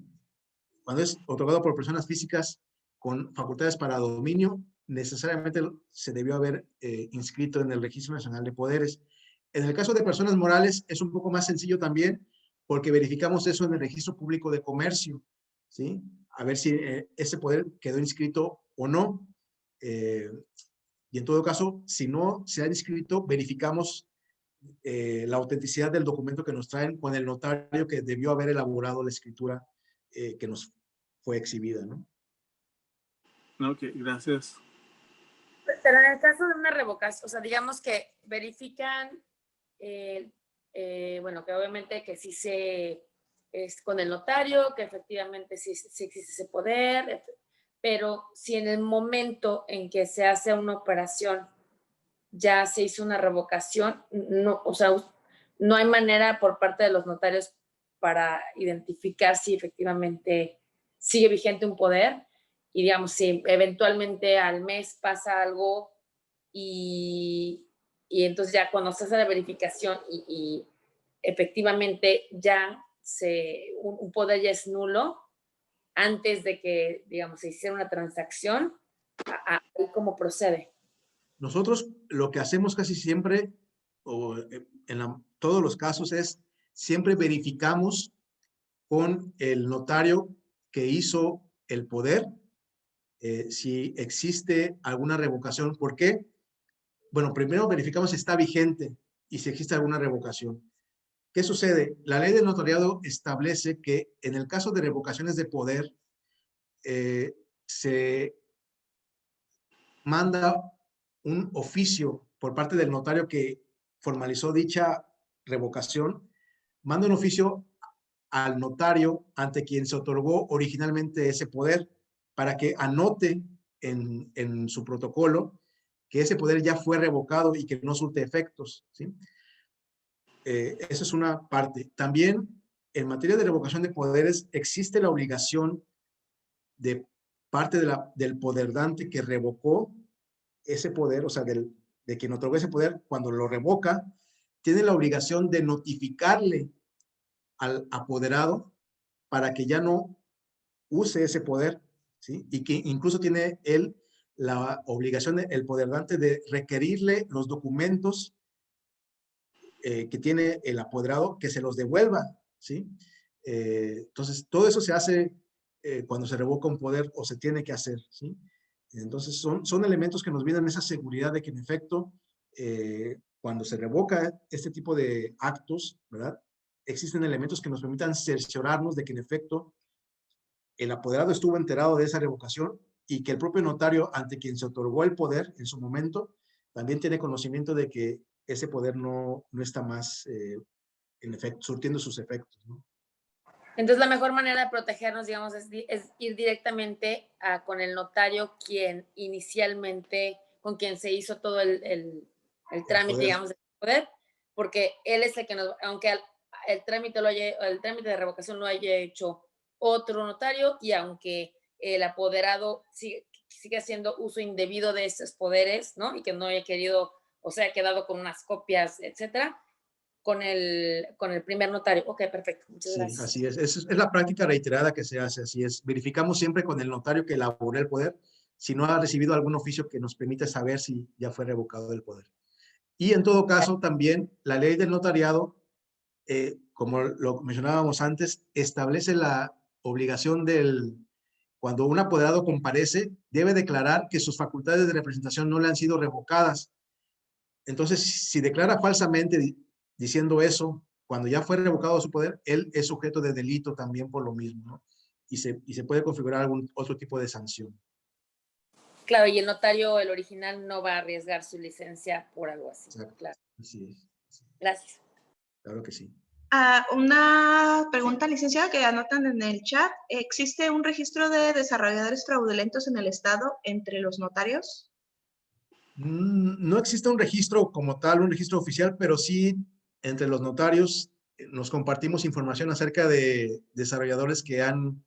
Cuando es otorgado por personas físicas con facultades para dominio, necesariamente se debió haber inscrito en el Registro Nacional de Poderes. En el caso de personas morales es un poco más sencillo también, porque verificamos eso en el Registro Público de Comercio, ¿sí? A ver si ese poder quedó inscrito o no. Y en todo caso, si no se ha inscrito, verificamos la autenticidad del documento que nos traen con el notario que debió haber elaborado la escritura que nos fue exhibida, ¿no? Ok, gracias. Pero en el caso de una revocación, o sea, digamos que verifican, bueno, que obviamente que sí es con el notario, que efectivamente sí existe ese poder, pero si en el momento en que se hace una operación ya se hizo una revocación, no, o sea, no hay manera por parte de los notarios para identificar si efectivamente sigue vigente un poder y digamos, si eventualmente al mes pasa algo y entonces ya cuando se hace la verificación y efectivamente ya un poder ya es nulo, antes de que, digamos, se hiciera una transacción, ¿cómo procede? Nosotros lo que hacemos casi siempre, o todos los casos, es siempre verificamos con el notario que hizo el poder si existe alguna revocación. ¿Por qué? Bueno, primero verificamos si está vigente y si existe alguna revocación. ¿Qué sucede? La ley del notariado establece que en el caso de revocaciones de poder, se manda un oficio por parte del notario que formalizó dicha revocación, manda un oficio al notario ante quien se otorgó originalmente ese poder para que anote en su protocolo que ese poder ya fue revocado y que no surte efectos, ¿sí? Esa es una parte. También, en materia de revocación de poderes, existe la obligación de parte del poderdante que revocó ese poder, o sea, de quien otorgó ese poder, cuando lo revoca, tiene la obligación de notificarle al apoderado para que ya no use ese poder, ¿sí? Y que incluso tiene él la obligación, el poderdante, de requerirle los documentos que tiene el apoderado, que se los devuelva, ¿sí? Entonces, todo eso se hace cuando se revoca un poder o se tiene que hacer, ¿sí? Entonces, son elementos que nos brindan esa seguridad de que, en efecto, cuando se revoca este tipo de actos, ¿verdad? Existen elementos que nos permitan cerciorarnos de que, en efecto, el apoderado estuvo enterado de esa revocación y que el propio notario, ante quien se otorgó el poder en su momento, también tiene conocimiento de que ese poder no está más, en efecto, surtiendo sus efectos, ¿no? Entonces, la mejor manera de protegernos, digamos, es ir directamente con el notario con quien se hizo todo el trámite, digamos, del poder, porque él es el que aunque el trámite de revocación lo haya hecho otro notario y aunque el apoderado sigue haciendo uso indebido de esos poderes, ¿no? Y que no haya querido, o sea, ha quedado con unas copias, etcétera, con el primer notario. Ok, perfecto. Muchas gracias. Sí, así es. Es la práctica reiterada que se hace, así es. Verificamos siempre con el notario que elaboró el poder si no ha recibido algún oficio que nos permita saber si ya fue revocado el poder. Y en todo caso, también la ley del notariado, como lo mencionábamos antes, establece la obligación cuando un apoderado comparece, debe declarar que sus facultades de representación no le han sido revocadas. Entonces, si declara falsamente diciendo eso, cuando ya fue revocado su poder, él es sujeto de delito también por lo mismo, ¿no? Y se puede configurar algún otro tipo de sanción. Claro, y el notario, el original, no va a arriesgar su licencia por algo así. Exacto. Claro. Así es. Gracias. Claro que sí. Una pregunta, licenciada, que anotan en el chat. ¿Existe un registro de desarrolladores fraudulentos en el Estado entre los notarios? No existe un registro como tal, un registro oficial, pero sí entre los notarios nos compartimos información acerca de desarrolladores que han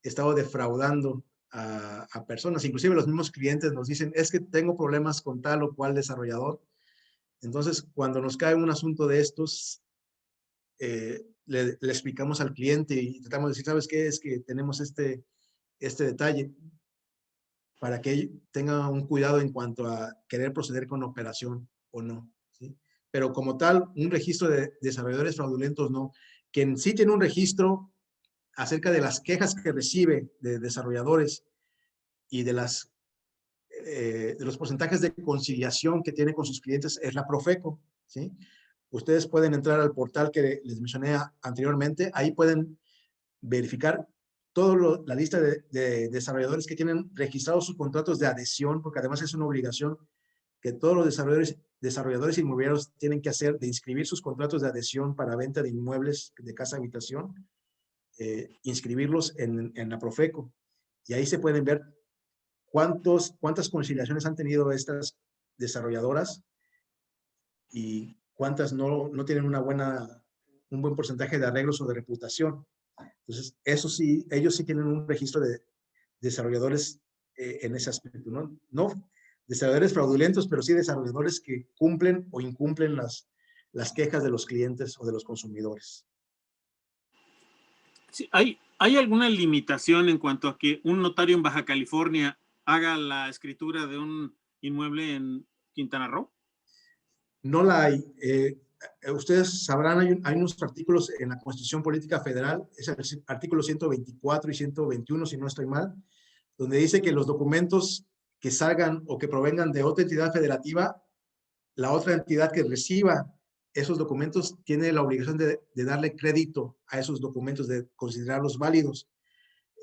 estado defraudando a personas. Inclusive los mismos clientes nos dicen, es que tengo problemas con tal o cual desarrollador. Entonces, cuando nos cae un asunto de estos, le explicamos al cliente y tratamos de decir, ¿sabes qué? Es que tenemos este detalle para que él tenga un cuidado en cuanto a querer proceder con operación o no, ¿sí? Pero como tal, un registro de desarrolladores fraudulentos no. Quien sí tiene un registro acerca de las quejas que recibe de desarrolladores y de los porcentajes de conciliación que tiene con sus clientes es la Profeco, ¿sí? Ustedes pueden entrar al portal que les mencioné anteriormente, ahí pueden verificar toda la lista de desarrolladores que tienen registrados sus contratos de adhesión, porque además es una obligación que todos los desarrolladores inmobiliarios tienen que hacer, de inscribir sus contratos de adhesión para venta de inmuebles de casa-habitación, inscribirlos en la Profeco. Y ahí se pueden ver cuántas conciliaciones han tenido estas desarrolladoras y cuántas no tienen un buen porcentaje de arreglos o de reputación. Entonces, eso sí, ellos sí tienen un registro de desarrolladores en ese aspecto, ¿no? No desarrolladores fraudulentos, pero sí desarrolladores que cumplen o incumplen las quejas de los clientes o de los consumidores. Sí, ¿hay alguna limitación en cuanto a que un notario en Baja California haga la escritura de un inmueble en Quintana Roo? No la hay. Ustedes sabrán, hay unos artículos en la Constitución Política Federal, es el artículo 124 y 121, si no estoy mal, donde dice que los documentos que salgan o que provengan de otra entidad federativa, la otra entidad que reciba esos documentos tiene la obligación de darle crédito a esos documentos, de considerarlos válidos.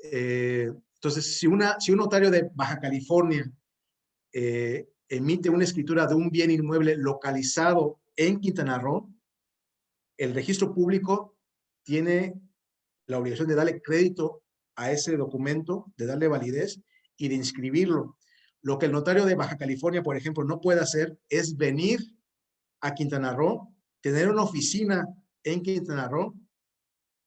Entonces, si un notario de Baja California emite una escritura de un bien inmueble localizado en Quintana Roo, el registro público tiene la obligación de darle crédito a ese documento, de darle validez y de inscribirlo. Lo que el notario de Baja California, por ejemplo, no puede hacer es venir a Quintana Roo, tener una oficina en Quintana Roo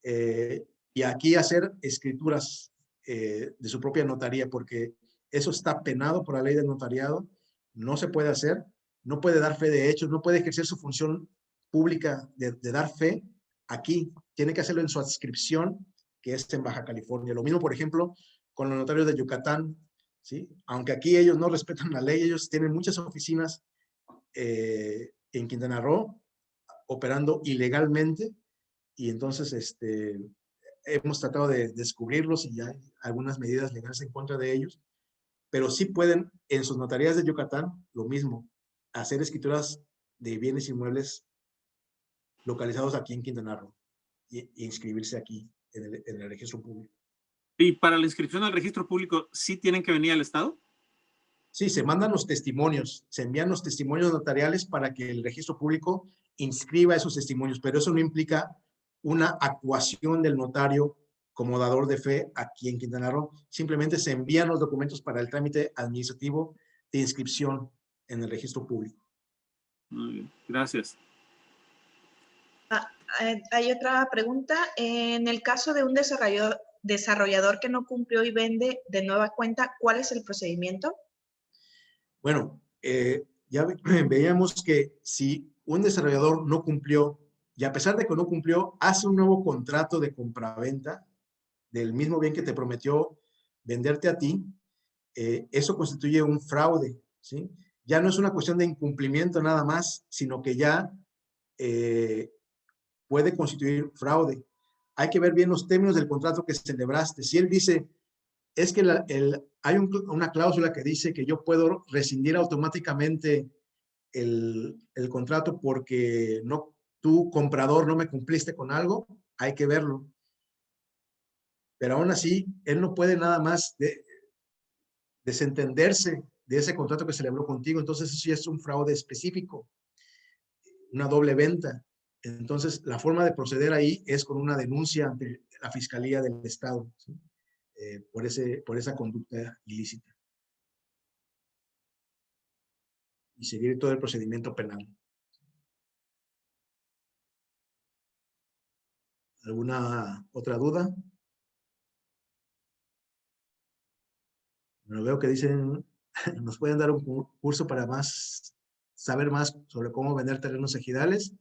y aquí hacer escrituras de su propia notaría, porque eso está penado por la ley del notariado, no se puede hacer, no puede dar fe de hechos, no puede ejercer su función pública de dar fe aquí, tiene que hacerlo en su adscripción, que es en Baja California. Lo mismo, por ejemplo, con los notarios de Yucatán, ¿sí? Aunque aquí ellos no respetan la ley, ellos tienen muchas oficinas en Quintana Roo operando ilegalmente y entonces hemos tratado de descubrirlos y ya hay algunas medidas legales en contra de ellos, pero sí pueden en sus notarías de Yucatán, lo mismo, hacer escrituras de bienes inmuebles localizados aquí en Quintana Roo y inscribirse aquí en el registro público. ¿Y para la inscripción al registro público sí tienen que venir al Estado? Sí, se mandan los testimonios, se envían los testimonios notariales para que el registro público inscriba esos testimonios, pero eso no implica una actuación del notario como dador de fe aquí en Quintana Roo. Simplemente se envían los documentos para el trámite administrativo de inscripción en el registro público. Muy bien, gracias. Hay otra pregunta. En el caso de un desarrollador que no cumplió y vende de nueva cuenta, ¿cuál es el procedimiento? Bueno, ya veíamos que si un desarrollador no cumplió, y a pesar de que no cumplió, hace un nuevo contrato de compraventa del mismo bien que te prometió venderte a ti, eso constituye un fraude, ¿sí? Ya no es una cuestión de incumplimiento nada más, sino que ya puede constituir fraude. Hay que ver bien los términos del contrato que celebraste. Si él dice, es que hay una cláusula que dice que yo puedo rescindir automáticamente el contrato porque tú, comprador, no me cumpliste con algo, hay que verlo. Pero aún así, él no puede nada más desentenderse de ese contrato que celebró contigo. Entonces, eso sí es un fraude específico, una doble venta. Entonces, la forma de proceder ahí es con una denuncia ante la Fiscalía del Estado, ¿sí? Por esa conducta ilícita. Y seguir todo el procedimiento penal. ¿Alguna otra duda? Bueno, veo que dicen, nos pueden dar un curso para saber más sobre cómo vender terrenos ejidales.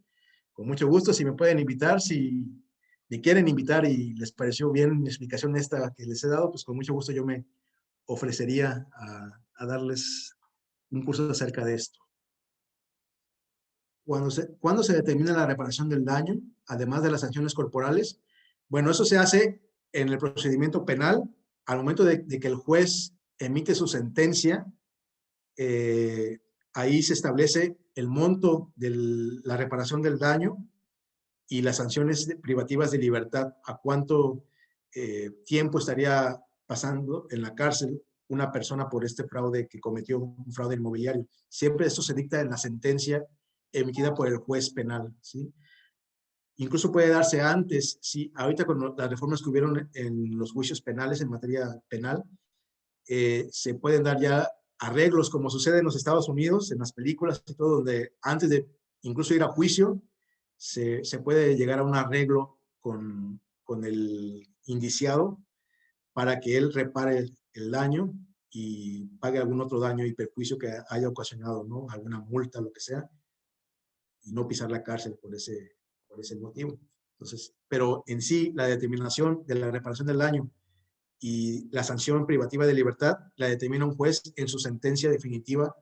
Con mucho gusto, si me pueden invitar, si me quieren invitar y les pareció bien mi explicación esta que les he dado, pues con mucho gusto yo me ofrecería a darles un curso acerca de esto. ¿Cuándo se determina la reparación del daño, además de las sanciones corporales? Bueno, eso se hace en el procedimiento penal al momento de que el juez emite su sentencia. Ahí se establece el monto de la reparación del daño y las sanciones privativas de libertad, a cuánto tiempo estaría pasando en la cárcel una persona por este fraude que cometió, un fraude inmobiliario. Siempre esto se dicta en la sentencia emitida por el juez penal, ¿sí? Incluso puede darse antes, ¿sí? Ahorita con las reformas que hubieron en los juicios penales, en materia penal, se pueden dar ya arreglos, como sucede en los Estados Unidos, en las películas y todo, donde antes de incluso ir a juicio, se puede llegar a un arreglo con el indiciado para que él repare el daño y pague algún otro daño y perjuicio que haya ocasionado, ¿no? Alguna multa, lo que sea, y no pisar la cárcel por ese motivo. Entonces, pero en sí, la determinación de la reparación del daño y la sanción privativa de libertad la determina un juez en su sentencia definitiva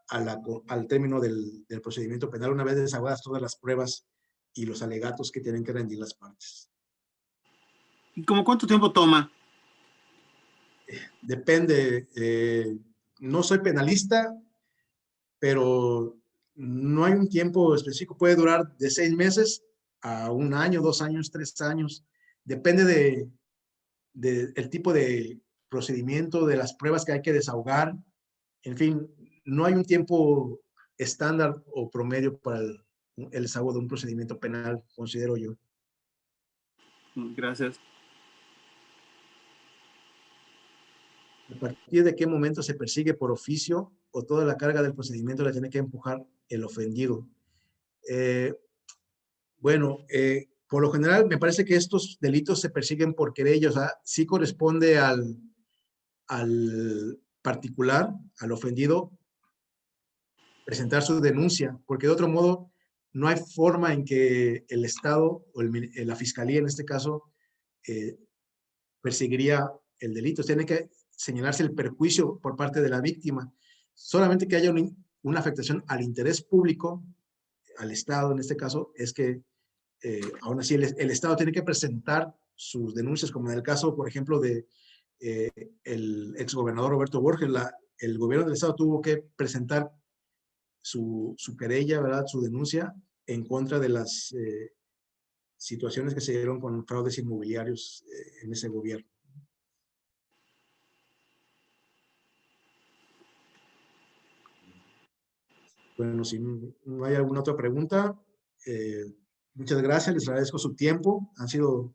al término del procedimiento penal, una vez desahogadas todas las pruebas y los alegatos que tienen que rendir las partes. ¿Y cómo cuánto tiempo toma? Depende. No soy penalista, pero no hay un tiempo específico. Puede durar de 6 meses a 1 año, 2 años, 3 años. Depende del tipo de procedimiento, de las pruebas que hay que desahogar. En fin, no hay un tiempo estándar o promedio para el desahogo de un procedimiento penal, considero yo. Gracias. ¿A partir de qué momento se persigue por oficio o toda la carga del procedimiento la tiene que empujar el ofendido? Por lo general me parece que estos delitos se persiguen por querella, o sea, sí corresponde al particular, al ofendido, presentar su denuncia, porque de otro modo no hay forma en que el Estado o la Fiscalía en este caso perseguiría el delito. Tiene que señalarse el perjuicio por parte de la víctima. Solamente que haya una afectación al interés público, al Estado en este caso, es que aún así el Estado tiene que presentar sus denuncias, como en el caso, por ejemplo, de el exgobernador Roberto Borges. El gobierno del Estado tuvo que presentar su querella, ¿verdad? Su denuncia en contra de las situaciones que se dieron con fraudes inmobiliarios en ese gobierno. Bueno, si no hay alguna otra pregunta, muchas gracias, les agradezco su tiempo. Han sido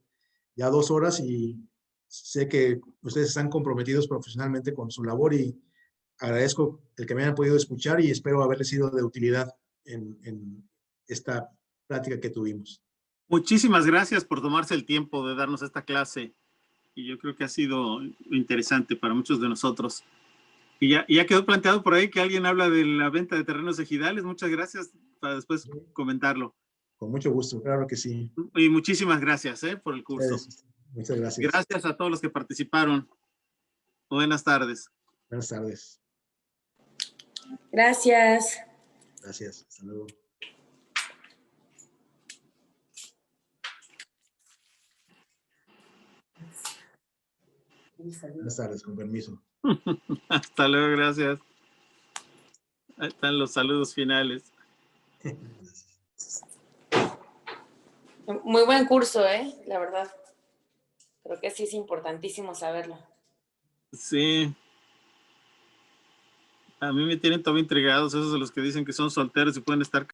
ya 2 horas y sé que ustedes están comprometidos profesionalmente con su labor y agradezco el que me hayan podido escuchar y espero haberles sido de utilidad en esta plática que tuvimos. Muchísimas gracias por tomarse el tiempo de darnos esta clase y yo creo que ha sido interesante para muchos de nosotros. Y ya quedó planteado por ahí que alguien habla de la venta de terrenos ejidales. Muchas gracias para después comentarlo. Con mucho gusto, claro que sí. Y muchísimas gracias por el curso. Muchas gracias. Gracias a todos los que participaron. Buenas tardes. Buenas tardes. Gracias. Gracias. Hasta luego. Buenas tardes, con permiso. Hasta luego, gracias. Ahí están los saludos finales. Muy buen curso, la verdad. Creo que sí es importantísimo saberlo. Sí. A mí me tienen todo intrigados esos de los que dicen que son solteros y pueden estar